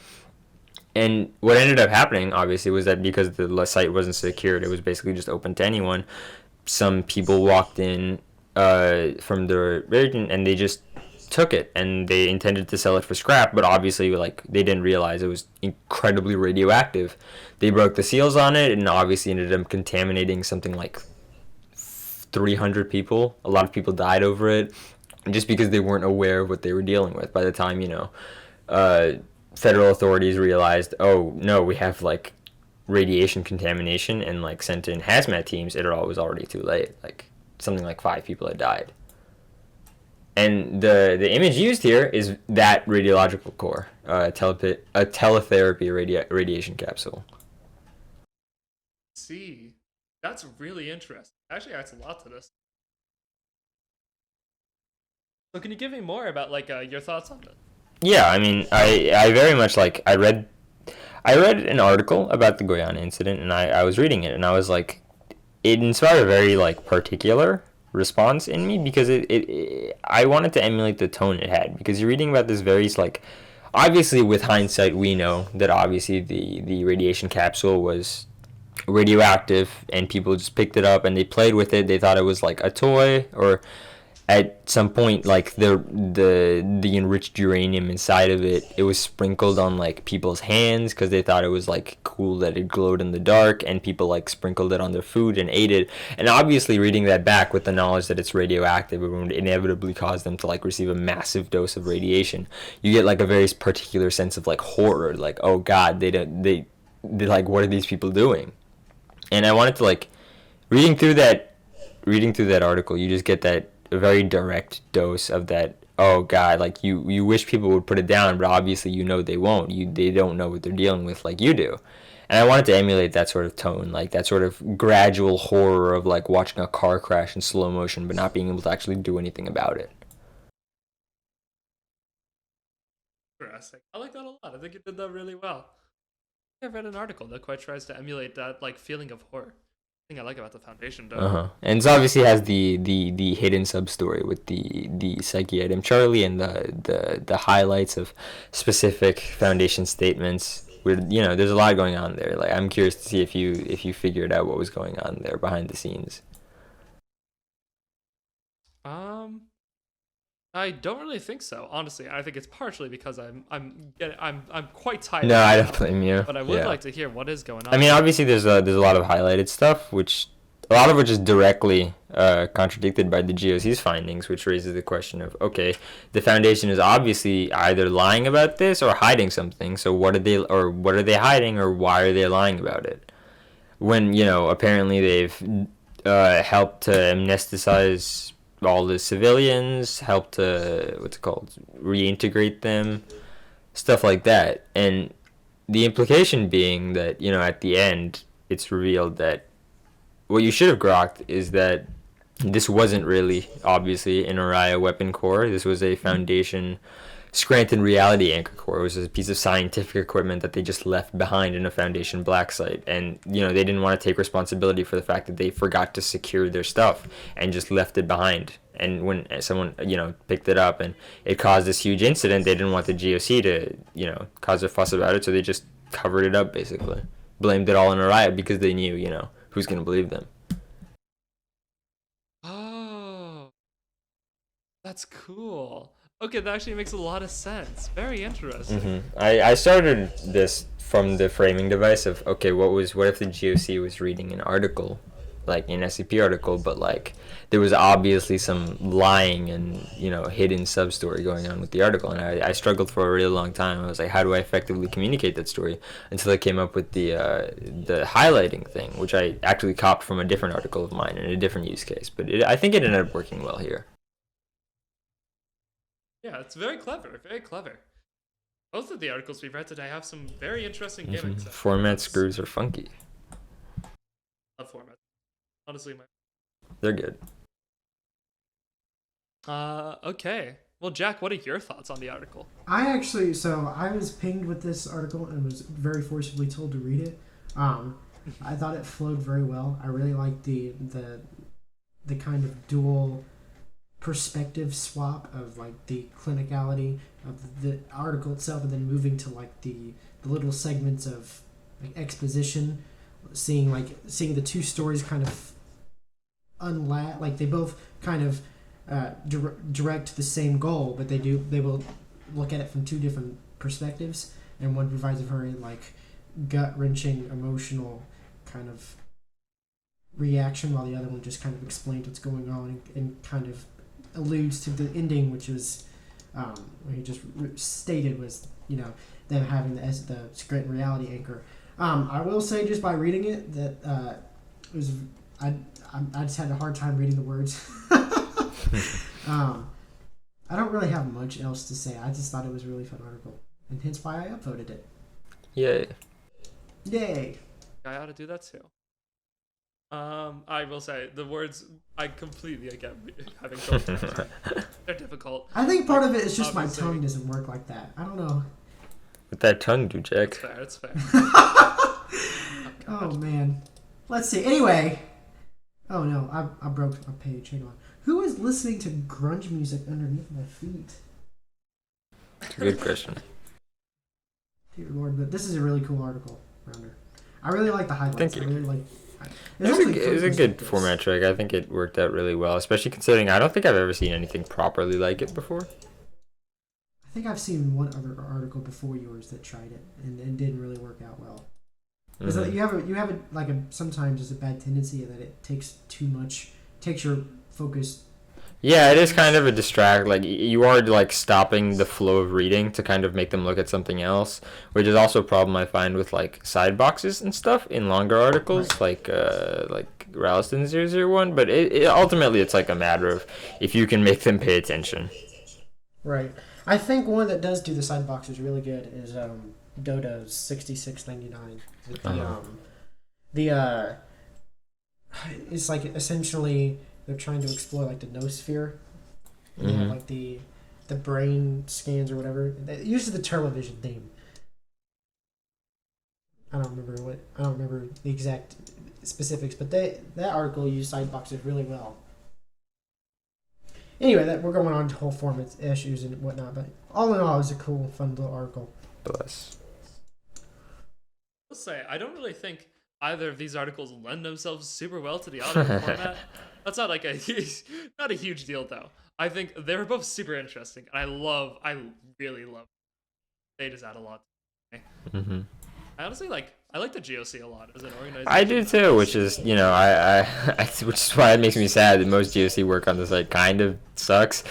And what ended up happening, obviously, was that because the site wasn't secured, it was basically just open to anyone. Some people walked in from the region, and they just took it, and they intended to sell it for scrap, but obviously, like, they didn't realize it was incredibly radioactive. They broke the seals on it, and obviously ended up contaminating something like 300 people. A lot of people died over it, just because they weren't aware of what they were dealing with. By the time, federal authorities realized, oh no, we have like radiation contamination, and like sent in hazmat teams, it was already too late. Like something like 5 people had died. And the image used here is that radiological core, a teletherapy radiation capsule. See, that's really interesting. Actually adds a lot to this. So can you give me more about like your thoughts on it? Yeah, I mean, I very much like, I read an article about the Guyana incident, and I was reading it, and I was like, it inspired a very like particular response in me, because I wanted to emulate the tone it had, because you're reading about this very like, obviously with hindsight we know that obviously the radiation capsule was radioactive, and people just picked it up and they played with it. They thought it was like a toy, or at some point, like the enriched uranium inside of it was sprinkled on like people's hands, because they thought it was like cool that it glowed in the dark, and people like sprinkled it on their food and ate it. And obviously, reading that back with the knowledge that it's radioactive, it would inevitably cause them to like receive a massive dose of radiation. You get like a very particular sense of like horror, like, oh god, they like, what are these people doing? And I wanted to like, reading through that article, you just get that a very direct dose of that, oh god, like you wish people would put it down, but obviously they won't. They don't know what they're dealing with like you do. And I wanted to emulate that sort of tone, like that sort of gradual horror of like watching a car crash in slow motion but not being able to actually do anything about it. Interesting. I like that a lot. I think you did that really well. I've read an article that quite tries to emulate that like feeling of horror. Thing I like about the Foundation, though. And it obviously has the hidden sub story with the psyche item Charlie, and the highlights of specific Foundation statements. Where there's a lot going on there. Like, I'm curious to see if you figured out what was going on there behind the scenes. I don't really think so. Honestly, I think it's partially because I'm quite tired. No, I don't blame you. But I would like to hear what is going on. I mean, obviously there's a lot of highlighted stuff, a lot of which is directly contradicted by the GOC's findings, which raises the question of, okay, the Foundation is obviously either lying about this or hiding something. So what are they hiding, or why are they lying about it? When apparently they've helped to amnestize all the civilians, help to reintegrate them, stuff like that. And the implication being that at the end it's revealed that what you should have grokked is that this wasn't really obviously an Orion weapon core. This was a Foundation Scranton reality anchor core. It was a piece of scientific equipment that they just left behind in a Foundation black site, and they didn't want to take responsibility for the fact that they forgot to secure their stuff and just left it behind. And when someone picked it up and it caused this huge incident, they didn't want the GOC to cause a fuss about it, so they just covered it up, basically blamed it all on Orion, because they knew who's gonna believe them. Oh, that's cool. Okay, that actually makes a lot of sense. Very interesting. I started this from the framing device of, okay, what if the GOC was reading an article, like an SCP article, but like there was obviously some lying and hidden sub story going on with the article, and I struggled for a really long time. I was like, how do I effectively communicate that story? Until I came up with the highlighting thing, which I actually copied from a different article of mine in a different use case, but I think it ended up working well here. Yeah, it's very clever, very clever. Both of the articles we've read today have some very interesting gimmicks. Format screws are funky. Love format. Honestly, they're good. Okay. Well, Jack, what are your thoughts on the article? I was pinged with this article and was very forcibly told to read it. I thought it flowed very well. I really liked the kind of dual perspective swap of like the clinicality of the article itself, and then moving to like the little segments of like exposition, seeing the two stories kind of like they both kind of direct the same goal, but they will look at it from two different perspectives, and one provides a very like gut-wrenching emotional kind of reaction, while the other one just kind of explains what's going on and kind of alludes to the ending, which was what he just stated was, them having the secret and reality anchor. I will say, just by reading it, that it was I just had a hard time reading the words. I don't really have much else to say. I just thought it was a really fun article, and hence why I upvoted it. Yay! I ought to do that too. I will say the words I completely get having trouble. They're difficult. I think part of it is just my tongue doesn't work like that. I don't know. What that tongue do, Jack? It's fair. Oh man. Let's see. Anyway. Oh no, I broke a page. Hang on. Who is listening to grunge music underneath my feet? It's a good question. Dear Lord, but this is a really cool article, Rounder. I really like the highlights. Thank you. I really like. It was a good format trick. I think it worked out really well, especially considering I don't think I've ever seen anything properly like it before. I think I've seen one other article before yours that tried it and it didn't really work out well. Because you have sometimes there's a bad tendency that it takes your focus. Yeah, it is kind of a distract. Like, you are like stopping the flow of reading to kind of make them look at something else, which is also a problem I find with like side boxes and stuff in longer articles, right. like Ralston 001. But ultimately it's like a matter of if you can make them pay attention. Right. I think one that does do the side boxes really good is Dodo's 6699. It's like essentially they're trying to explore like the noosphere. You know, like the brain scans or whatever. It uses the television theme. I don't remember the exact specifics, but that article used side boxes really well. Anyway, we're going on to whole format issues and whatnot, but all in all, it was a cool, fun little article. Bless. I'll say, I don't really think either of these articles lend themselves super well to the audio format. That's not like not a huge deal though. I think they were both super interesting, and I really love. They just add a lot to me. I honestly I like the GOC a lot as an organization. I do too, which is, I which is why it makes me sad that most GOC work on the site kind of sucks.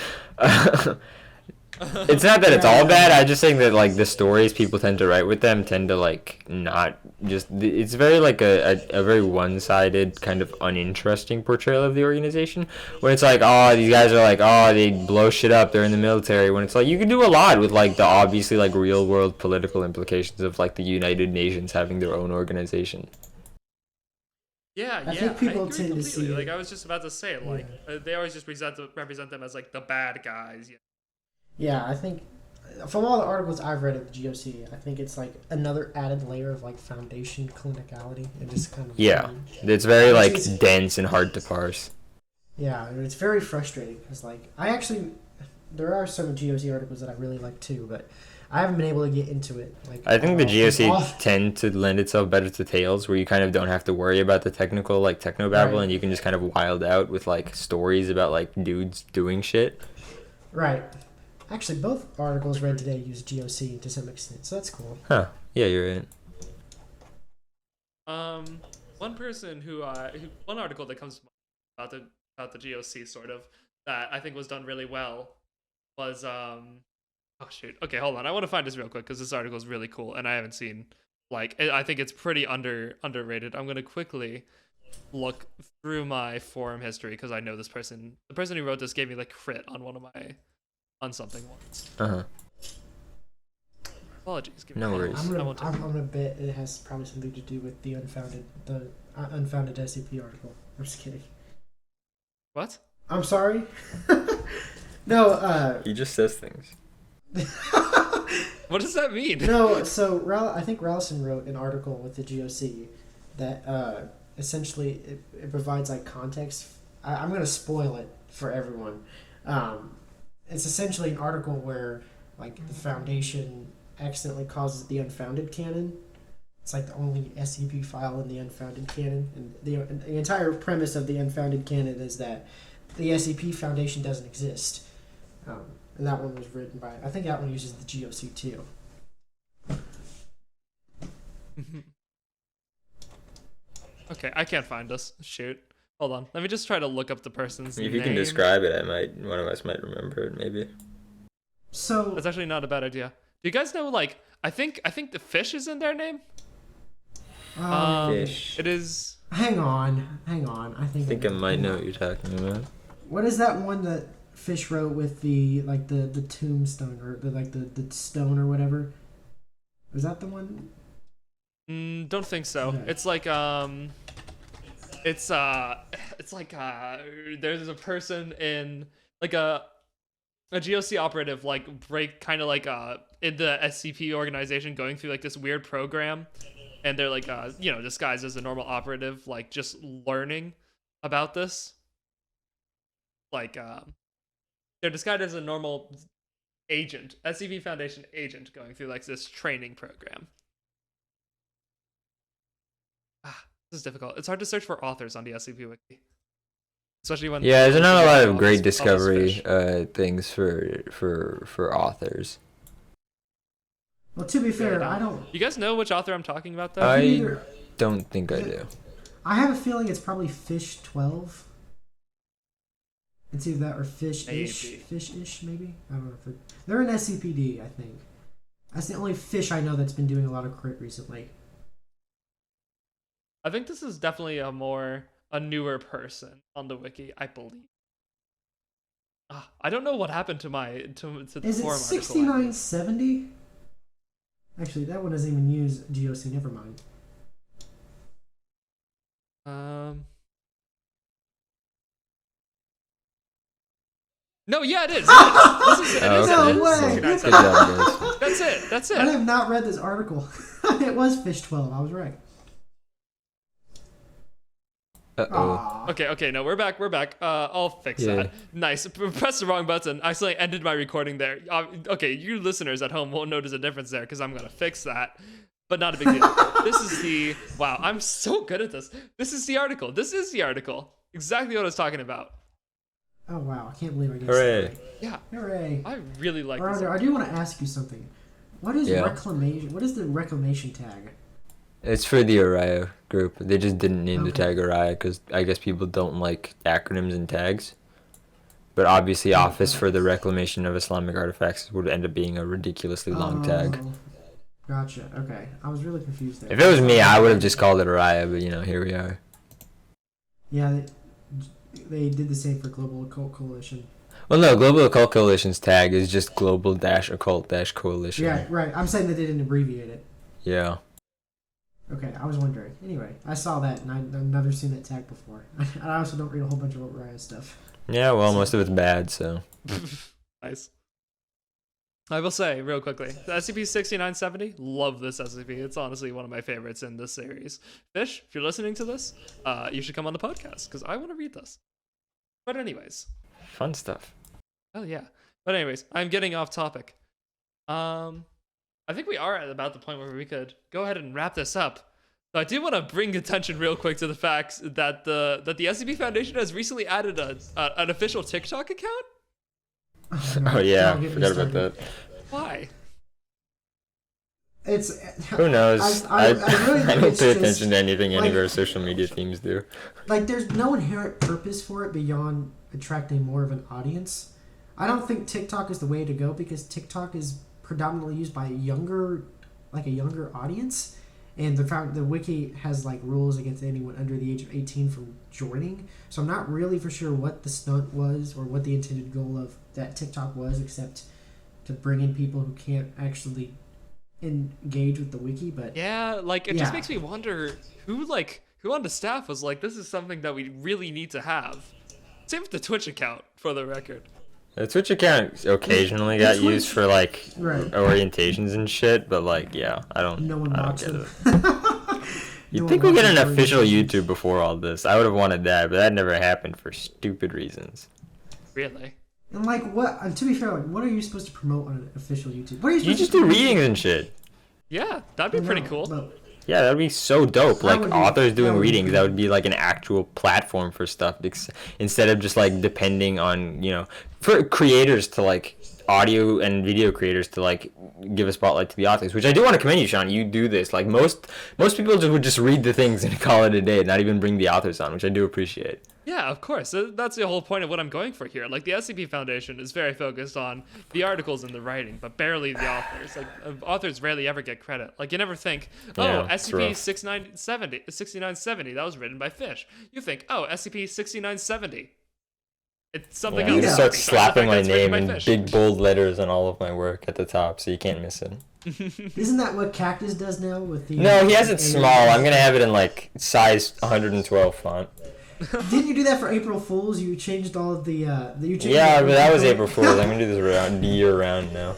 It's not that it's all bad. I just think that like the stories people tend to write with them tend to like not just. It's very like a very one-sided kind of uninteresting portrayal of the organization. When it's like, oh, these guys are like, oh, they blow shit up. They're in the military. When it's like you can do a lot with like the obviously like real-world political implications of like the United Nations having their own organization. I think people tend to see like I was just about to say they always just represent them as like the bad guys. Yeah, I think from all the articles I've read of the GOC, I think it's like another added layer of like foundation clinicality and just kind of it's very like dense and hard to parse. Yeah, and it's very frustrating because like there are some GOC articles that I really like too, but I haven't been able to get into it. Like I think the GOC tend to lend itself better to tales where you kind of don't have to worry about the technical like technobabble, right. And you can just kind of wild out with like stories about like dudes doing shit. Right. Actually, both articles read today use GOC to some extent, so that's cool. Huh. Yeah, you're right. One person one article that comes to mind about the GOC sort of that I think was done really well was oh shoot. Okay, hold on. I want to find this real quick because this article is really cool and I haven't seen I think it's pretty underrated. I'm gonna quickly look through my forum history because I know this person. The person who wrote this gave me like crit on on something once. Apologies. No worries. I'm gonna bet it has probably something to do with the unfounded SCP article. I'm just kidding. What? I'm sorry. No. He just says things. What does that mean? No. So I think Ralston wrote an article with the GOC that essentially it provides like context. I'm gonna spoil it for everyone. It's essentially an article where like the Foundation accidentally causes the unfounded canon. It's like the only SCP file in the unfounded canon, and the entire premise of the unfounded canon is that the SCP Foundation doesn't exist. And that one was written by, I think that one uses the GOC too. Okay, I can't find us. Shoot. Hold on. Let me just try to look up the person's name. If you can describe it, one of us might remember it, maybe. So that's actually not a bad idea. Do you guys know, like, I think the fish is in their name? Fish. It is. Hang on. I think I might know what you're talking about. What is that one that Fish wrote with the tombstone or the stone or whatever? Was that the one? Don't think so. Okay. It's like there's a person in like a GOC operative like break kind of like in the SCP organization going through like this weird program, and they're like disguised as a normal operative, like just learning about this. Like they're disguised as a normal agent, SCP Foundation agent going through like this training program. This is difficult. It's hard to search for authors on the SCP Wiki, especially when there's not a lot of all great this discovery fish. things for authors. Well, to be fair, I don't. You guys know which author I'm talking about, though? I don't think I do. I have a feeling it's probably Fish 12. It's either that or Fish-ish. Maybe. Fish-ish, maybe? I don't know. They're an SCPD, I think. That's the only fish I know that's been doing a lot of crit recently. I think this is definitely a newer person on the wiki, I believe. I don't know what happened to the Is it forum 6970? Actually, that one doesn't even use GOC. Never mind. No, yeah, it is. This is No way. Good job, guys. That's I it. have not read this article. It was Fish 12. I was right. Uh-oh. Aww. Okay, no, we're back. I'll fix that. Nice. Press the wrong button. I accidentally ended my recording there. Okay, you listeners at home won't notice a difference there because I'm gonna fix that. But not a big deal. This is wow, I'm so good at this. This is the article. Exactly what I was talking about. Oh wow, I can't believe I guessed Hooray. that right. Yeah. Hooray. I really like this. I do want to ask you something. What is reclamation? What is the reclamation tag? It's for the Araya group. They just didn't name the tag Araya because I guess people don't like acronyms and tags. But obviously, Office for the Reclamation of Islamic Artifacts would end up being a ridiculously long tag. Gotcha. Okay. I was really confused there. If it was me, I would have just called it Araya, but here we are. Yeah, they did the same for Global Occult Coalition. Well, no, Global Occult Coalition's tag is just Global-Occult-Coalition. Yeah, right. I'm saying that they didn't abbreviate it. Yeah. Okay, I was wondering. Anyway, I saw that, and I've never seen that tag before. I also don't read a whole bunch of Orion stuff. Yeah, well, most of it's bad, so. Nice. I will say, real quickly, the SCP-6970, love this SCP. It's honestly one of my favorites in this series. Fish, if you're listening to this, you should come on the podcast, because I want to read this. But anyways. Fun stuff. Oh, yeah. But anyways, I'm getting off topic. I think we are at about the point where we could go ahead and wrap this up. So I do want to bring attention real quick to the fact that the SCP Foundation has recently added an official TikTok account. Oh yeah, forgot about that. Why? It's who knows? I really I think don't it's pay just, attention to anything any of like- our social media themes do. like there's no inherent purpose for it beyond attracting more of an audience. I don't think TikTok is the way to go because TikTok is predominantly used by a younger audience, and the wiki has like rules against anyone under the age of 18 from joining. So I'm not really for sure what the stunt was or what the intended goal of that TikTok was, except to bring in people who can't actually engage with the wiki. But Yeah, like it just Yeah. makes me wonder who on the staff was like, this is something that we really need to have. Same with the Twitch account, for the record. The Twitch account occasionally got Twitch- used for like Right. orientations and shit, but like I don't no one I don't watches get them. it. You'd No think one we get an watches official orientations. YouTube before all this. I would have wanted that, but that never happened for stupid reasons. Really? And like, what? To be fair, like, what are you supposed to promote on an official YouTube? What are you supposed You just to do promote? readings and shit. Yeah, that'd be pretty cool. No. Yeah, that'd be so dope. Like would be- authors doing that would be readings, cool. that would be like an actual platform for stuff instead of just like depending on, for creators to like audio and video creators to like give a spotlight to the authors, which I do want to commend you, Shaun. You do this. Like most people would just read the things and call it a day, not even bring the authors on, which I do appreciate. Yeah, of course. That's the whole point of what I'm going for here. Like, the SCP Foundation is very focused on the articles and the writing, but barely the authors. Like, authors rarely ever get credit. Like, you never think, Yeah, it's rough. SCP-6970, that was written by Fish. You think, SCP-6970. It's something Yeah, I'm else. gonna start Besides the slapping fact my that it's written name by in Fish. big bold letters on all of my work at the top, so you can't miss it. Isn't that what Cactus does now with the? No, he has it small. I'm gonna have it in like size 112 font. Didn't you do that for April Fools? You changed all of the. You changed Yeah, the- but that was April Fool's. I'm gonna do this year round now.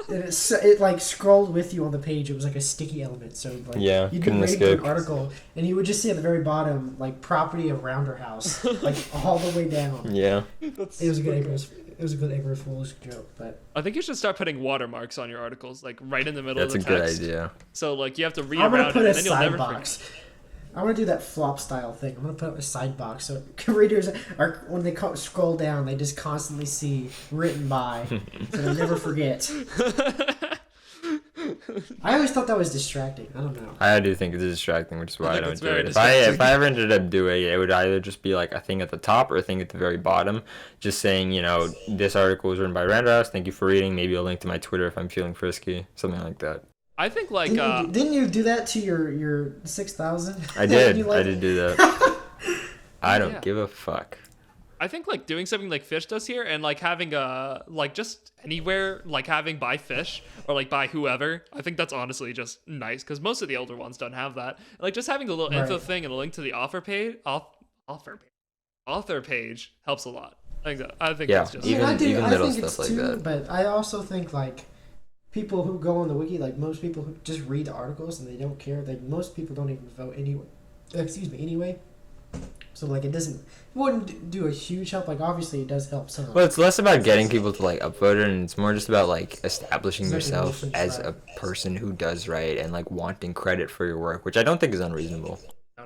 And it like scrolled with you on the page. It was like a sticky element. So like, Yeah, you'd be couldn't reading through escape. an article, and you would just see at the very bottom like property of Rounderhouse, like all the way down. Yeah. It was a good April Fool's joke, but I think you should start putting watermarks on your articles, like right in the middle That's a of the good text. idea. So, like, you have to read I'm gonna around put it, a and then you'll side never box. forget. I want to do that flop style thing. I'm gonna put up a side box so readers are when they scroll down, they just constantly see written by, so they never forget. I always thought that was distracting. I don't know. I do think it's distracting, which is why I think don't it's do very it. distracting. If I ever ended up doing it, it would either just be like a thing at the top or a thing at the very bottom, just saying, this article was written by Rounderhouse. Thank you for reading. Maybe a link to my Twitter if I'm feeling frisky, something like that. I think, like, Didn't you do that to your 6,000? I did. You, I did do that. I don't Yeah. give a fuck. I think, like, doing something like Fish does here, and like having like just anywhere, like having by Fish or like by whoever, I think that's honestly just nice, because most of the older ones don't have that. Like, just having a little info Right. thing and a link to the author page helps a lot. I think Yeah, that's just even- I little think it's stuff like too, that. But I also think like people who go on the wiki, like most people who just read the articles and they don't care. Like most people don't even vote anyway. Anyway. So like it wouldn't do a huge help. Like obviously it does help some. Well, it's less about getting people to like upvote it, and it's more just about like establishing It's like yourself emotions, as right. a person who does write and like wanting credit for your work, which I don't think is unreasonable.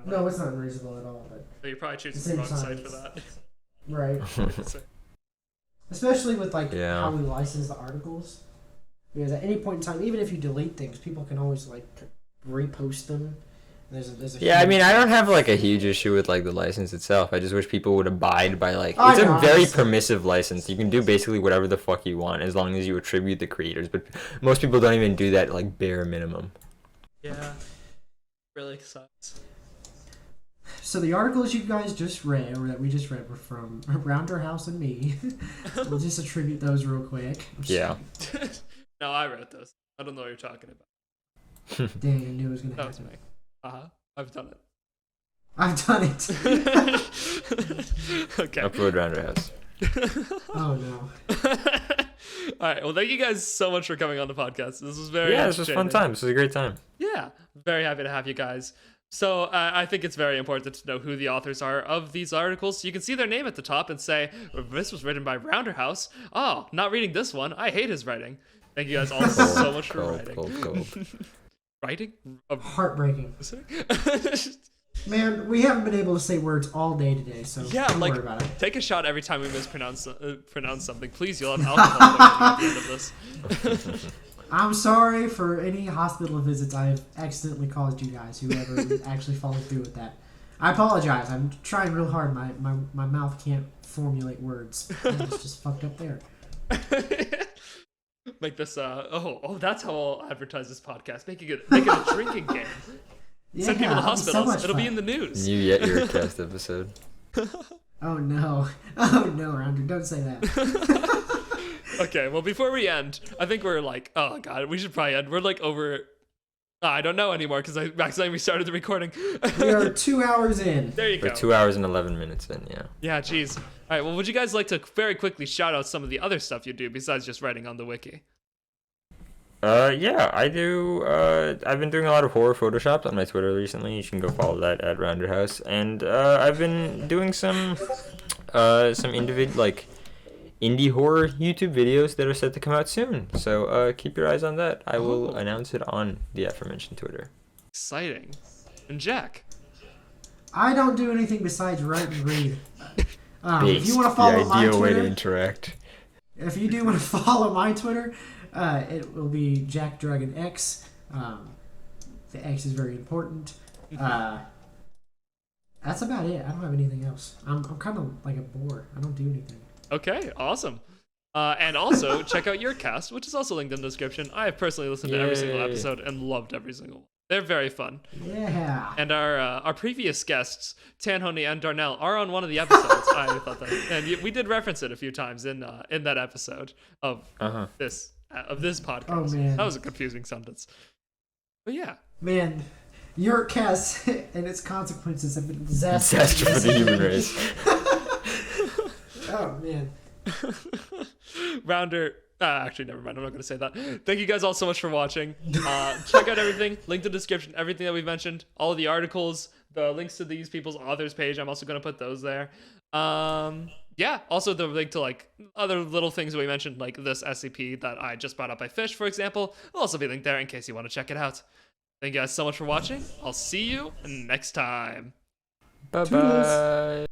No, it's not unreasonable at all. But So you're probably choosing Same the wrong side size. for that. right, So- especially with like Yeah. how we license the articles, because at any point in time, even if you delete things, people can always like repost them. There's a Yeah, I huge- mean, I don't have like a huge issue with like the license itself. I just wish people would abide by like I it's know, a very honestly. permissive license. You can do basically whatever the fuck you want as long as you attribute the creators. But most people don't even do that like bare minimum. Yeah. Really sucks. So the articles you guys just read, or that we just read, were from Rounderhouse and me. We'll just attribute those real quick. I'm just Yeah. kidding. No, I wrote those. I don't know what you're talking about. Dang, I knew it was gonna That was happen. me. I've done it. I've done it. Okay. Upload Rounderhouse. Oh no. All right. Well, thank you guys so much for coming on the podcast. This was very Yeah, this was a fun entertaining. time. This was a great time. Yeah, very happy to have you guys. So I think it's very important to know who the authors are of these articles. So you can see their name at the top and say, this was written by Rounderhouse. Oh, not reading this one. I hate his writing. Thank you guys all so much for writing. Cold. Writing? Heartbreaking. Man, we haven't been able to say words all day today, so Yeah, don't like, worry about it. take a shot every time we mispronounce pronounce something. Please, you'll have alcohol at the end of this. I'm sorry for any hospital visits I have accidentally caused you guys, whoever actually followed through with that. I apologize. I'm trying real hard. My mouth can't formulate words. It's just fucked up there. Make this that's how I'll advertise this podcast. Make it a drinking game. Yeah, Send people to that'd be so hospitals. much It'll be fun. in the news. You get your cast episode. Oh no. Oh no, Rounder, don't say that. Okay, well, before we end, I think we're like, oh god, we should probably end. We're like over. I don't know anymore because I accidentally restarted the recording. We are 2 hours in. There you We're go. 2 hours and 11 minutes in, yeah. Yeah, jeez. All right, well, would you guys like to very quickly shout out some of the other stuff you do besides just writing on the wiki? Yeah, I do. I've been doing a lot of horror photoshops on my Twitter recently. You can go follow that at Rounderhouse. And I've been doing some indie horror YouTube videos that are set to come out soon. So keep your eyes on that. I will announce it on the aforementioned Twitter. Exciting. And Jack? I don't do anything besides write and read. If Based, you want to follow the my ideal way to Twitter, interact. if you do want to follow my Twitter, it will be JakdragonX. The X is very important. That's about it. I don't have anything else. I'm kind of like a bore. I don't do anything. Okay, awesome. And also, check out YourCast, which is also linked in the description. I have personally listened to every single episode and loved every single one. They're very fun. Yeah. And our previous guests, Tanhoney and Darnell, are on one of the episodes. I thought that, and we did reference it a few times in that episode of this podcast. Oh man, that was a confusing sentence. But yeah, man, YourCast and its consequences have been Disaster for the human race. Oh man. Rounder. Actually, never mind. I'm not going to say that. Thank you guys all so much for watching. Check out everything. Link in the description. Everything that we've mentioned. All of the articles. The links to these people's authors page. I'm also going to put those there. Yeah. Also, the link to like other little things that we mentioned, like this SCP that I just brought up by Fish, for example, will also be linked there in case you want to check it out. Thank you guys so much for watching. I'll see you next time. Bye-bye.